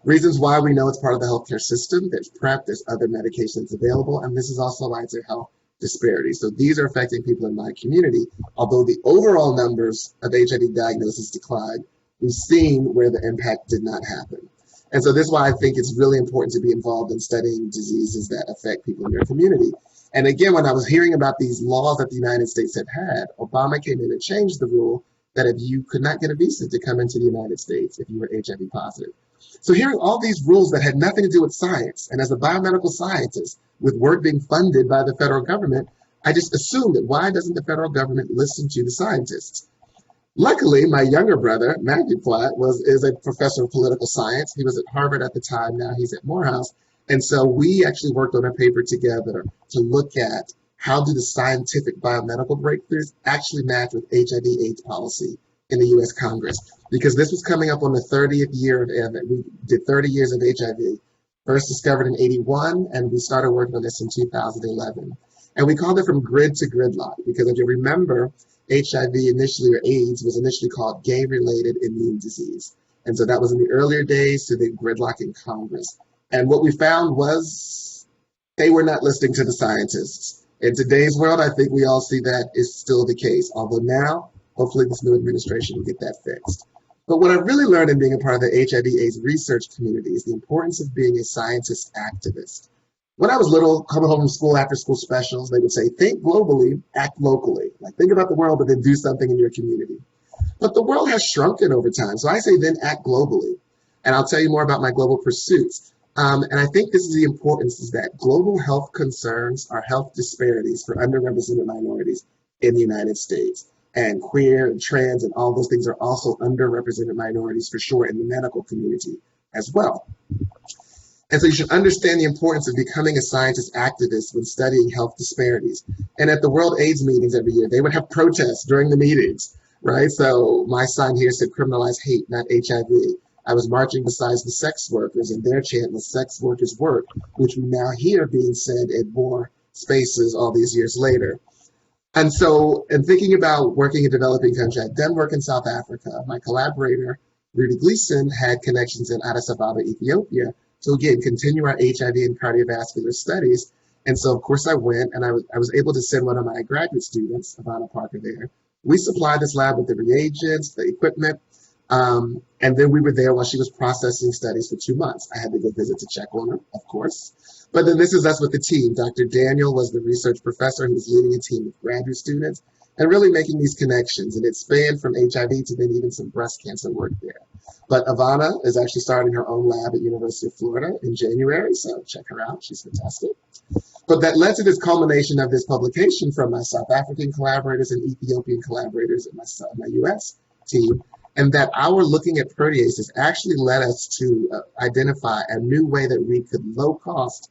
Reasons why we know it's part of the healthcare system. There's PrEP, there's other medications available, and this is also lies to health disparities. So these are affecting people in my community. Although the overall numbers of HIV diagnosis declined, we've seen where the impact did not happen. And so this is why I think it's really important to be involved in studying diseases that affect people in your community. And again, when I was hearing about these laws that the United States had, Obama came in and changed the rule that if you could not get a visa to come into the United States if you were HIV positive. So hearing all these rules that had nothing to do with science, and as a biomedical scientist with work being funded by the federal government, I just assumed that why doesn't the federal government listen to the scientists? Luckily, my younger brother, Manu Platt, is a professor of political science. He was at Harvard at the time. Now he's at Morehouse. And so we actually worked on a paper together to look at how do the scientific biomedical breakthroughs actually match with HIV/AIDS policy in the U.S. Congress. Because this was coming up on the 30th year of we did 30 years of HIV, first discovered in 81, and we started working on this in 2011. And we called it from grid to gridlock, because if you remember, HIV initially, or AIDS, was initially called gay-related immune disease. And so that was in the earlier days to the gridlock in Congress. And what we found was they were not listening to the scientists. In today's world, I think we all see that is still the case. Although now, hopefully this new administration will get that fixed. But what I really learned in being a part of the HIV/AIDS research community is the importance of being a scientist activist. When I was little, coming home from school after school specials, they would say, think globally, act locally. Like, think about the world, but then do something in your community. But the world has shrunken over time. So I say then act globally. And I'll tell you more about my global pursuits. And I think this is the importance, is that global health concerns are health disparities for underrepresented minorities in the United States. And queer and trans and all those things are also underrepresented minorities for sure in the medical community as well. And so you should understand the importance of becoming a scientist activist when studying health disparities. And at the World AIDS meetings every year, they would have protests during the meetings, right? So my sign here said criminalize hate, not HIV. I was marching beside the sex workers, and their chant was sex workers work, which we now hear being said in more spaces all these years later. And so, in thinking about working in developing countries, I'd done work in South Africa. My collaborator, Rudy Gleason, had connections in Addis Ababa, Ethiopia, to again continue our HIV and cardiovascular studies. And so, of course, I went, and I was able to send one of my graduate students, Ivana Parker, there. We supplied this lab with the reagents, the equipment, and then we were there while she was processing studies for 2 months. I had to go visit to check on her, of course. But then this is us with the team. Dr. Daniel was the research professor who was leading a team of graduate students and really making these connections. And it spanned from HIV to then even some breast cancer work there. But Ivana is actually starting her own lab at University of Florida in January, so check her out. She's fantastic. But that led to this culmination of this publication from my South African collaborators and Ethiopian collaborators and my US team, and that our looking at proteases actually led us to identify a new way that we could low-cost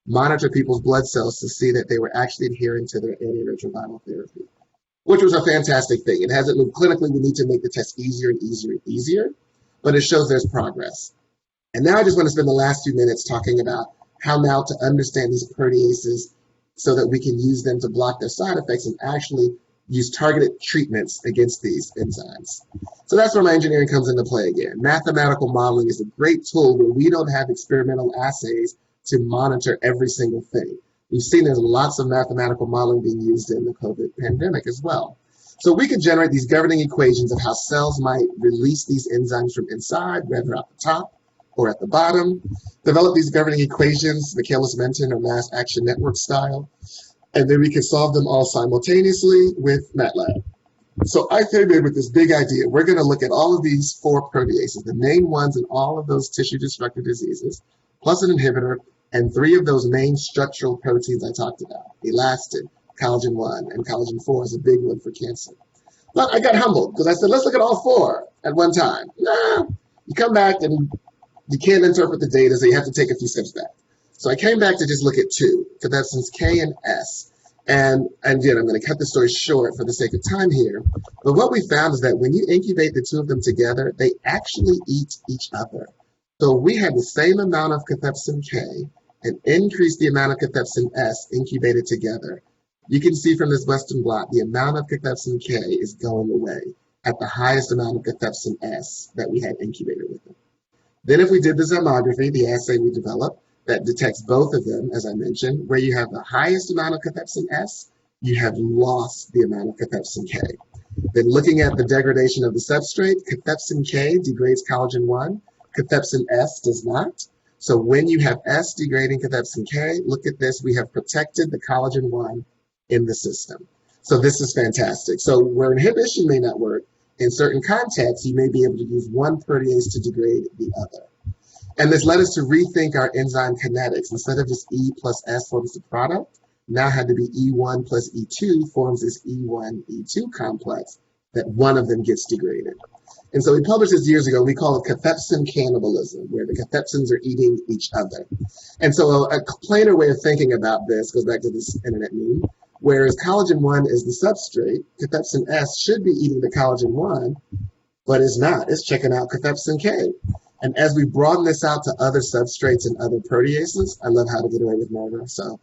monitor people's blood cells to see that they were actually adhering to their antiretroviral therapy, which was a fantastic thing. It hasn't moved clinically. We need to make the test easier and easier and easier, but it shows there's progress. And now I just want to spend the last few minutes talking about how now to understand these proteases so that we can use them to block their side effects and actually use targeted treatments against these enzymes. So that's where my engineering comes into play again. Mathematical modeling is a great tool where we don't have experimental assays to monitor every single thing. We've seen there's lots of mathematical modeling being used in the COVID pandemic as well. So we can generate these governing equations of how cells might release these enzymes from inside, whether at the top or at the bottom, develop these governing equations, Michaelis-Menten or mass action network style, and then we can solve them all simultaneously with MATLAB. So I came in with this big idea. We're going to look at all of these 4 proteases, the main ones in all of those tissue-destructive diseases, plus an inhibitor, and 3 of those main structural proteins I talked about, elastin, collagen 1, and collagen 4 is a big one for cancer. But I got humbled because I said, let's look at all 4 at one time. Nah, you come back and you can't interpret the data, so you have to take a few steps back. So I came back to just look at 2, cathepsins K and S. And again, I'm going to cut the story short for the sake of time here. But what we found is that when you incubate the 2 of them together, they actually eat each other. So we had the same amount of cathepsin K and increased the amount of cathepsin S incubated together. You can see from this Western blot, the amount of cathepsin K is going away at the highest amount of cathepsin S that we had incubated with them. Then if we did the zymography, the assay we developed, that detects both of them, as I mentioned, where you have the highest amount of cathepsin S, you have lost the amount of cathepsin K. Then looking at the degradation of the substrate, cathepsin K degrades collagen 1, cathepsin S does not. So when you have S degrading cathepsin K, look at this, we have protected the collagen 1 in the system. So this is fantastic. So where inhibition may not work, in certain contexts, you may be able to use one protease to degrade the other. And this led us to rethink our enzyme kinetics. Instead of just E plus S forms the product, now had to be E1 plus E2 forms this E1, E2 complex that one of them gets degraded. And so we published this years ago. We call it cathepsin cannibalism, where the cathepsins are eating each other. And so a plainer way of thinking about this goes back to this internet meme, whereas collagen 1 is the substrate, cathepsin S should be eating the collagen 1, but it's not. It's checking out cathepsin K. And as we broaden this out to other substrates and other proteases, I love how to get away with murder. So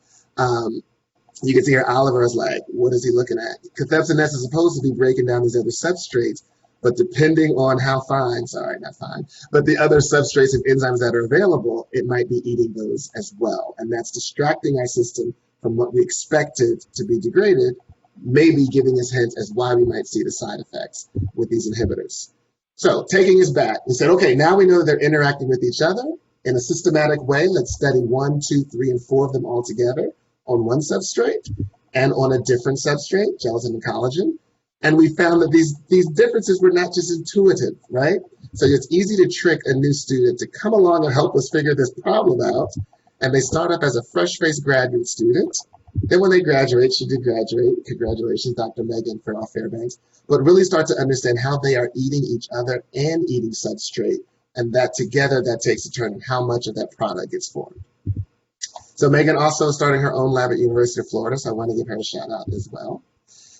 you can see here Oliver is like, what is he looking at? Cathepsin S is supposed to be breaking down these other substrates, but depending on how fine, sorry, not fine, but the other substrates and enzymes that are available, it might be eating those as well. And that's distracting our system from what we expected to be degraded, maybe giving us hints as why we might see the side effects with these inhibitors. So taking us back, we said, okay, now we know that they're interacting with each other in a systematic way. Let's study 1, 2, 3, and 4 of them all together on one substrate and on a different substrate, gelatin and collagen. And we found that these differences were not just intuitive, right? So it's easy to trick a new student to come along and help us figure this problem out. And they start up as a fresh-faced graduate student. Then when they graduate, she did graduate, congratulations, Dr. Megan Farrell Fairbanks, but really start to understand how they are eating each other and eating substrate. And that together, that takes a turn on how much of that product gets formed. So Megan also starting her own lab at University of Florida, so I want to give her a shout out as well.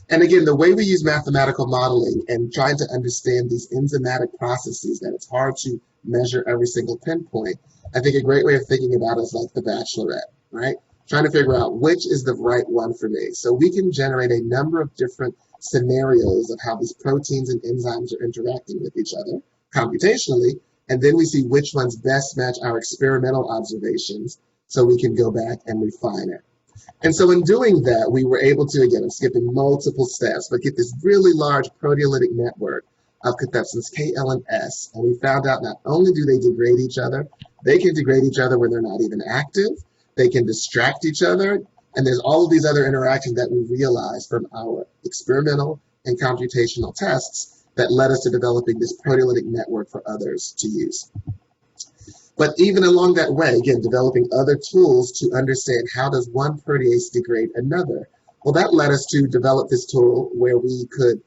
And again, the way we use mathematical modeling and trying to understand these enzymatic processes that it's hard to measure every single pinpoint, I think a great way of thinking about it is like the Bachelorette, right? Trying to figure out which is the right one for me. So we can generate a number of different scenarios of how these proteins and enzymes are interacting with each other computationally, and then we see which ones best match our experimental observations so we can go back and refine it. And so in doing that, we were able to, again, I'm skipping multiple steps, but get this really large proteolytic network of cathepsins K, L, and S. And we found out not only do they degrade each other, they can degrade each other when they're not even active, they can distract each other, and there's all of these other interactions that we realized from our experimental and computational tests that led us to developing this proteolytic network for others to use. But even along that way, again, developing other tools to understand how does one protease degrade another. Well, that led us to develop this tool where we could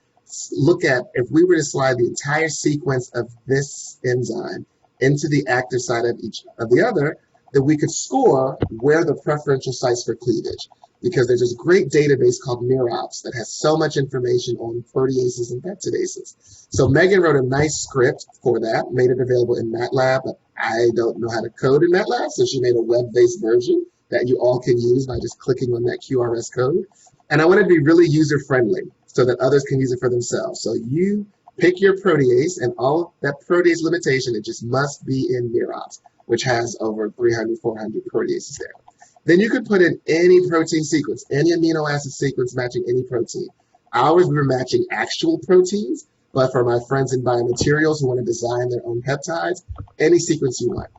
look at, if we were to slide the entire sequence of this enzyme into the active site of each of the other, that we could score where the preferential sites for cleavage. Because there's this great database called MIROPS that has so much information on proteases and peptidases. So Megan wrote a nice script for that, made it available in MATLAB, but I don't know how to code in MATLAB, so she made a web-based version that you all can use by just clicking on that QRS code. And I wanted to be really user-friendly so that others can use it for themselves. So you pick your protease, and all of that protease limitation, it just must be in MIROPS, which has over 300, 400 proteases there. Then you could put in any protein sequence, any amino acid sequence matching any protein. Ours, we were matching actual proteins, but for my friends in biomaterials who want to design their own peptides, any sequence you want.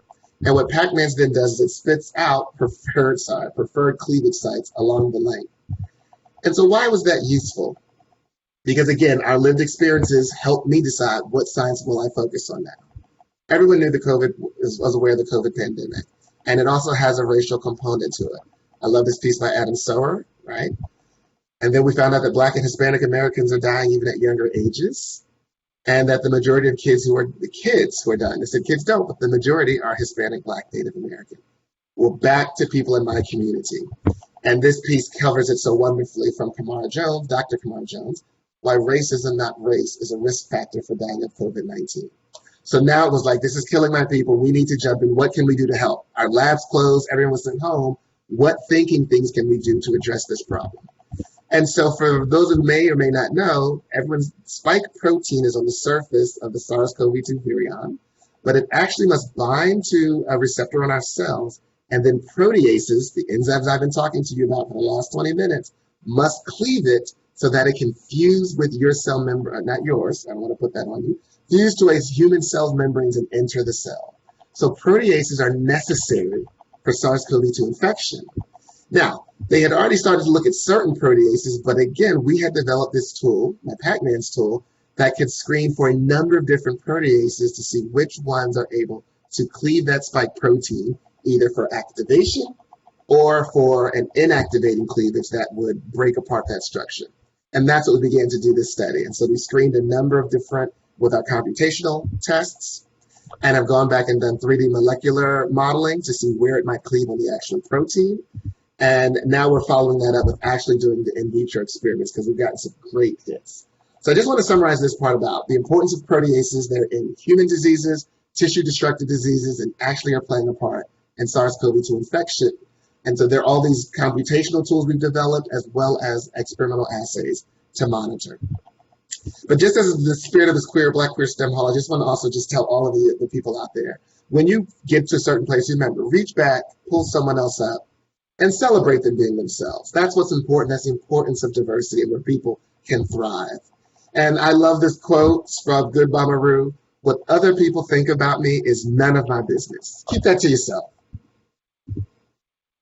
And what Pacman's then does is it spits out preferred cleavage sites along the length. And so why was that useful? Because again, our lived experiences helped me decide what science will I focus on now. Everyone knew the COVID was aware of the COVID pandemic. And it also has a racial component to it. I love this piece by Adam Sower, right? And then we found out that Black and Hispanic Americans are dying even at younger ages, and that the majority of kids who are dying. They said kids don't, but the majority are Hispanic, Black, Native American. We're back to people in my community. And this piece covers it so wonderfully from Kamara Jones, Dr. Kamara Jones, why racism, not race, is a risk factor for dying of COVID-19. So now it was like, this is killing my people. We need to jump in. What can we do to help? Our labs closed. Everyone was at home. What thinking things can we do to address this problem? And so for those who may or may not know, everyone's spike protein is on the surface of the SARS-CoV-2 virion, but it actually must bind to a receptor on our cells. And then proteases, the enzymes I've been talking to you about for the last 20 minutes, must cleave it so that it can fuse with your cell membrane, not yours, I don't want to put that on you, fuse to a human cell's membranes and enter the cell. So proteases are necessary for SARS-CoV-2 infection. Now, they had already started to look at certain proteases, but again, we had developed this tool, my Pacman's tool, that could screen for a number of different proteases to see which ones are able to cleave that spike protein, either for activation or for an inactivating cleavage that would break apart that structure. And that's what we began to do this study. And so we screened a number of different, with our computational tests, and have gone back and done 3D molecular modeling to see where it might cleave on the actual protein. And now we're following that up with actually doing the in vitro experiments because we've gotten some great hits. So I just want to summarize this part about the importance of proteases. They're in human diseases, tissue-destructive diseases, and actually are playing a part in SARS-CoV-2 infection. And so there are all these computational tools we've developed as well as experimental assays to monitor. But just as the spirit of this Black Queer STEM Hall, I just want to also just tell all of the people out there, when you get to a certain place, remember, reach back, pull someone else up, and celebrate them being themselves. That's what's important. That's the importance of diversity and where people can thrive. And I love this quote from Good Mama Roo. What other people think about me is none of my business. Keep that to yourself.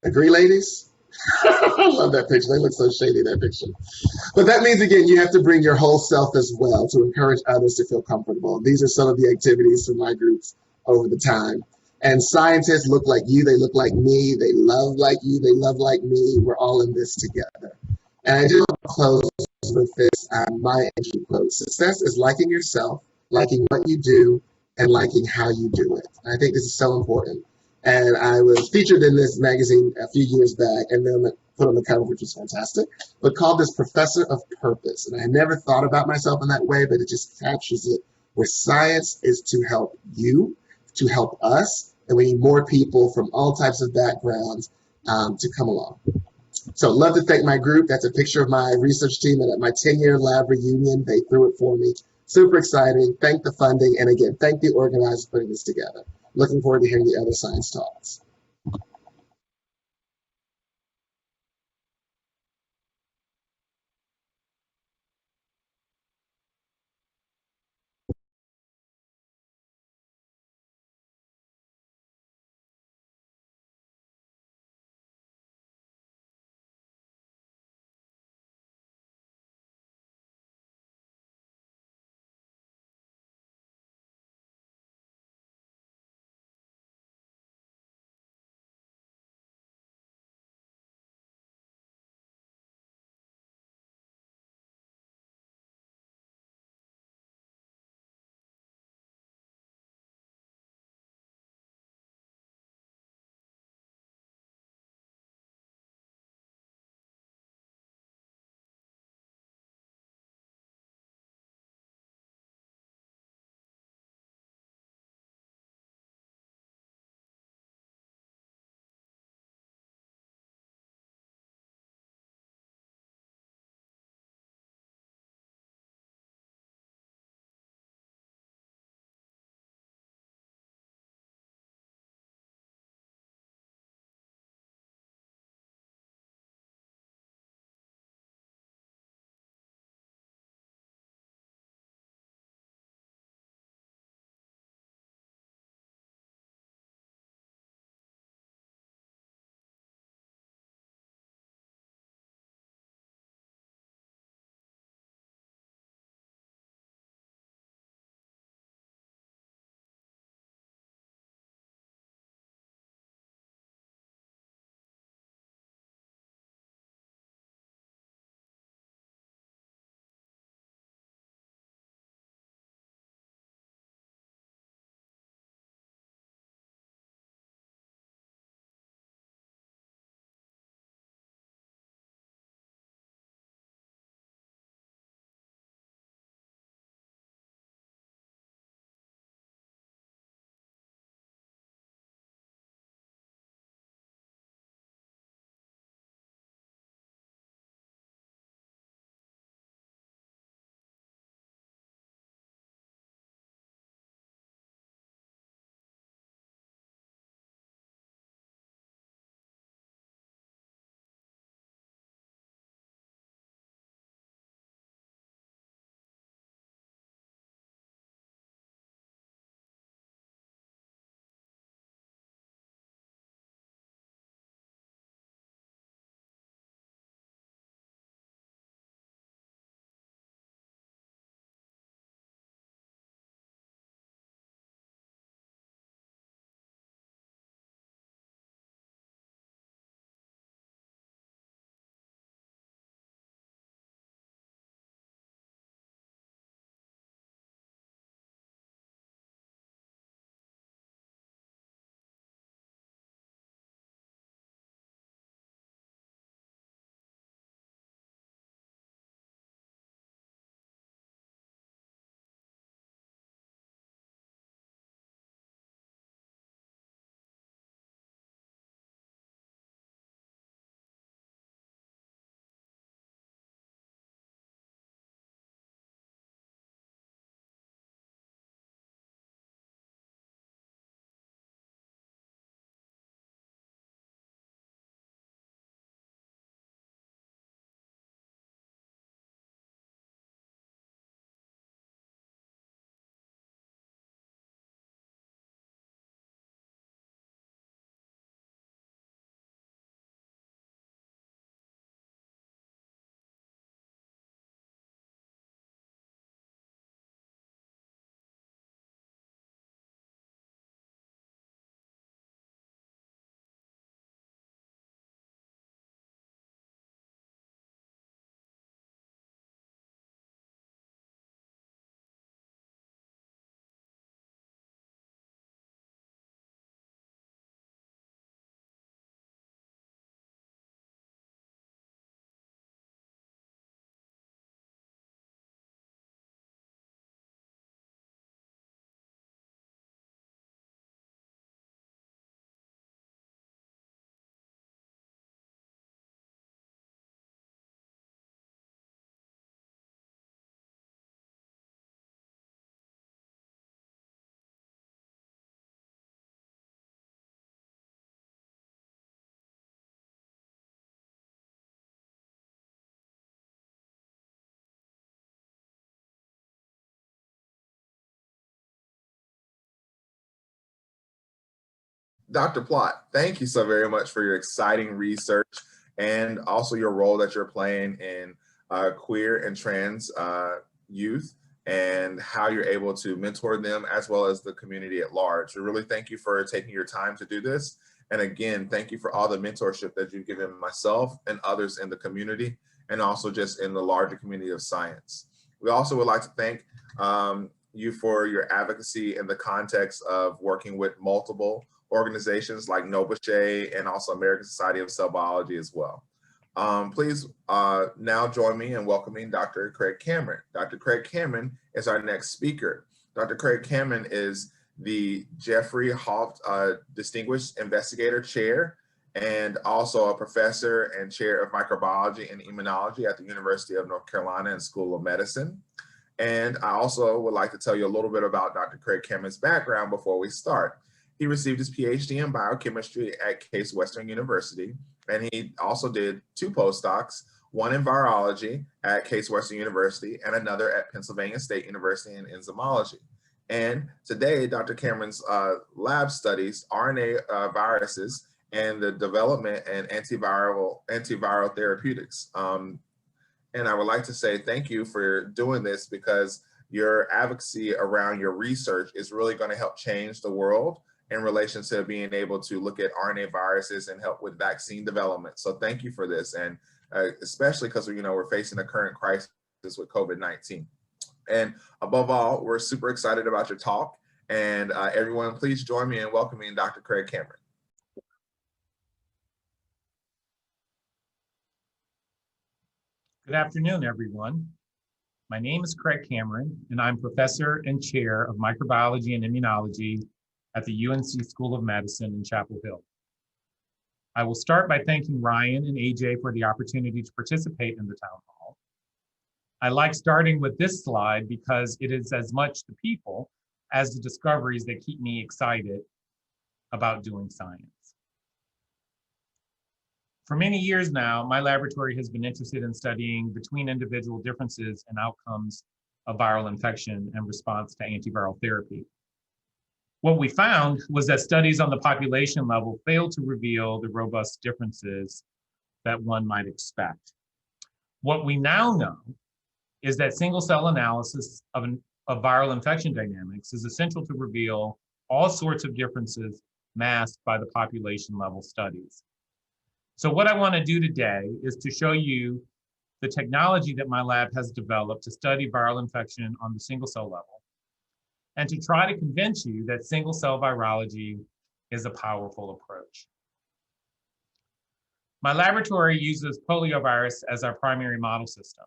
Agree, ladies? I love that picture. They look so shady, that picture. But that means, again, you have to bring your whole self as well to encourage others to feel comfortable. These are some of the activities from my groups over the time. And scientists look like you, they look like me, they love like you, they love like me. We're all in this together. And I just want to close with this, my entry quote. Success is liking yourself, liking what you do, and liking how you do it. I think this is so important. And I was featured in this magazine a few years back and then put on the cover, which was fantastic, but called this Professor of Purpose. And I never thought about myself in that way, but it just captures it, where science is to help you, to help us, and we need more people from all types of backgrounds to come along. So love to thank my group. That's a picture of my research team at my 10-year lab reunion. They threw it for me. Super exciting. Thank the funding. And again, thank the organizers for putting this together. Looking forward to hearing the other science talks. Dr. Platt, thank you so very much for your exciting research and also your role that you're playing in queer and trans youth and how you're able to mentor them as well as the community at large. We really thank you for taking your time to do this. And again, thank you for all the mentorship that you've given myself and others in the community and also just in the larger community of science. We also would like to thank you for your advocacy in the context of working with multiple organizations like NOBSHE and also American Society of Cell Biology as well. Please now join me in welcoming Dr. Craig Cameron. Dr. Craig Cameron is our next speaker. Dr. Craig Cameron is the Jeffrey Haupt Distinguished Investigator Chair and also a professor and chair of microbiology and immunology at the University of North Carolina and School of Medicine. And I also would like to tell you a little bit about Dr. Craig Cameron's background before we start. He received his PhD in biochemistry at Case Western University, and he also did 2 postdocs, one in virology at Case Western University and another at Pennsylvania State University in enzymology. And today, Dr. Cameron's lab studies RNA viruses and the development and antiviral therapeutics. And I would like to say thank you for doing this because your advocacy around your research is really going to help change the world in relation to being able to look at RNA viruses and help with vaccine development. So thank you for this. And especially because we're facing a current crisis with COVID-19. And above all, we're super excited about your talk. And everyone, please join me in welcoming Dr. Craig Cameron. Good afternoon, everyone. My name is Craig Cameron, and I'm professor and chair of microbiology and immunology at the UNC School of Medicine in Chapel Hill. I will start by thanking Ryan and AJ for the opportunity to participate in the town hall. I like starting with this slide because it is as much the people as the discoveries that keep me excited about doing science. For many years now, my laboratory has been interested in studying between individual differences and outcomes of viral infection and response to antiviral therapy. What we found was that studies on the population level failed to reveal the robust differences that one might expect. What we now know is that single-cell analysis of viral infection dynamics is essential to reveal all sorts of differences masked by the population level studies. So what I want to do today is to show you the technology that my lab has developed to study viral infection on the single cell level, and to try to convince you that single cell virology is a powerful approach. My laboratory uses poliovirus as our primary model system.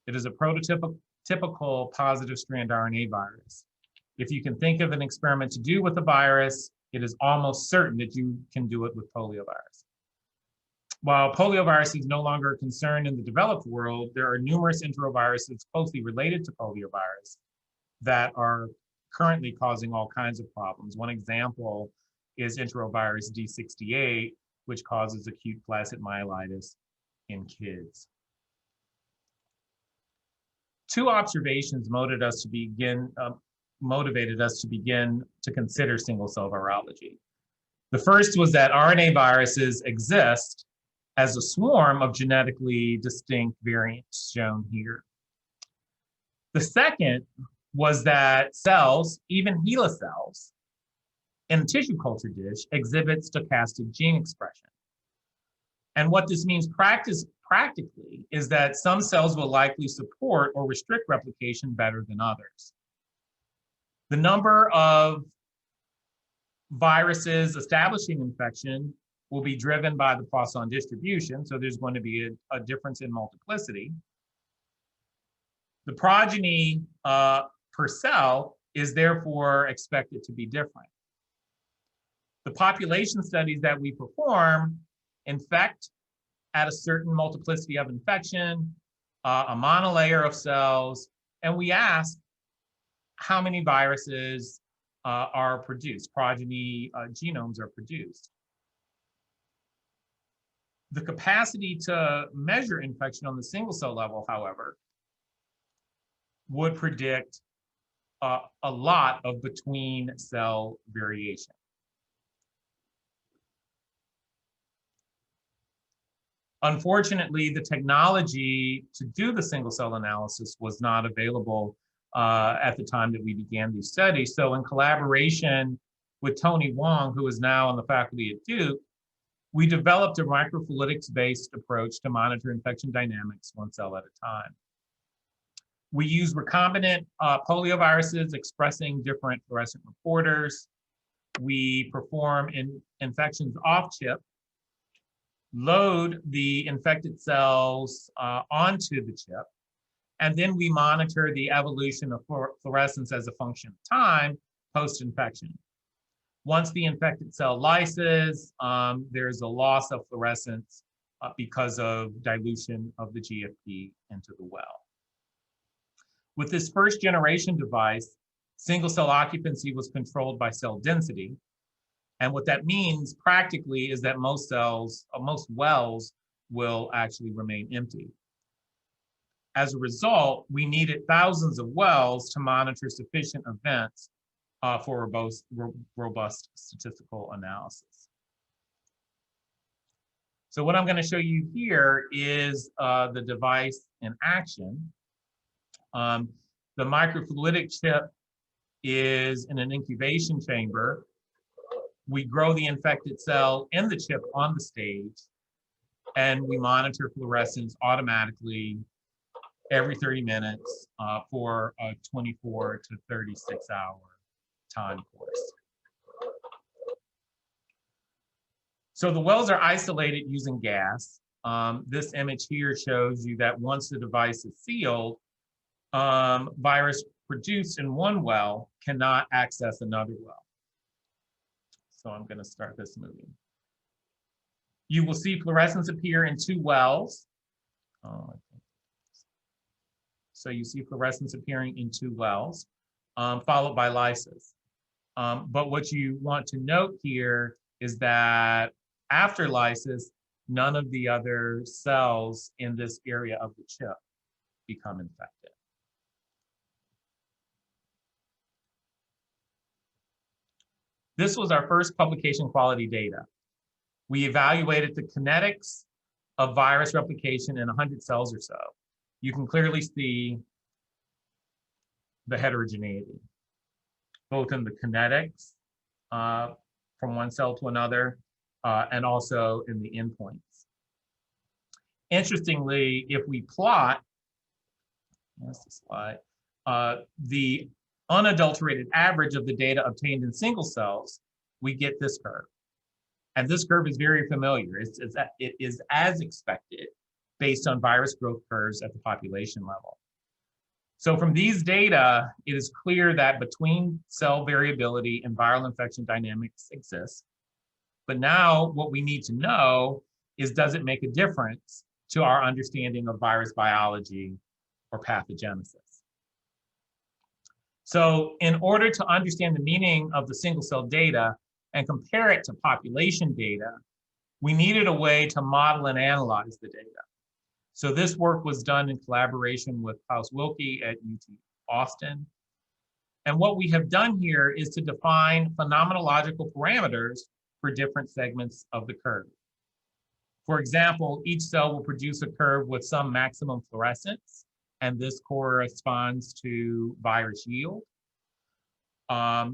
It is a prototypical positive strand RNA virus. If you can think of an experiment to do with a virus, it is almost certain that you can do it with poliovirus. While poliovirus is no longer a concern in the developed world, there are numerous enteroviruses closely related to poliovirus that are currently causing all kinds of problems. One example is enterovirus D68, which causes acute flaccid myelitis in kids. 2 observations motivated us to begin to consider single cell virology. The first was that RNA viruses exist as a swarm of genetically distinct variants shown here. The second was that cells, even HeLa cells, in a tissue culture dish exhibit stochastic gene expression. And what this means practically is that some cells will likely support or restrict replication better than others. The number of viruses establishing infection will be driven by the Poisson distribution, so there's going to be a difference in multiplicity. The progeny per cell is therefore expected to be different. The population studies that we perform infect at a certain multiplicity of infection, a monolayer of cells, and we ask how many viruses are produced, progeny genomes are produced. The capacity to measure infection on the single cell level, however, would predict a lot of between cell variation. Unfortunately, the technology to do the single cell analysis was not available at the time that we began these studies. So in collaboration with Tony Wong, who is now on the faculty at Duke, we developed a microfluidics-based approach to monitor infection dynamics one cell at a time. We use recombinant polioviruses expressing different fluorescent reporters. We perform infections off-chip, load the infected cells onto the chip, and then we monitor the evolution of fluorescence as a function of time post-infection. Once the infected cell lyses, there's a loss of fluorescence because of dilution of the GFP into the well. With this first generation device, single cell occupancy was controlled by cell density. And what that means practically is that most wells will actually remain empty. As a result, we needed thousands of wells to monitor sufficient events for robust statistical analysis. So what I'm going to show you here is the device in action. The microfluidic chip is in an incubation chamber. We grow the infected cell in the chip on the stage, and we monitor fluorescence automatically every 30 minutes for a 24 to 36 hour time course. So the wells are isolated using gas. This image here shows you that once the device is sealed, virus produced in one well cannot access another well. So I'm going to start this movie. You will see fluorescence appear in two wells. So you see fluorescence appearing in two wells, followed by lysis. But what you want to note here is that after lysis, none of the other cells in this area of the chip become infected. This was our first publication quality data. We evaluated the kinetics of virus replication in 100 cells or so. You can clearly see the heterogeneity, both in the kinetics from one cell to another, and also in the endpoints. Interestingly, if we plot, here's the slide, the unadulterated average of the data obtained in single cells, we get this curve. And this curve is very familiar. It is as expected based on virus growth curves at the population level. So from these data, it is clear that between cell variability and viral infection dynamics exists. But now what we need to know is, does it make a difference to our understanding of virus biology or pathogenesis? So in order to understand the meaning of the single cell data and compare it to population data, we needed a way to model and analyze the data. So this work was done in collaboration with Klaus Wilke at UT Austin. And what we have done here is to define phenomenological parameters for different segments of the curve. For example, each cell will produce a curve with some maximum fluorescence, and this corresponds to virus yield.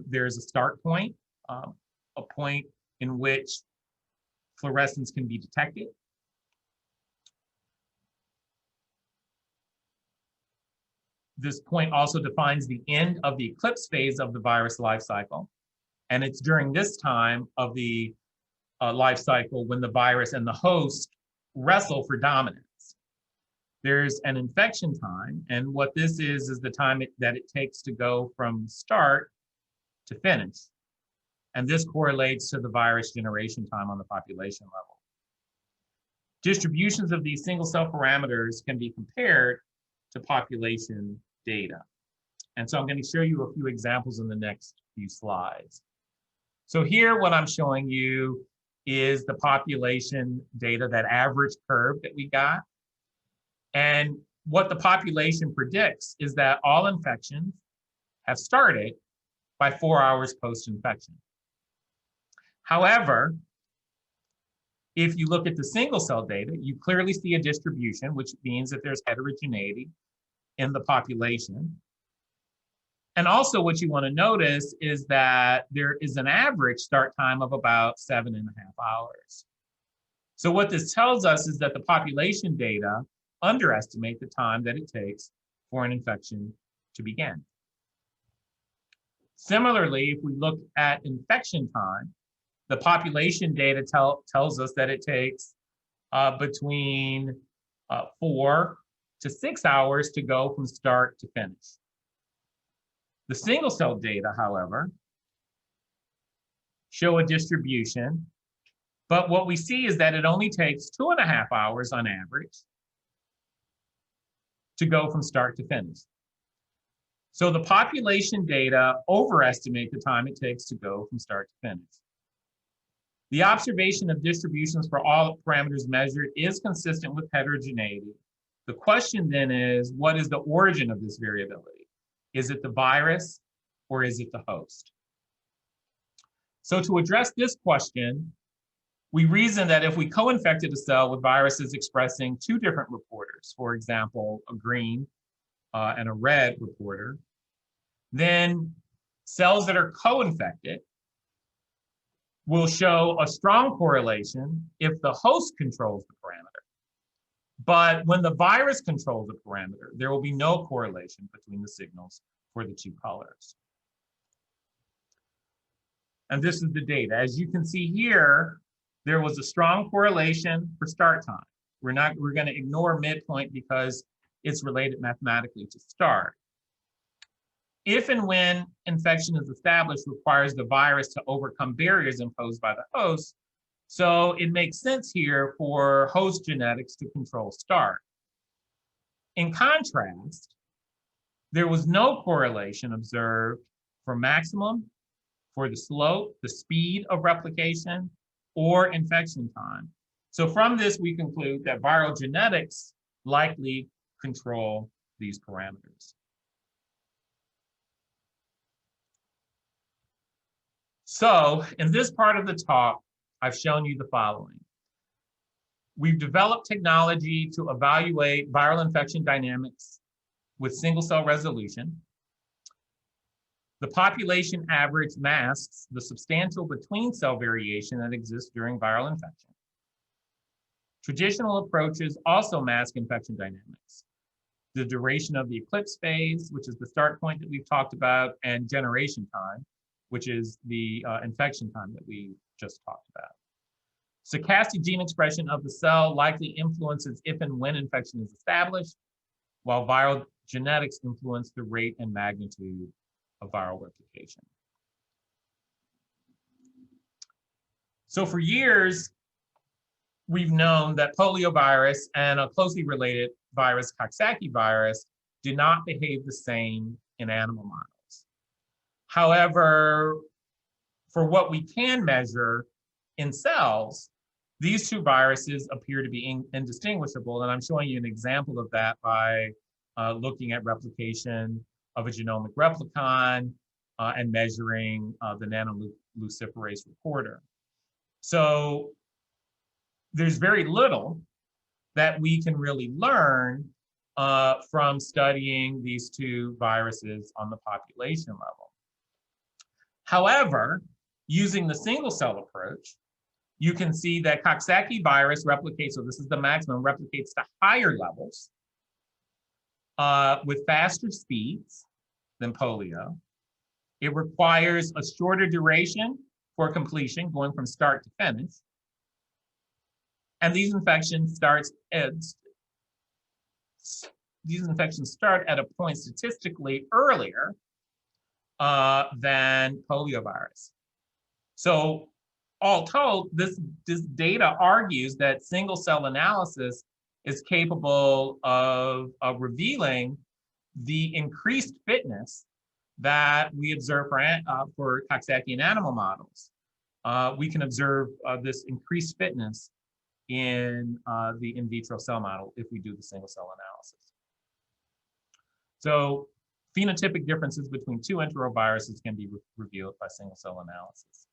There's a start point, a point in which fluorescence can be detected. This point also defines the end of the eclipse phase of the virus life cycle. And it's during this time of the life cycle when the virus and the host wrestle for dominance. There's an infection time, and what this is the time that it takes to go from start to finish. And this correlates to the virus generation time on the population level. Distributions of these single cell parameters can be compared to population data. And so I'm going to show you a few examples in the next few slides. So here, what I'm showing you is the population data, that average curve that we got. And what the population predicts is that all infections have started by 4 hours post-infection. However, If you look at the single cell data, you clearly see a distribution, which means that there's heterogeneity in the population. And also what you want to notice is that there is an average start time of about 7.5 hours. So what this tells us is that the population data underestimate the time that it takes for an infection to begin. Similarly, if we look at infection time, the population data tells us that it takes between 4 to 6 hours to go from start to finish. The single cell data, however, show a distribution, but what we see is that it only takes 2.5 hours on average to go from start to finish. So the population data overestimate the time it takes to go from start to finish. The observation of distributions for all parameters measured is consistent with heterogeneity. The question then is, what is the origin of this variability? Is it the virus or is it the host? So to address this question, we reason that if we co-infected a cell with viruses expressing 2 different reporters, for example, a green and a red reporter, then cells that are co-infected will show a strong correlation if the host controls the parameter. But when the virus controls the parameter, there will be no correlation between the signals for the 2 colors. And this is the data. As you can see here, there was a strong correlation for start time. We're going to ignore midpoint because it's related mathematically to start. If and when infection is established requires the virus to overcome barriers imposed by the host, so it makes sense here for host genetics to control start. In contrast, there was no correlation observed for maximum, for the slope, the speed of replication, or infection time. So from this, we conclude that viral genetics likely control these parameters. So in this part of the talk, I've shown you the following. We've developed technology to evaluate viral infection dynamics with single cell resolution. The population average masks the substantial between cell variation that exists during viral infection. Traditional approaches also mask infection dynamics. The duration of the eclipse phase, which is the start point that we've talked about, and generation time, which is the infection time that we just talked about. Stochastic gene expression of the cell likely influences if and when infection is established, while viral genetics influence the rate and magnitude of viral replication. So for years, we've known that poliovirus and a closely related virus, Coxsackie virus, do not behave the same in animal models. However, for what we can measure in cells, these 2 viruses appear to be indistinguishable, and I'm showing you an example of that by looking at replication of a genomic replicon and measuring the nanoluciferase reporter. So there's very little that we can really learn from studying these 2 viruses on the population level. However, using the single cell approach, you can see that Coxsackie virus replicates, so this is the maximum, replicates to higher levels with faster speeds than polio. It requires a shorter duration for completion, going from start to finish. And these infections start at a point statistically earlier than poliovirus. So all told, this data argues that single cell analysis is capable of revealing the increased fitness that we observe for Coxsackie in animal models. We can observe this increased fitness in the in vitro cell model if we do the single cell analysis. So phenotypic differences between 2 enteroviruses can be revealed by single cell analysis.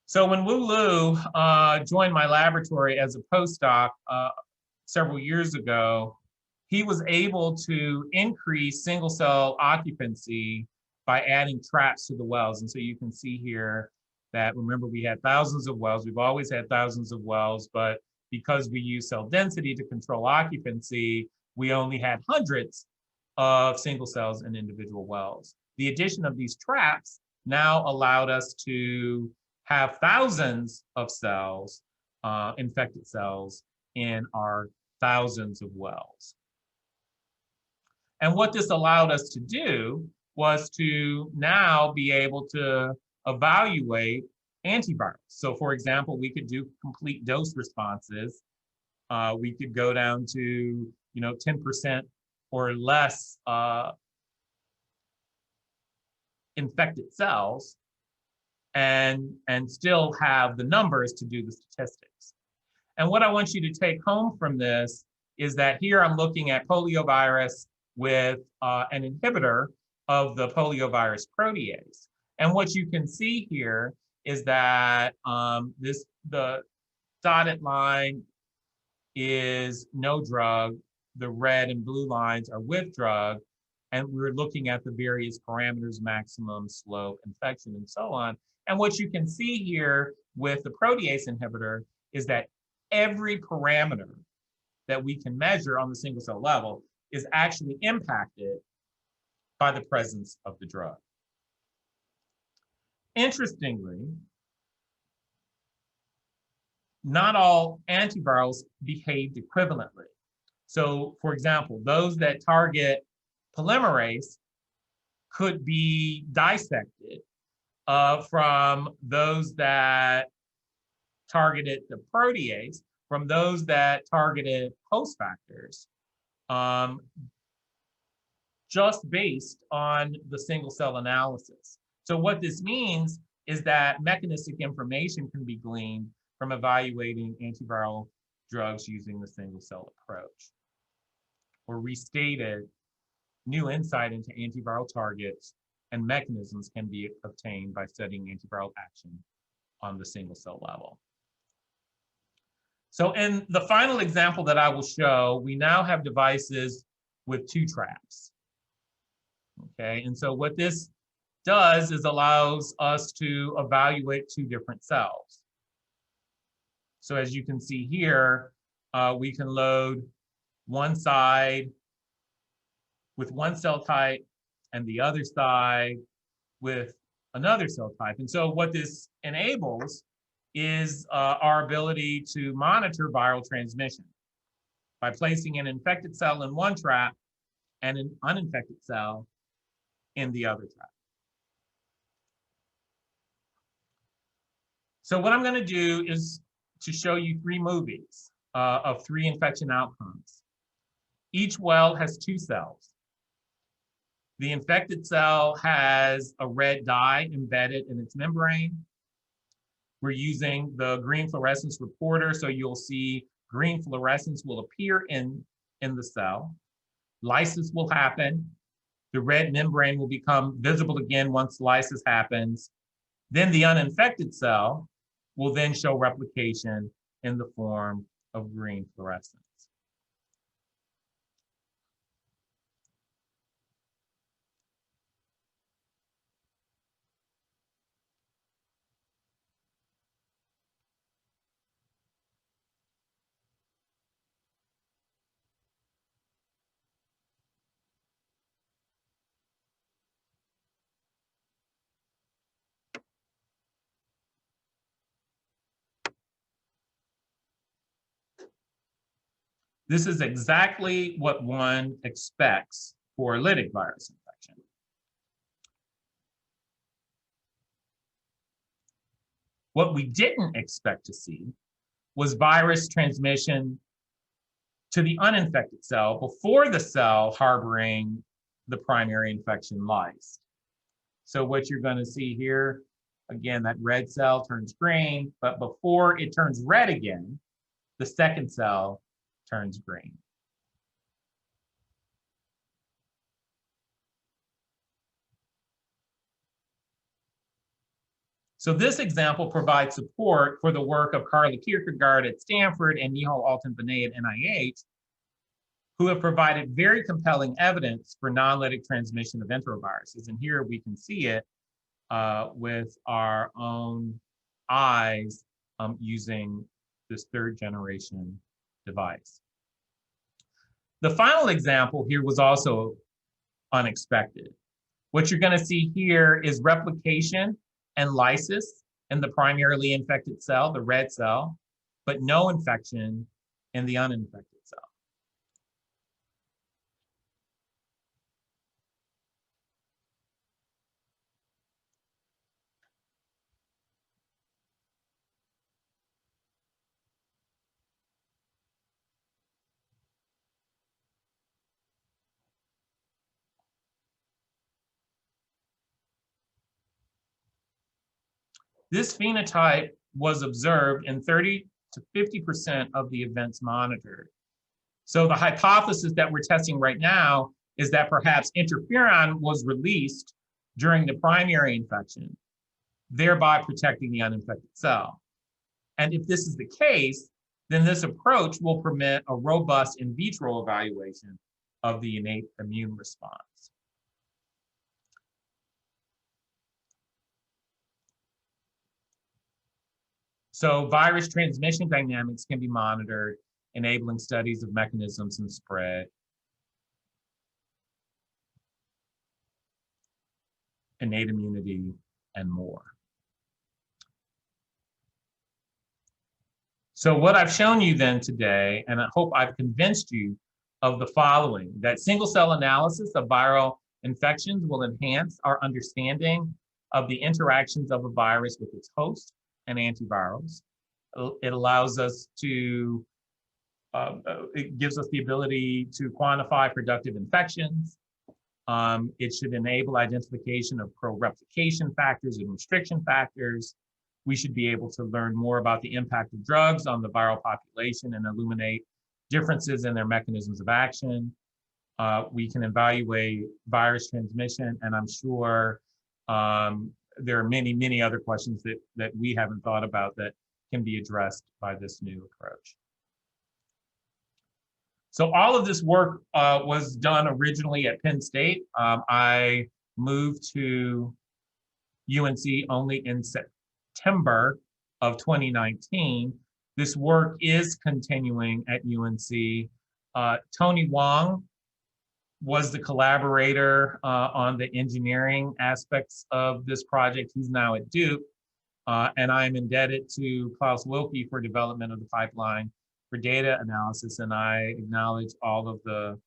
So when Wu Lu joined my laboratory as a postdoc several years ago, he was able to increase single cell occupancy by adding traps to the wells. And so you can see here that, remember, we had thousands of wells. We've always had thousands of wells, but because we use cell density to control occupancy, we only had hundreds of single cells in individual wells. The addition of these traps now allowed us to have thousands of cells, infected cells, in our thousands of wells. And what this allowed us to do was to now be able to evaluate antivirals. So for example, we could do complete dose responses. We could go down to 10% or less infected cells and still have the numbers to do the statistics. And what I want you to take home from this is that here I'm looking at poliovirus with an inhibitor of the poliovirus protease. And what you can see here is that the dotted line is no drug, the red and blue lines are with drug, and we're looking at the various parameters, maximum, slope, infection, and so on. And what you can see here with the protease inhibitor is that every parameter that we can measure on the single cell level is actually impacted by the presence of the drug. Interestingly, not all antivirals behaved equivalently. So for example, those that target polymerase could be dissected from those that targeted the protease, from those that targeted host factors, just based on the single cell analysis. So what this means is that mechanistic information can be gleaned from evaluating antiviral drugs using the single cell approach. Or restated, new insight into antiviral targets and mechanisms can be obtained by studying antiviral action on the single cell level. So in the final example that I will show, we now have devices with two traps. Okay, and so what this does is allows us to evaluate two different cells. So as you can see here, we can load one side with one cell type and the other side with another cell type. And so what this enables is our ability to monitor viral transmission by placing an infected cell in one trap and an uninfected cell in the other trap. So what I'm going to do is to show you three movies of three infection outcomes. Each well has two cells. The infected cell has a red dye embedded in its membrane. We're using the green fluorescence reporter, so you'll see green fluorescence will appear in the cell. Lysis will happen. The red membrane will become visible again once lysis happens. Then the uninfected cell will then show replication in the form of green fluorescence. This is exactly what one expects for a lytic virus infection. What we didn't expect to see was virus transmission to the uninfected cell before the cell harboring the primary infection lysed. So what you're going to see here, again, that red cell turns green, but before it turns red again, the second cell turns green. So this example provides support for the work of Carla Kierkegaard at Stanford and Nihal Altan-Vinay at NIH, who have provided very compelling evidence for non-lytic transmission of enteroviruses. And here we can see it with our own eyes using this third generation device. The final example here was also unexpected. What you're going to see here is replication and lysis in the primarily infected cell, the red cell, but no infection in the uninfected cell. This phenotype was observed in 30 to 50% of the events monitored. So the hypothesis that we're testing right now is that perhaps interferon was released during the primary infection, thereby protecting the uninfected cell. And if this is the case, then this approach will permit a robust in vitro evaluation of the innate immune response. So virus transmission dynamics can be monitored, enabling studies of mechanisms and spread, innate immunity, and more. So what I've shown you then today, and I hope I've convinced you of the following: that single cell analysis of viral infections will enhance our understanding of the interactions of a virus with its host and antivirals. It allows us to, it gives us the ability to quantify productive infections. It should enable identification of pro-replication factors and restriction factors. We should be able to learn more about the impact of drugs on the viral population and illuminate differences in their mechanisms of action. We can evaluate virus transmission, and I'm sure there are many, many other questions that we haven't thought about that can be addressed by this new approach. So all of this work was done originally at Penn State. I moved to UNC only in September of 2019. This work is continuing at UNC. Tony Wong was the collaborator on the engineering aspects of this project. He's now at Duke. And I'm indebted to Klaus Wilkie for development of the pipeline for data analysis. And I acknowledge all of the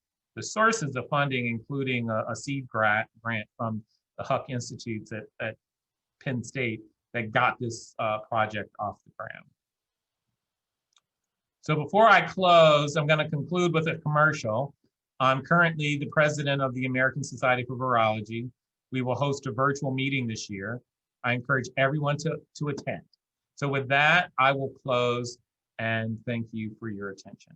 sources of funding, including a seed grant from the Huck Institutes at Penn State that got this project off the ground. So before I close, I'm going to conclude with a commercial. I'm currently the president of the American Society for Virology. We will host a virtual meeting this year. I encourage everyone to attend. So with that, I will close and thank you for your attention.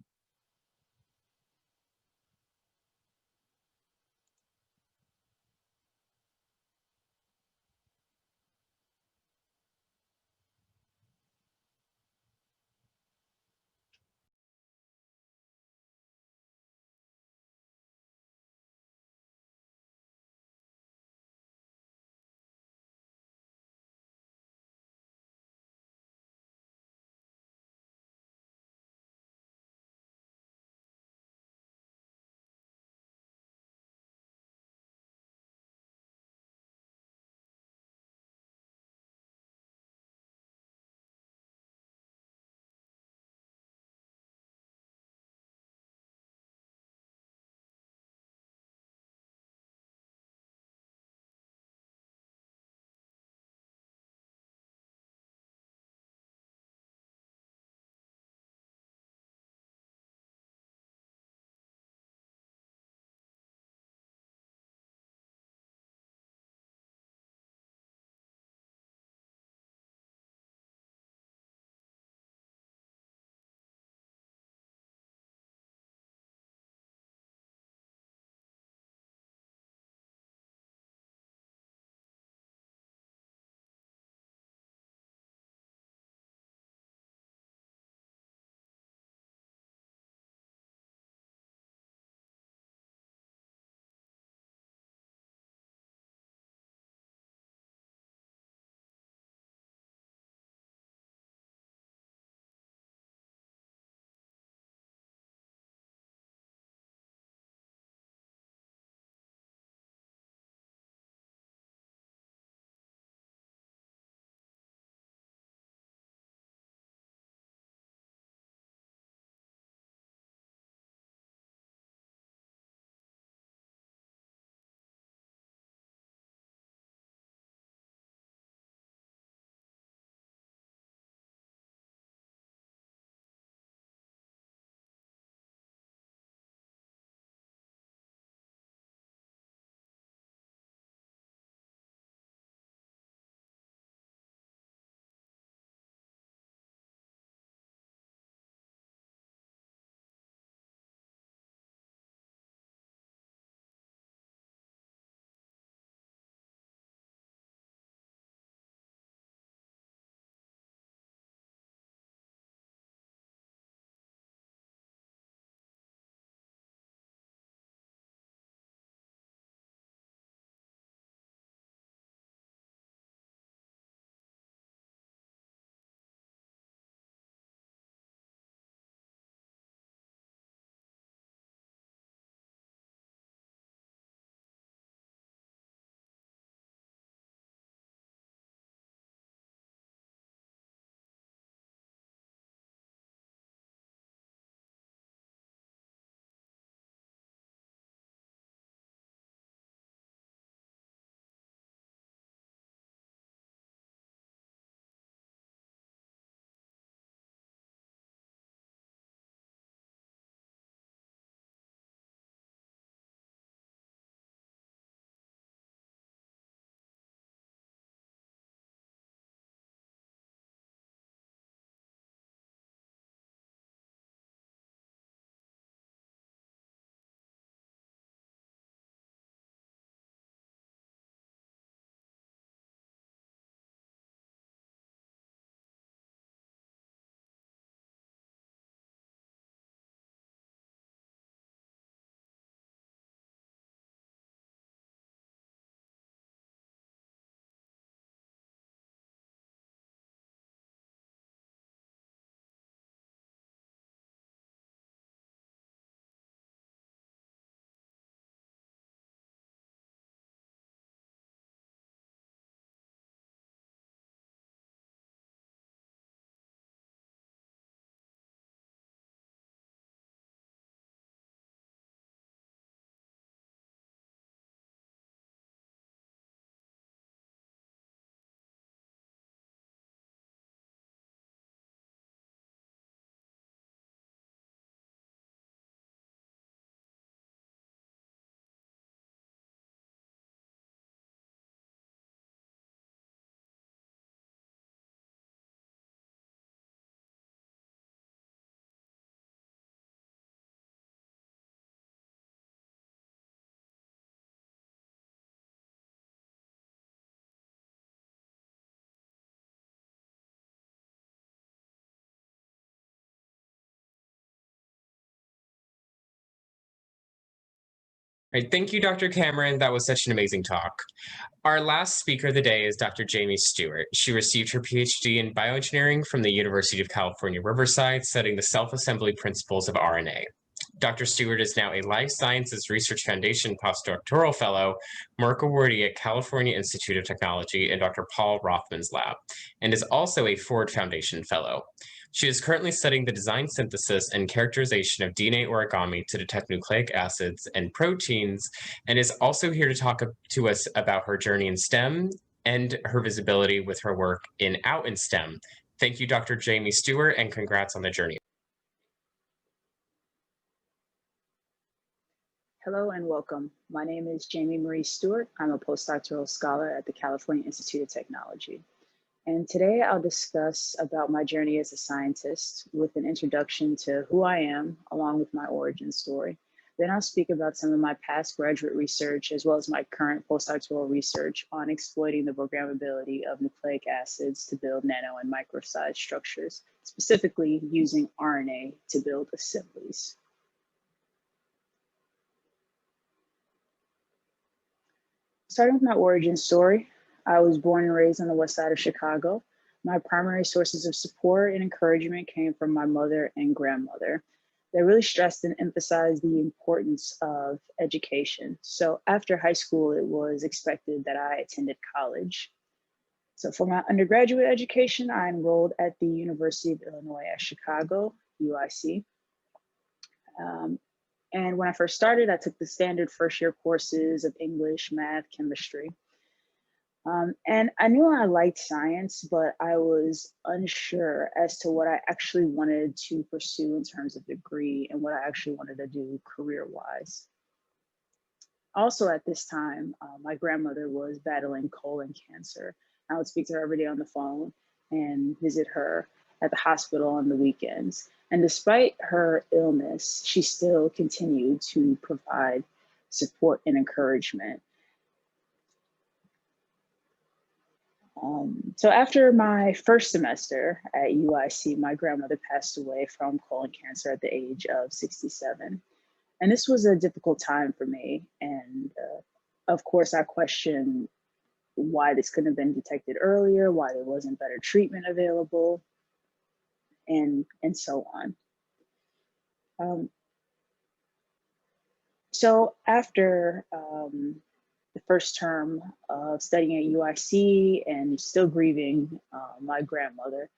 Right, thank you, Dr. Cameron. That was such an amazing talk. Our last speaker of the day is Dr. Jaimie Stewart. She received her PhD in bioengineering from the University of California, Riverside, studying the self-assembly principles of RNA. Dr. Stewart is now a Life Sciences Research Foundation postdoctoral fellow, Merck awardee at California Institute of Technology in Dr. Paul Rothman's lab, and is also a Ford Foundation fellow. She is currently studying the design, synthesis, and characterization of DNA origami to detect nucleic acids and proteins, and is also here to talk to us about her journey in STEM and her visibility with her work out in STEM. Thank you, Dr. Jaimie Stewart, and congrats on the journey. Hello and welcome. My name is Jaimie Marie Stewart. I'm a postdoctoral scholar at the California Institute of Technology. And today I'll discuss about my journey as a scientist with an introduction to who I am, along with my origin story. Then I'll speak about some of my past graduate research, as well as my current postdoctoral research on exploiting the programmability of nucleic acids to build nano and micro-sized structures, specifically using RNA to build assemblies. Starting with my origin story, I was born and raised on the west side of Chicago. My primary sources of support and encouragement came from my mother and grandmother. They really stressed and emphasized the importance of education. So after high school, it was expected that I attended college. So for my undergraduate education, I enrolled at the University of Illinois at Chicago, UIC. And when I first started, I took the standard first year courses of English, math, chemistry. And I knew I liked science, but I was unsure as to what I actually wanted to pursue in terms of degree and what I actually wanted to do career-wise. Also at this time, my grandmother was battling colon cancer. I would speak to her every day on the phone and visit her at the hospital on the weekends. And despite her illness, she still continued to provide support and encouragement. So after my first semester at UIC, my grandmother passed away from colon cancer at the age of 67. And this was a difficult time for me. And of course, I questioned why this couldn't have been detected earlier, why there wasn't better treatment available, and so on. So after the first term of studying at UIC and still grieving my grandmother,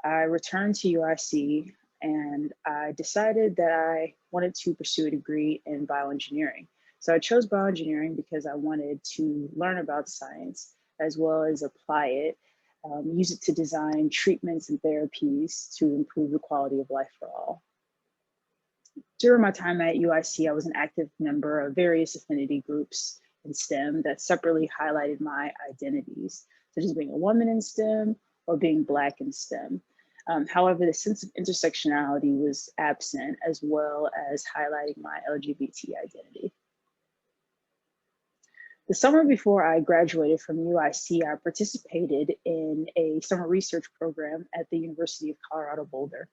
I returned to UIC and I decided that I wanted to pursue a degree in bioengineering. So I chose bioengineering because I wanted to learn about science as well as apply it, use it to design treatments and therapies to improve the quality of life for all. During my time at UIC, I was an active member of various affinity groups in STEM that separately highlighted my identities, such as being a woman in STEM or being Black in STEM. However, the sense of intersectionality was absent, as well as highlighting my LGBT identity. The summer before I graduated from UIC, I participated in a summer research program at the University of Colorado Boulder.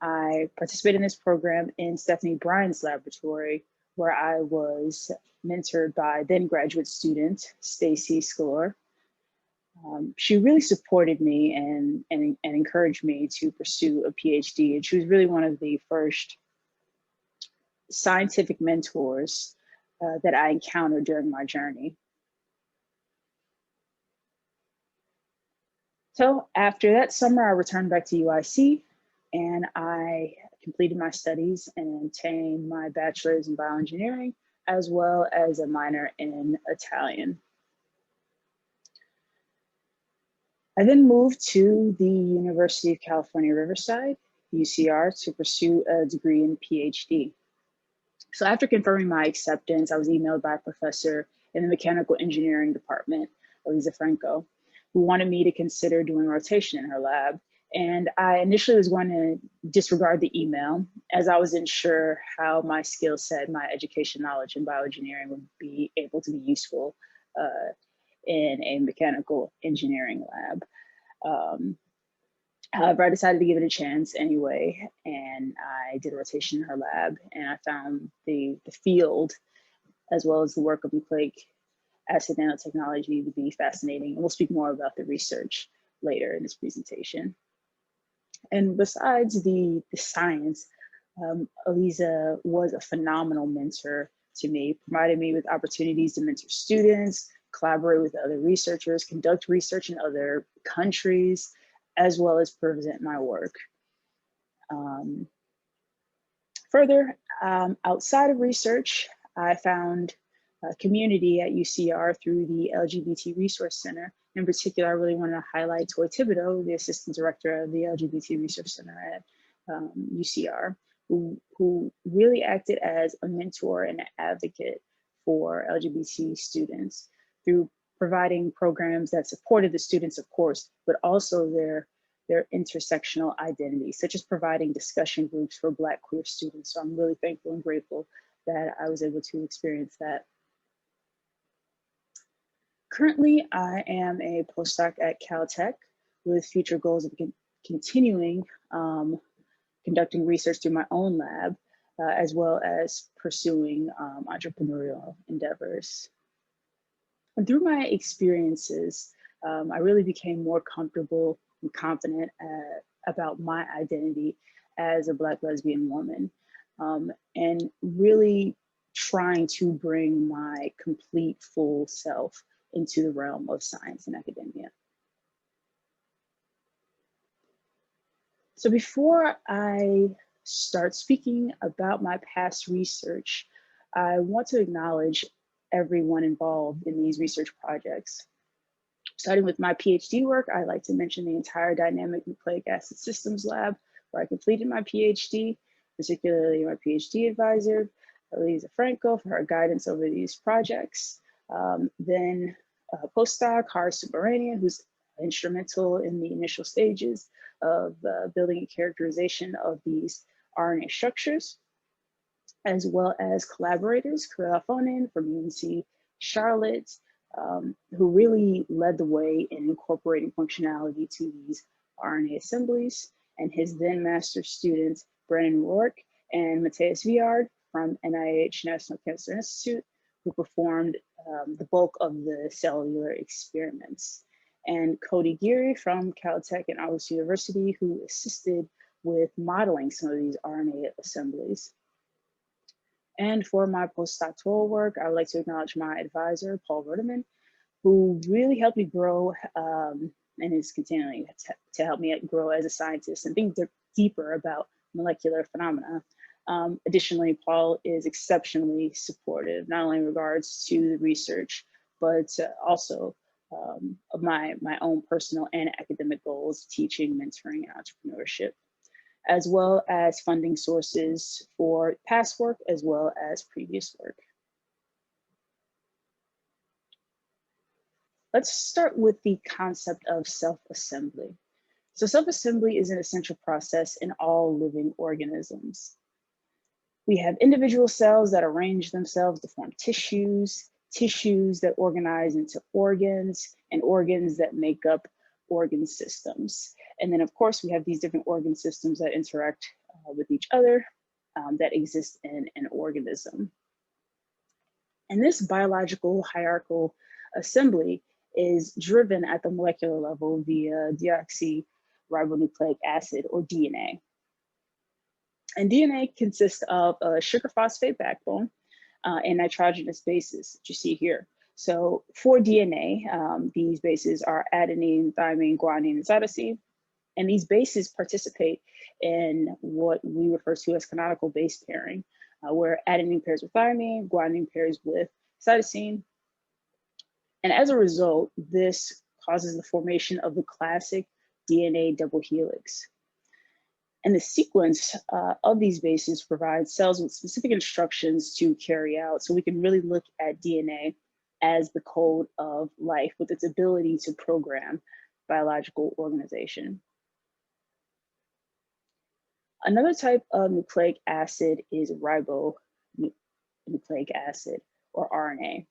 I participated in this program in Stephanie Bryan's laboratory, where I was mentored by then graduate student, Stacy Sklar. She really supported me and encouraged me to pursue a PhD. And she was really one of the first scientific mentors that I encountered during my journey. So after that summer, I returned back to UIC and I completed my studies and obtained my bachelor's in bioengineering, as well as a minor in Italian. I then moved to the University of California, Riverside, UCR, to pursue a degree in PhD. So after confirming my acceptance, I was emailed by a professor in the mechanical engineering department, Elisa Franco, who wanted me to consider doing rotation in her lab. And I initially was going to disregard the email, as I wasn't sure how my skill set, my education knowledge in bioengineering would be able to be useful in a mechanical engineering lab. However, I decided to give it a chance anyway, and I did a rotation in her lab, and I found the field, as well as the work of nucleic acid nanotechnology, to be fascinating. And we'll speak more about the research later in this presentation. And besides the science, Eliza was a phenomenal mentor to me, provided me with opportunities to mentor students, collaborate with other researchers, conduct research in other countries, as well as present my work. Further, outside of research, I found a community at UCR through the LGBT Resource Center. In particular, I really want to highlight Toy Thibodeau, the Assistant Director of the LGBT Resource Center at UCR, who really acted as a mentor and an advocate for LGBT students through providing programs that supported the students, of course, but also their intersectional identity, such as providing discussion groups for Black queer students. So I'm really thankful and grateful that I was able to experience that. Currently, I am a postdoc at Caltech with future goals of continuing conducting research through my own lab, as well as pursuing entrepreneurial endeavors. And through my experiences, I really became more comfortable and confident about my identity as a Black lesbian woman, and really trying to bring my complete full self into the realm of science and academia. So before I start speaking about my past research, I want to acknowledge everyone involved in these research projects. Starting with my PhD work, I'd like to mention the entire Dynamic Nucleic Acid Systems Lab, where I completed my PhD, particularly my PhD advisor, Elisa Franco, for her guidance over these projects. Then postdoc, Har Subbaranian, who's instrumental in the initial stages of building a characterization of these RNA structures, as well as collaborators, Karel Fonin from UNC Charlotte, who really led the way in incorporating functionality to these RNA assemblies, and his then master's students, Brennan Rourke and Matthias Viard from NIH National Cancer Institute, who performed the bulk of the cellular experiments. And Cody Geary from Caltech and Aarhus University, who assisted with modeling some of these RNA assemblies. And for my postdoctoral work, I would like to acknowledge my advisor, Paul Verdeman, who really helped me grow and is continuing to help me grow as a scientist and think deeper about molecular phenomena. Additionally, Paul is exceptionally supportive, not only in regards to the research, but also of my own personal and academic goals, teaching, mentoring, and entrepreneurship, as well as funding sources for past work as well as previous work. Let's start with the concept of self-assembly. So self-assembly is an essential process in all living organisms. We have individual cells that arrange themselves to form tissues, tissues that organize into organs, and organs that make up organ systems. And then of course, we have these different organ systems that interact with each other that exist in an organism. And this biological hierarchical assembly is driven at the molecular level via deoxyribonucleic acid, or DNA. And DNA consists of a sugar phosphate backbone and nitrogenous bases that you see here. So for DNA, these bases are adenine, thymine, guanine, and cytosine. And these bases participate in what we refer to as canonical base pairing, where adenine pairs with thymine, guanine pairs with cytosine. And as a result, this causes the formation of the classic DNA double helix. And the sequence of these bases provides cells with specific instructions to carry out. So we can really look at DNA as the code of life with its ability to program biological organization. Another type of nucleic acid is ribonucleic acid, or RNA.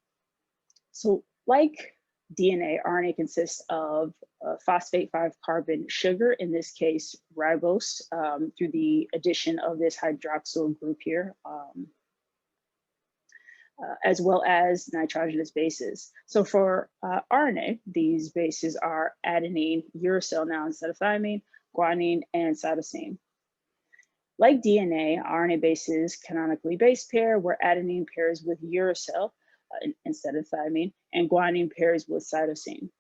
So like DNA, RNA consists of a phosphate 5-carbon sugar, in this case ribose, through the addition of this hydroxyl group here, as well as nitrogenous bases. So for RNA, these bases are adenine, uracil now instead of thymine, guanine, and cytosine. Like DNA, RNA bases canonically base pair, where adenine pairs with uracil instead of thymine, and guanine pairs with cytosine.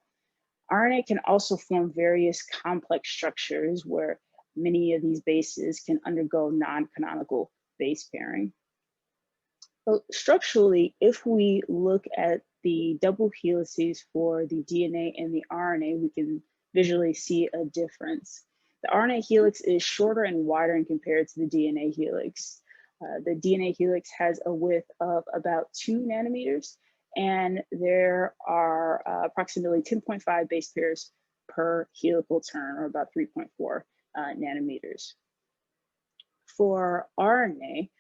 RNA can also form various complex structures where many of these bases can undergo non-canonical base pairing. So structurally, if we look at the double helices for the DNA and the RNA, we can visually see a difference. The RNA helix is shorter and wider in compared to the DNA helix. The DNA helix has a width of about 2 nanometers, and there are approximately 10.5 base pairs per helical turn, or about 3.4 nanometers. For RNA,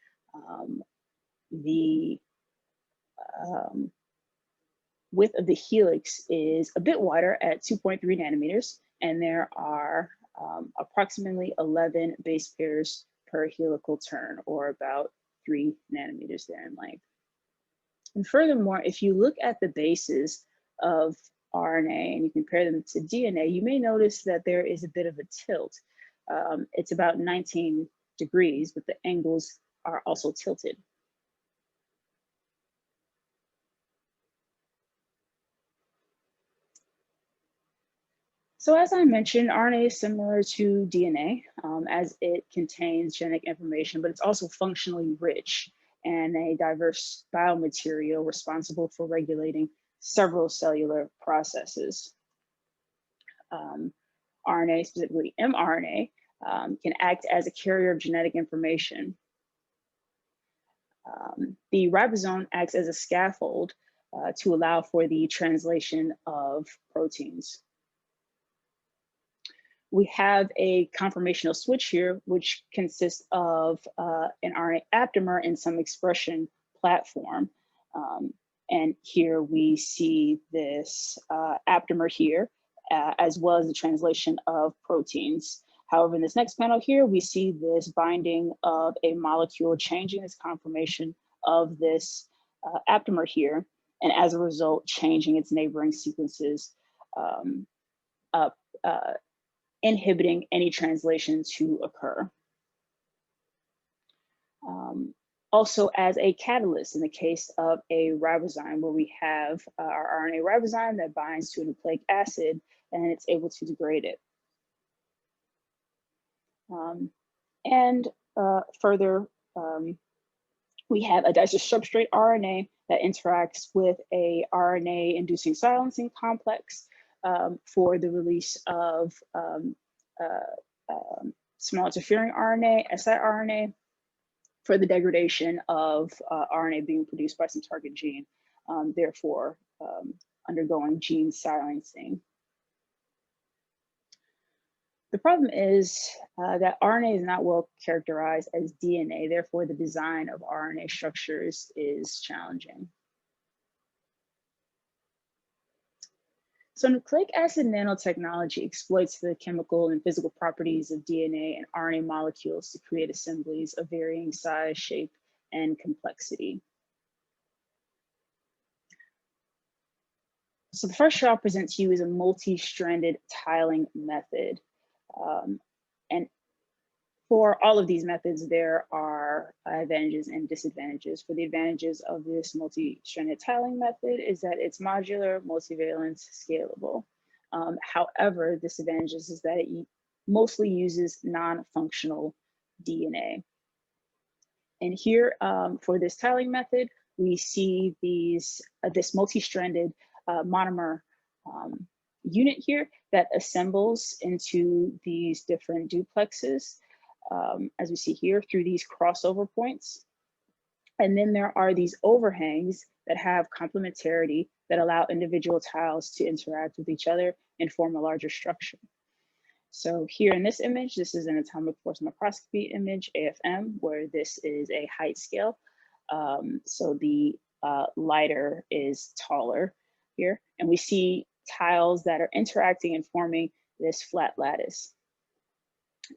the width of the helix is a bit wider at 2.3 nanometers, and there are approximately 11 base pairs per helical turn, or about 3 nanometers there in length. And furthermore, if you look at the bases of RNA and you compare them to DNA, you may notice that there is a bit of a tilt. It's about 19 degrees, but the angles are also tilted. So as I mentioned, RNA is similar to DNA as it contains genetic information, but it's also functionally rich and a diverse biomaterial responsible for regulating several cellular processes. RNA, specifically mRNA, can act as a carrier of genetic information. The ribosome acts as a scaffold to allow for the translation of proteins. We have a conformational switch here, which consists of an RNA aptamer and some expression platform. And here we see this aptamer here, as well as the translation of proteins. However, in this next panel here, we see this binding of a molecule changing its conformation of this aptamer here, and as a result, changing its neighboring sequences, inhibiting any translation to occur. Also as a catalyst in the case of a ribozyme, where we have our RNA ribozyme that binds to a nucleic acid and it's able to degrade it. Further, we have a dicer substrate RNA that interacts with a RNA inducing silencing complex for the release of small interfering RNA, siRNA, for the degradation of RNA being produced by some target gene, therefore undergoing gene silencing. The problem is that RNA is not well characterized as DNA, therefore the design of RNA structures is challenging. So nucleic acid nanotechnology exploits the chemical and physical properties of DNA and RNA molecules to create assemblies of varying size, shape, and complexity. So the first shot I'll present to you is a multi-stranded tiling method. And for all of these methods, there are advantages and disadvantages. For the advantages of this multi-stranded tiling method is that it's modular, multivalent, scalable. However, disadvantages is that it mostly uses non-functional DNA. And here for this tiling method, we see this multi-stranded monomer unit here that assembles into these different duplexes, as we see here, through these crossover points. And then there are these overhangs that have complementarity that allow individual tiles to interact with each other and form a larger structure. So here in this image, this is an atomic force microscopy image, AFM, where this is a height scale. So the lighter is taller. here, and we see tiles that are interacting and forming this flat lattice.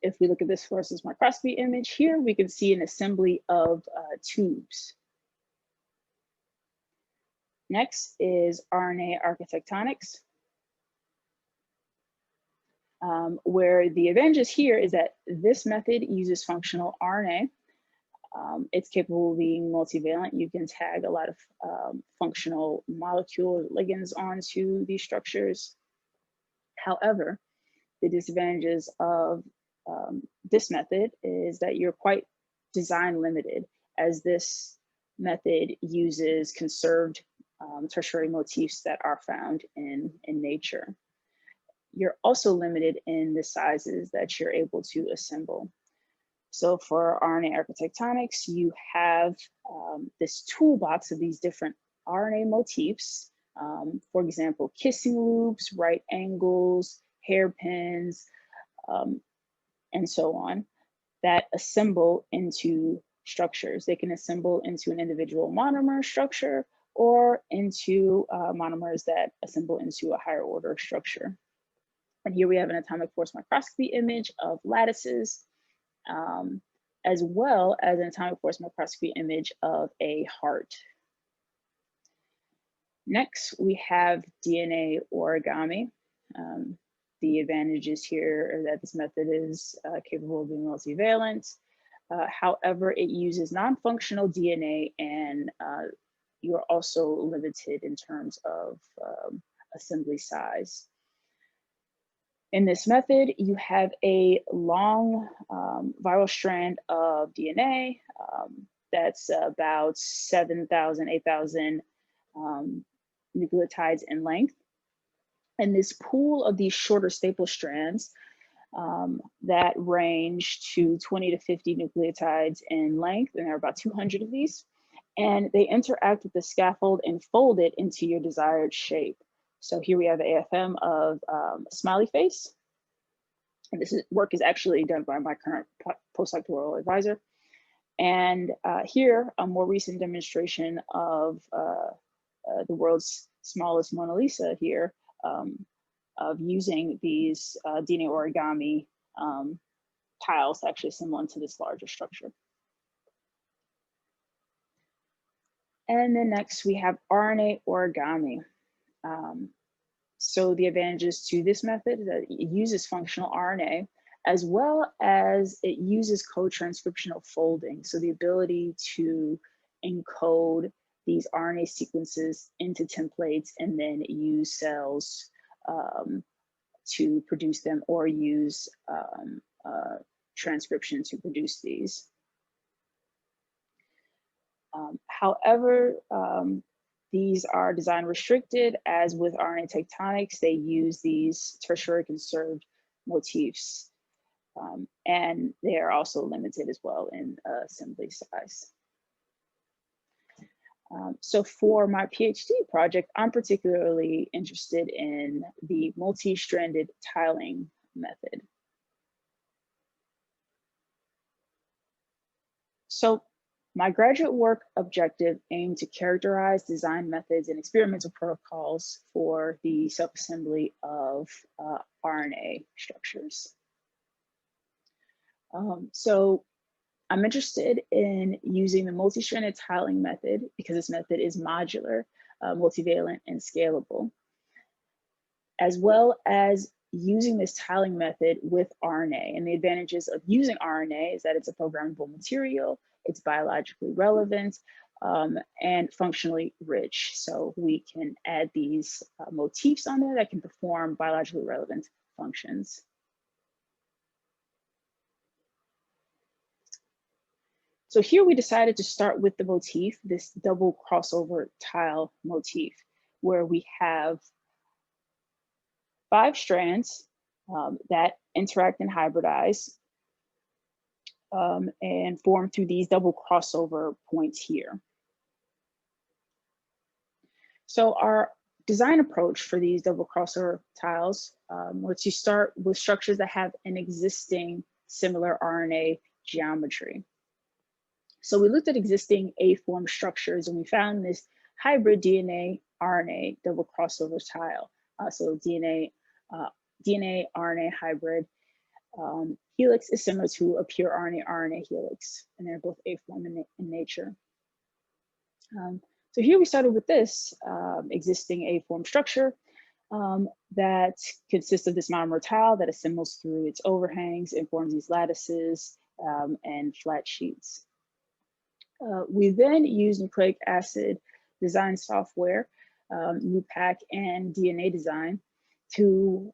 If we look at this fluorescence microscopy image here, we can see an assembly of tubes. Next is RNA architectonics, where the advantage here is that this method uses functional RNA. It's capable of being multivalent. You can tag a lot of functional molecule ligands onto these structures. However, the disadvantages of this method is that you're quite design limited, as this method uses conserved tertiary motifs that are found in nature. You're also limited in the sizes that you're able to assemble. So for RNA architectonics, you have this toolbox of these different RNA motifs. For example, kissing loops, right angles, hairpins, and so on, that assemble into structures. They can assemble into an individual monomer structure or into monomers that assemble into a higher order structure. And here we have an atomic force microscopy image of lattices, as well as an atomic force microscopy image of a heart. Next, we have DNA origami. The advantages here are that this method is capable of being multivalent. However, it uses non-functional DNA, and you're also limited in terms of assembly size. In this method, you have a long viral strand of DNA that's about 7,000, 8,000 nucleotides in length. And this pool of these shorter staple strands that range to 20 to 50 nucleotides in length, and there are about 200 of these, and they interact with the scaffold and fold it into your desired shape. So here we have the AFM of a smiley face. And this work is actually done by my current postdoctoral advisor. And here, a more recent demonstration of the world's smallest Mona Lisa here, of using these DNA origami tiles to actually assemble into this larger structure. And then next we have RNA origami. So the advantages to this method is that it uses functional RNA, as well as it uses co-transcriptional folding. So the ability to encode these RNA sequences into templates and then use cells to produce them, or use transcription to produce these. However, these are design restricted, as with RNA tectonics, they use these tertiary conserved motifs, and they are also limited as well in assembly size. So for my PhD project, I'm particularly interested in the multi-stranded tiling method. So my graduate work objective aimed to characterize design methods and experimental protocols for the self-assembly of RNA structures. So I'm interested in using the multi-stranded tiling method because this method is modular, multivalent, and scalable, as well as using this tiling method with RNA. And the advantages of using RNA is that it's a programmable material, it's biologically relevant, and functionally rich. So we can add these motifs on there that can perform biologically relevant functions. So here we decided to start with the motif, this double crossover tile motif, where we have 5 strands that interact and hybridize and form through these double crossover points here. So our design approach for these double crossover tiles was to start with structures that have an existing similar RNA geometry. So we looked at existing A-form structures, and we found this hybrid DNA RNA double crossover tile. So DNA RNA hybrid helix is similar to a pure RNA helix, and they're both A-form in nature. So here we started with this existing A-form structure that consists of this monomer tile that assembles through its overhangs and forms these lattices and flat sheets. We then use nucleic acid design software, NuPack and DNA design to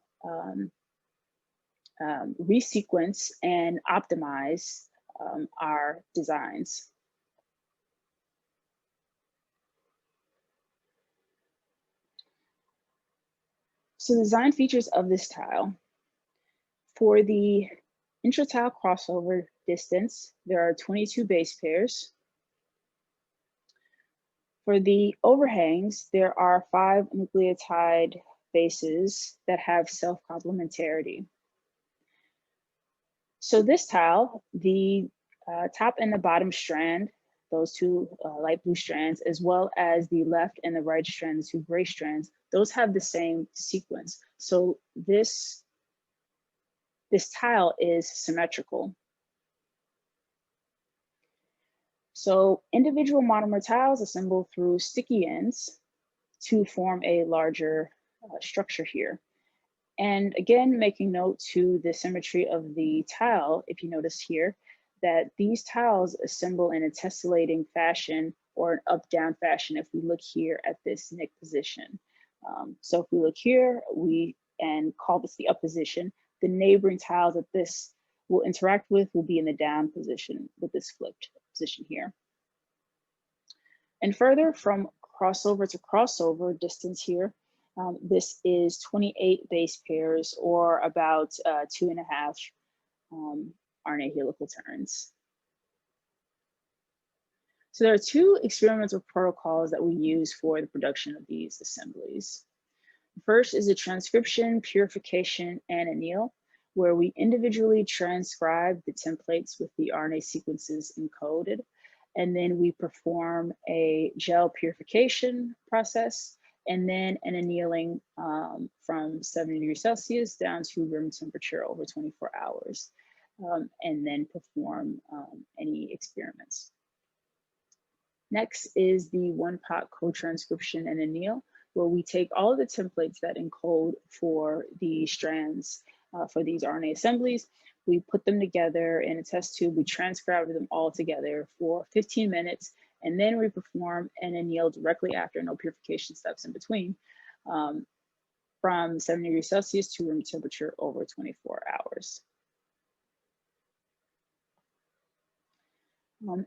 resequence and optimize our designs. So the design features of this tile. For the intratile crossover distance, there are 22 base pairs. For the overhangs, there are 5 nucleotide bases that have self-complementarity. So this tile, the top and the bottom strand, those two light blue strands, as well as the left and the right strand, the 2 gray strands, those have the same sequence. So this tile is symmetrical. So individual monomer tiles assemble through sticky ends to form a larger structure here. And again, making note to the symmetry of the tile, if you notice here, that these tiles assemble in a tessellating fashion or an up-down fashion if we look here at this nick position. So if we look here, and call this the up position, the neighboring tiles that this will interact with will be in the down position with this flipped position here. And further from crossover to crossover distance here, this is 28 base pairs or about 2.5 RNA helical turns. So there are 2 experimental protocols that we use for the production of these assemblies. First is a transcription, purification, and anneal, where we individually transcribe the templates with the RNA sequences encoded, and then we perform a gel purification process, and then an annealing from 70 degrees Celsius down to room temperature over 24 hours, and then perform any experiments. Next is the one-pot co-transcription and anneal, where we take all of the templates that encode for the strands for these RNA assemblies, we put them together in a test tube, we transcribe them all together for 15 minutes, and then we perform an anneal directly after, no purification steps in between, from 70 degrees Celsius to room temperature over 24 hours.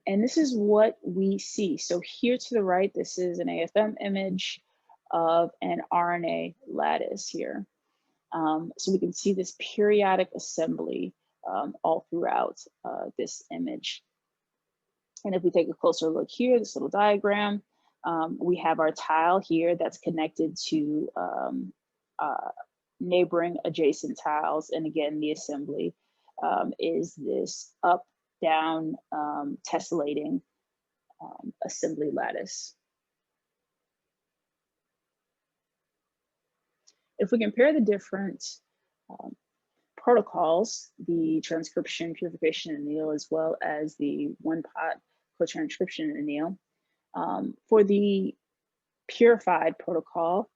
And this is what we see. So here to the right, this is an AFM image of an RNA lattice here. So we can see this periodic assembly all throughout this image. And if we take a closer look here, this little diagram, we have our tile here that's connected to neighboring adjacent tiles. And again, the assembly is this up, down, tessellating assembly lattice. If we compare the different protocols, the transcription, purification, and anneal, as well as the one-pot co-transcription and anneal, for the purified protocol,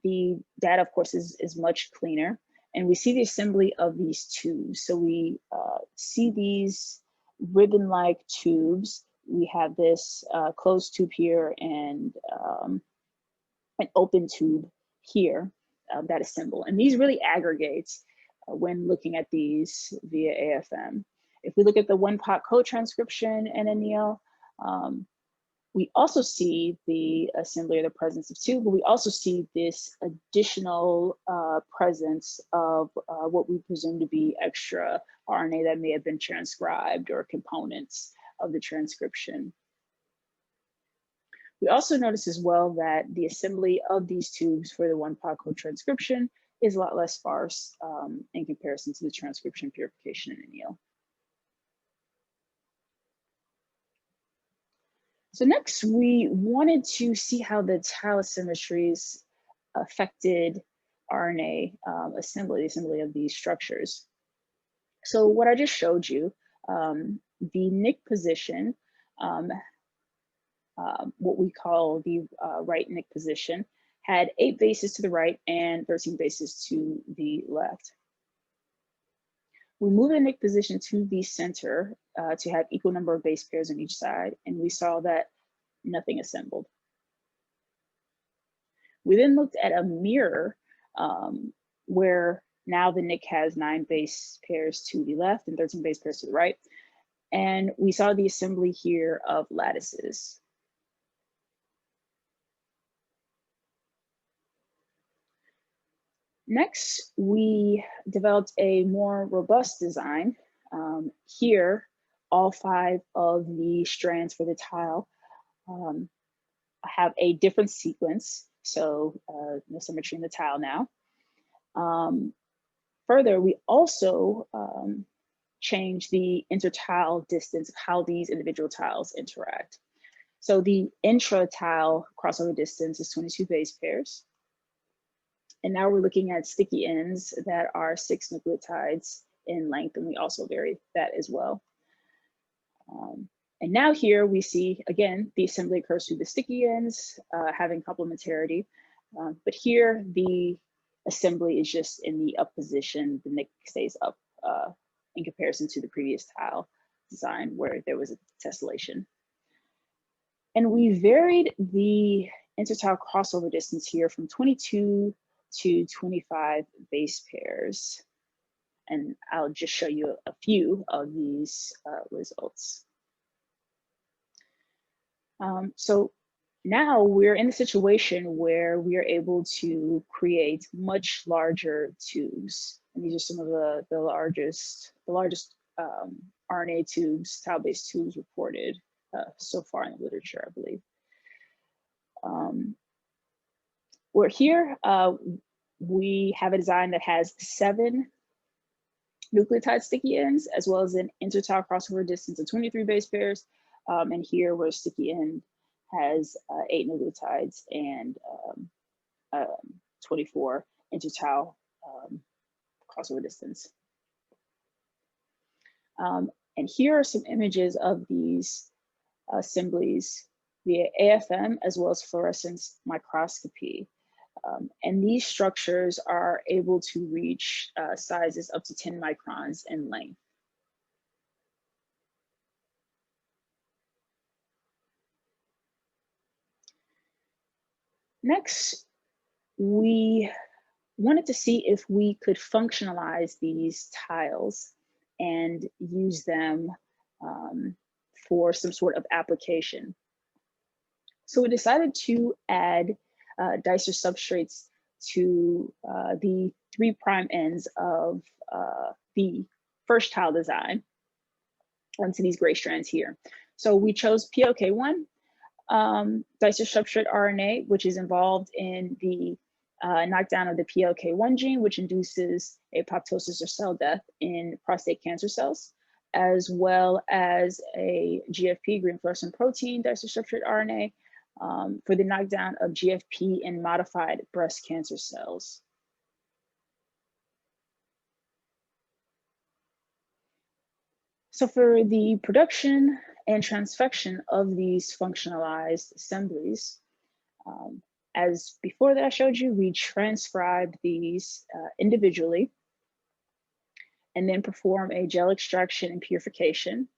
the data, of course, is much cleaner. And we see the assembly of these tubes. So we see these ribbon-like tubes. We have this closed tube here and an open tube here that assemble. And these really aggregate when looking at these via AFM. If we look at the one-pot co-transcription and anneal, we also see the assembly or the presence of tube, but we also see this additional presence of what we presume to be extra RNA that may have been transcribed or components of the transcription. We also notice as well that the assembly of these tubes for the one-pot co-transcription is a lot less sparse in comparison to the transcription, purification, and anneal. So next, we wanted to see how the tau asymmetries affected RNA assembly, the assembly of these structures. So what I just showed you, the nick position, what we call the right nick position, had 8 bases to the right and 13 bases to the left. We moved the nick position to the center to have equal number of base pairs on each side, and we saw that nothing assembled. We then looked at a mirror where now the nick has 9 base pairs to the left and 13 base pairs to the right. And we saw the assembly here of lattices. Next, we developed a more robust design. Here, all 5 of the strands for the tile have a different sequence. So no symmetry in the tile now. Further, we also changed the intertile distance of how these individual tiles interact. So the intra-tile crossover distance is 22 base pairs. And now we're looking at sticky ends that are 6 nucleotides in length, and we also vary that as well. And now here we see, again, the assembly occurs through the sticky ends, having complementarity. But here, the assembly is just in the up position. The nick stays up in comparison to the previous tile design where there was a tessellation. And we varied the intertile crossover distance here from 22 to 25 base pairs. And I'll just show you a few of these results. So now we're in a situation where we are able to create much larger tubes. And these are some of the largest RNA tubes, tau-based tubes reported so far in the literature, I believe. We're here, we have a design that has 7 nucleotide sticky ends, as well as an intertile crossover distance of 23 base pairs. And here where sticky end has 8 nucleotides and 24 intertile crossover distance. And here are some images of these assemblies via AFM as well as fluorescence microscopy. And these structures are able to reach sizes up to 10 microns in length. Next, we wanted to see if we could functionalize these tiles and use them for some sort of application. So we decided to add dicer substrates to the 3' ends of the first tile design onto these gray strands here. So we chose PLK1, dicer substrate RNA, which is involved in the knockdown of the PLK1 gene, which induces apoptosis or cell death in prostate cancer cells, as well as a GFP, green fluorescent protein dicer substrate RNA, for the knockdown of GFP in modified breast cancer cells. So for the production and transfection of these functionalized assemblies, as before that I showed you, we transcribe these individually and then perform a gel extraction and purification.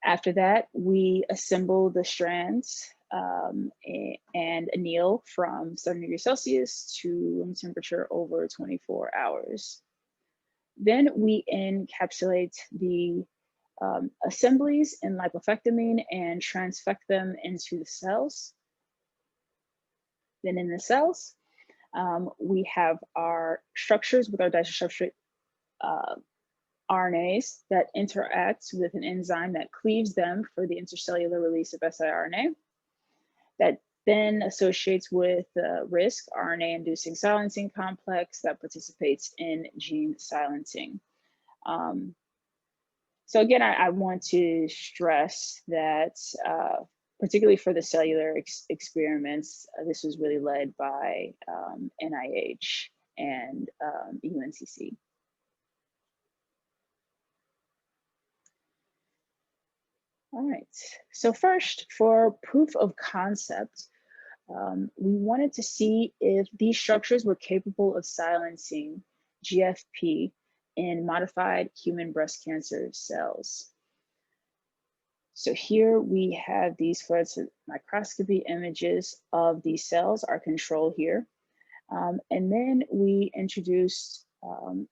After that, we assemble the strands and anneal from 7 degrees Celsius to room temperature over 24 hours. Then we encapsulate the assemblies in lipofectamine and transfect them into the cells. Then in the cells, we have our structures with our dicer substrate RNAs that interact with an enzyme that cleaves them for the intercellular release of siRNA. That then associates with the RISC, RNA-inducing silencing complex that participates in gene silencing. So again, I want to stress that particularly for the cellular experiments. This was really led by NIH and UNCC. All right, so first, for proof of concept, we wanted to see if these structures were capable of silencing GFP in modified human breast cancer cells. So here we have these fluorescent microscopy images of these cells, our control here. And then we introduced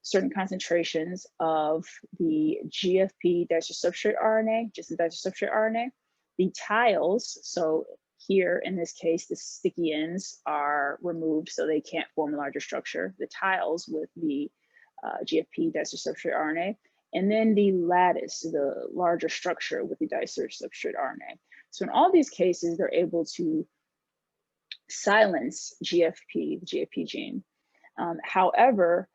certain concentrations of the GFP disulfide RNA, just the disulfide RNA, the tiles. So here in this case, the sticky ends are removed so they can't form a larger structure. The tiles with the GFP disulfide RNA, and then the lattice, the larger structure with the disulfide RNA. So in all these cases, they're able to silence GFP, the GFP gene. However,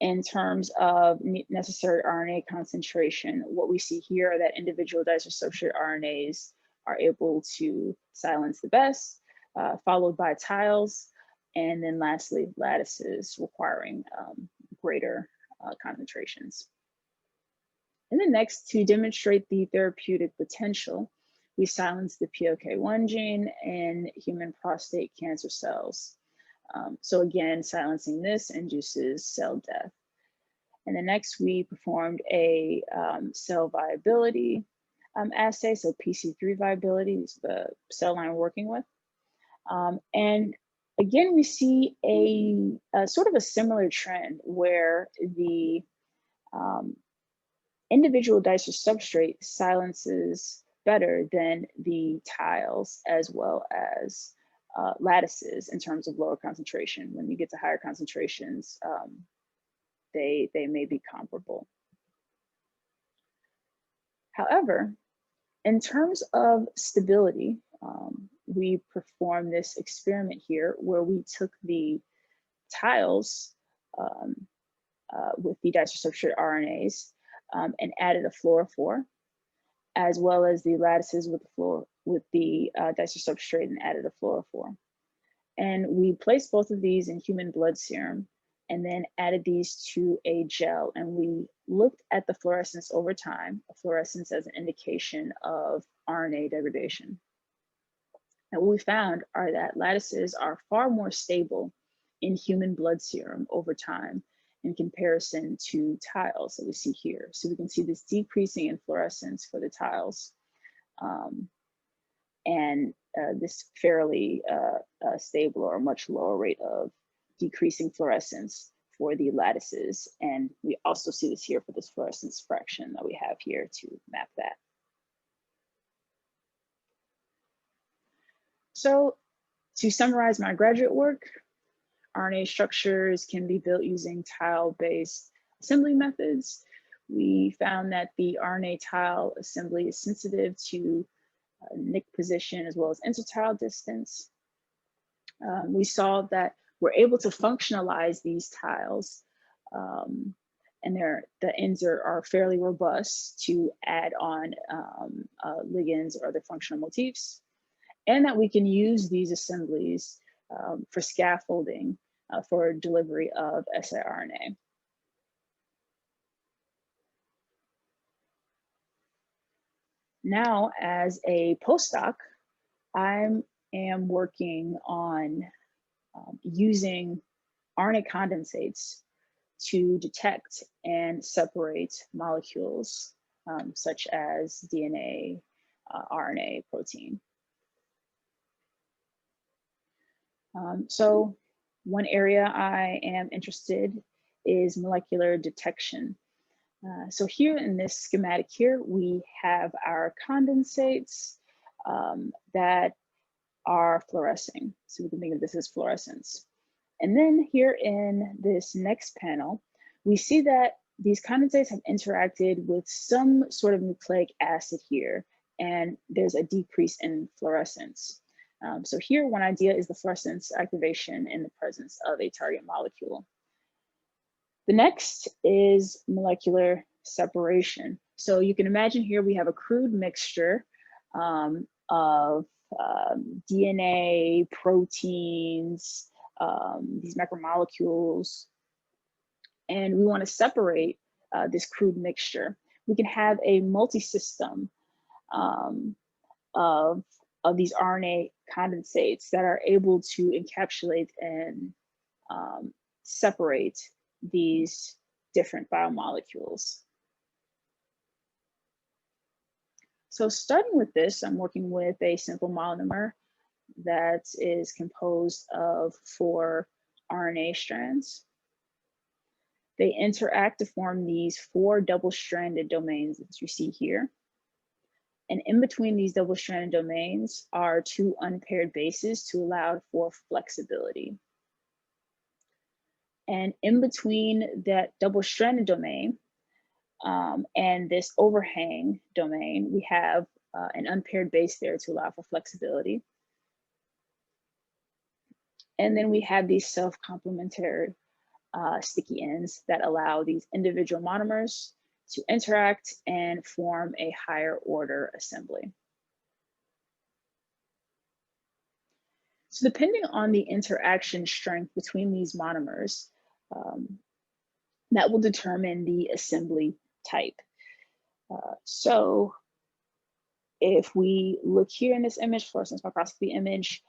in terms of necessary RNA concentration, what we see here are that individual disulfide RNAs are able to silence the best, followed by tiles, and then lastly, lattices requiring greater concentrations. And then next, to demonstrate the therapeutic potential, we silence the PLK1 gene in human prostate cancer cells. So again, silencing this induces cell death. And then next, we performed a cell viability assay, so PC3 viability is the cell line we're working with. And again, we see a sort of a similar trend where the individual disubstrate silences better than the tiles as well as lattices in terms of lower concentration. When you get to higher concentrations, they may be comparable. However, in terms of stability, we performed this experiment here where we took the tiles with the disulfide RNAs and added a fluorophore, as well as the lattices with the disulfide and added a fluorophore. And we placed both of these in human blood serum and then added these to a gel. And we looked at the fluorescence over time, fluorescence as an indication of RNA degradation. And what we found are that lattices are far more stable in human blood serum over time in comparison to tiles that we see here. So we can see this decreasing in fluorescence for the tiles and this fairly stable or much lower rate of decreasing fluorescence for the lattices. And we also see this here for this fluorescence fraction that we have here to map that. So to summarize my graduate work, RNA structures can be built using tile-based assembly methods. We found that the RNA tile assembly is sensitive to nick position as well as intertile distance. We saw that we're able to functionalize these tiles and the ends are fairly robust to add on ligands or other functional motifs, and that we can use these assemblies for scaffolding for delivery of siRNA. Now, as a postdoc, I am working on using RNA condensates to detect and separate molecules such as DNA, RNA, protein. So one area I am interested is molecular detection. So here in this schematic here, we have our condensates that are fluorescing. So we can think of this as fluorescence. And then here in this next panel, we see that these condensates have interacted with some sort of nucleic acid here, and there's a decrease in fluorescence. So here, one idea is the fluorescence activation in the presence of a target molecule. The next is molecular separation. So you can imagine here we have a crude mixture of DNA, proteins, these macromolecules, and we want to separate this crude mixture. We can have a multi-system of these RNA condensates that are able to encapsulate and separate these different biomolecules. So starting with this, I'm working with a simple monomer that is composed of 4 RNA strands. They interact to form these 4 double-stranded domains that you see here. And in between these double-stranded domains are 2 unpaired bases to allow for flexibility. And in between that double-stranded domain and this overhang domain, we have an unpaired base there to allow for flexibility. And then we have these self-complementary sticky ends that allow these individual monomers to interact and form a higher order assembly. So depending on the interaction strength between these monomers, that will determine the assembly type. So if we look here in this image, fluorescence microscopy image,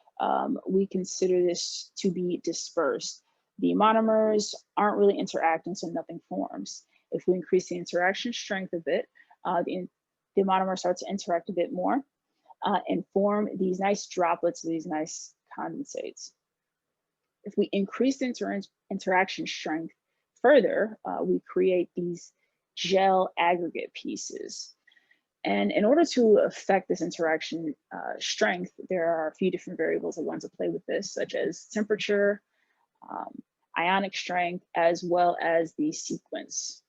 we consider this to be dispersed. The monomers aren't really interacting, so nothing forms. If we increase the interaction strength a bit, the monomers start to interact a bit more and form these nice droplets, these nice condensates. If we increase the interaction strength further, we create these gel aggregate pieces. And in order to affect this interaction strength, there are a few different variables that want to play with this, such as temperature, ionic strength, as well as the sequence.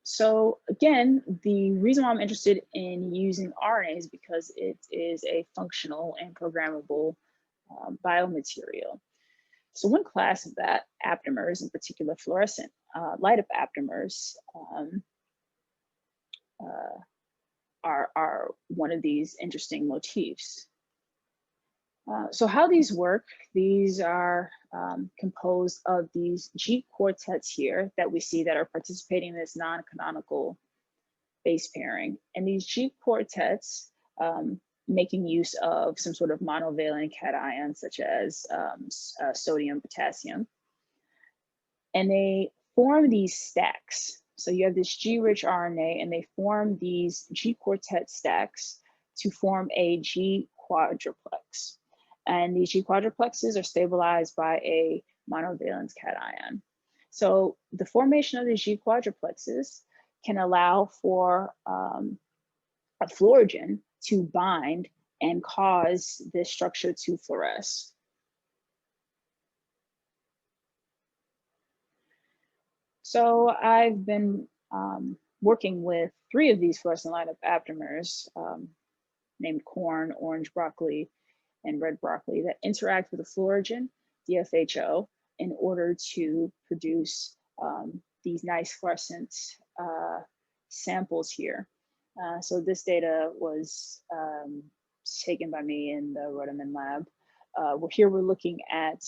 So again, the reason why I'm interested in using RNA is because it is a functional and programmable biomaterial. So one class of that, aptamers, in particular fluorescent light up aptamers, are one of these interesting motifs. So how these work, these are composed of these G quartets here that we see that are participating in this non-canonical base pairing. And these G quartets making use of some sort of monovalent cation such as sodium, potassium. And they form these stacks. So you have this G-rich RNA and they form these G quartet stacks to form a G quadruplex. And these G quadruplexes are stabilized by a monovalent cation. So the formation of these G quadruplexes can allow for a fluorogen to bind and cause this structure to fluoresce. So I've been working with 3 of these fluorescent light up aptamers named corn, orange broccoli, and red broccoli that interact with the fluorogen, DFHO, in order to produce these nice fluorescent samples here. So this data was taken by me in the Rudderman lab. Here we're looking at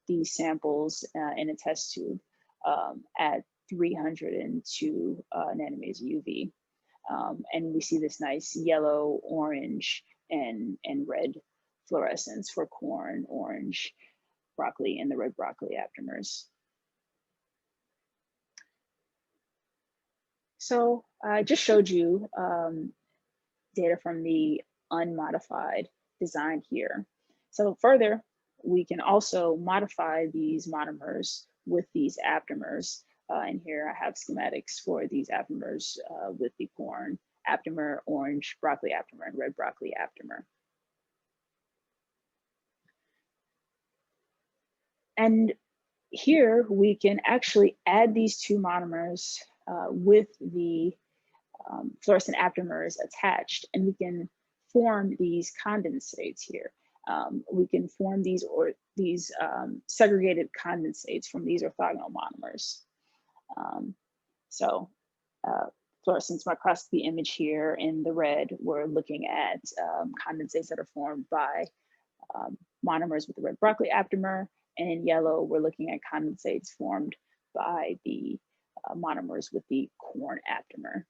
these samples in a test tube at 302 nanometers UV. And we see this nice yellow, orange, and red fluorescence for corn, orange, broccoli, and the red broccoli aptamers. So I just showed you data from the unmodified design here. So further, we can also modify these monomers with these aptamers. And here I have schematics for these aptamers with the corn aptamer, orange broccoli aptamer, and red broccoli aptamer. And here we can actually add these 2 monomers with the fluorescent aptamers attached, and we can form these condensates here. We can form these segregated condensates from these orthogonal monomers. fluorescence microscopy image here in the red, we're looking at condensates that are formed by monomers with the red broccoli aptamer, and in yellow, we're looking at condensates formed by the monomers with the corn aptamer.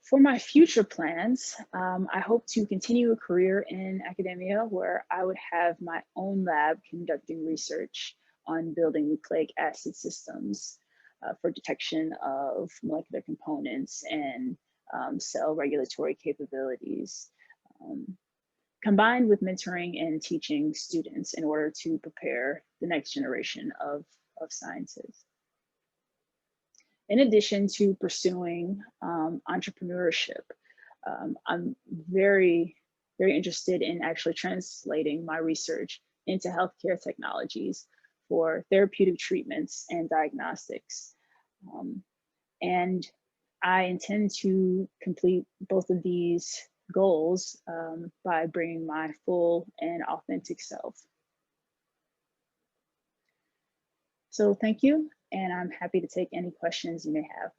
For my future plans, I hope to continue a career in academia where I would have my own lab conducting research on building nucleic acid systems for detection of molecular components and cell regulatory capabilities, combined with mentoring and teaching students in order to prepare the next generation of scientists. In addition to pursuing entrepreneurship, I'm very, very interested in actually translating my research into healthcare technologies for therapeutic treatments and diagnostics. And I intend to complete both of these goals by bringing my full and authentic self. So thank you, and I'm happy to take any questions you may have.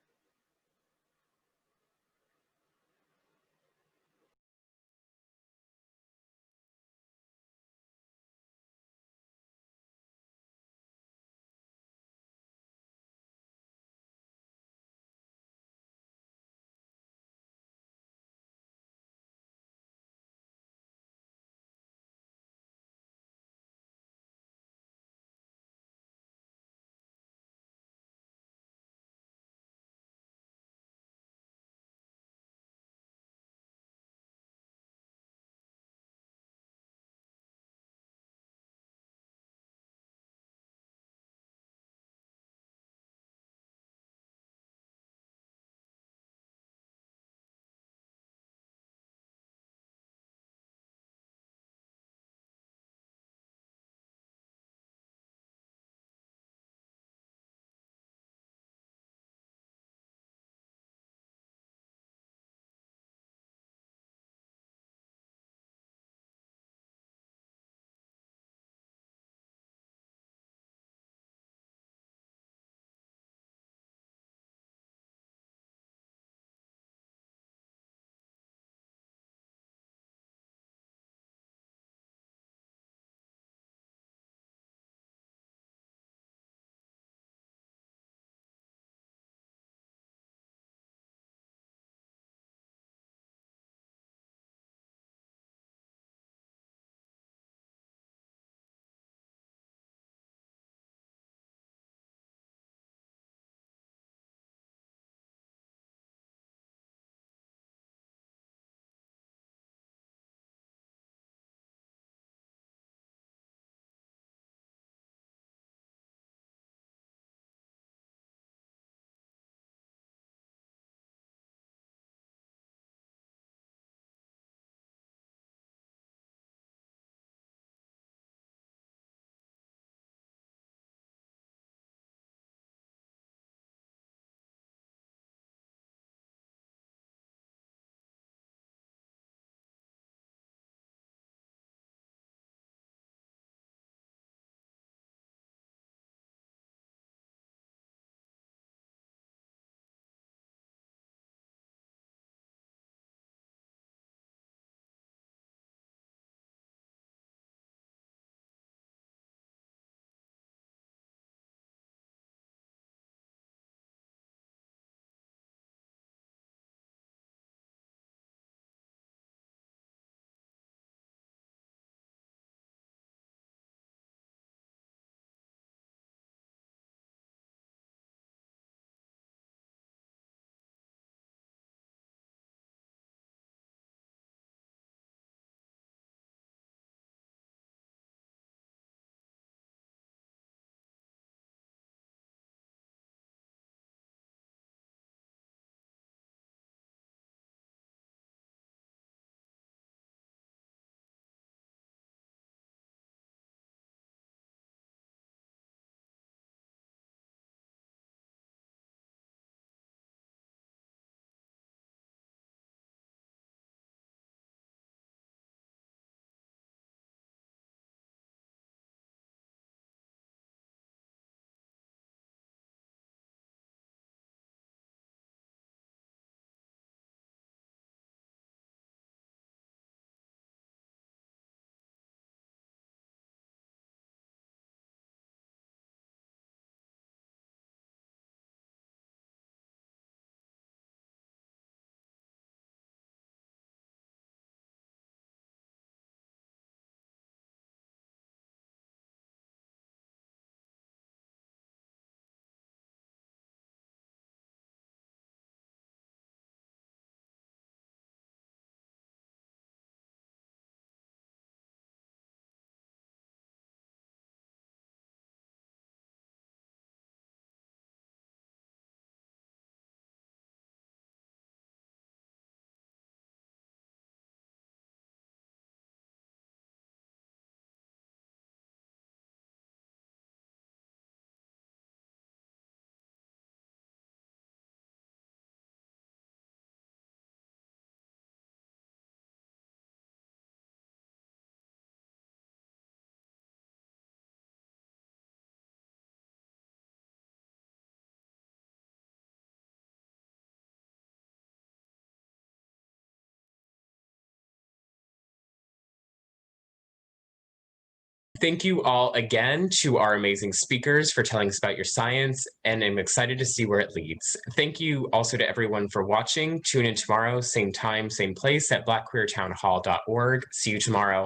Thank you all again to our amazing speakers for telling us about your science, and I'm excited to see where it leads. Thank you also to everyone for watching. Tune in tomorrow, same time, same place at blackqueertownhall.org. See you tomorrow.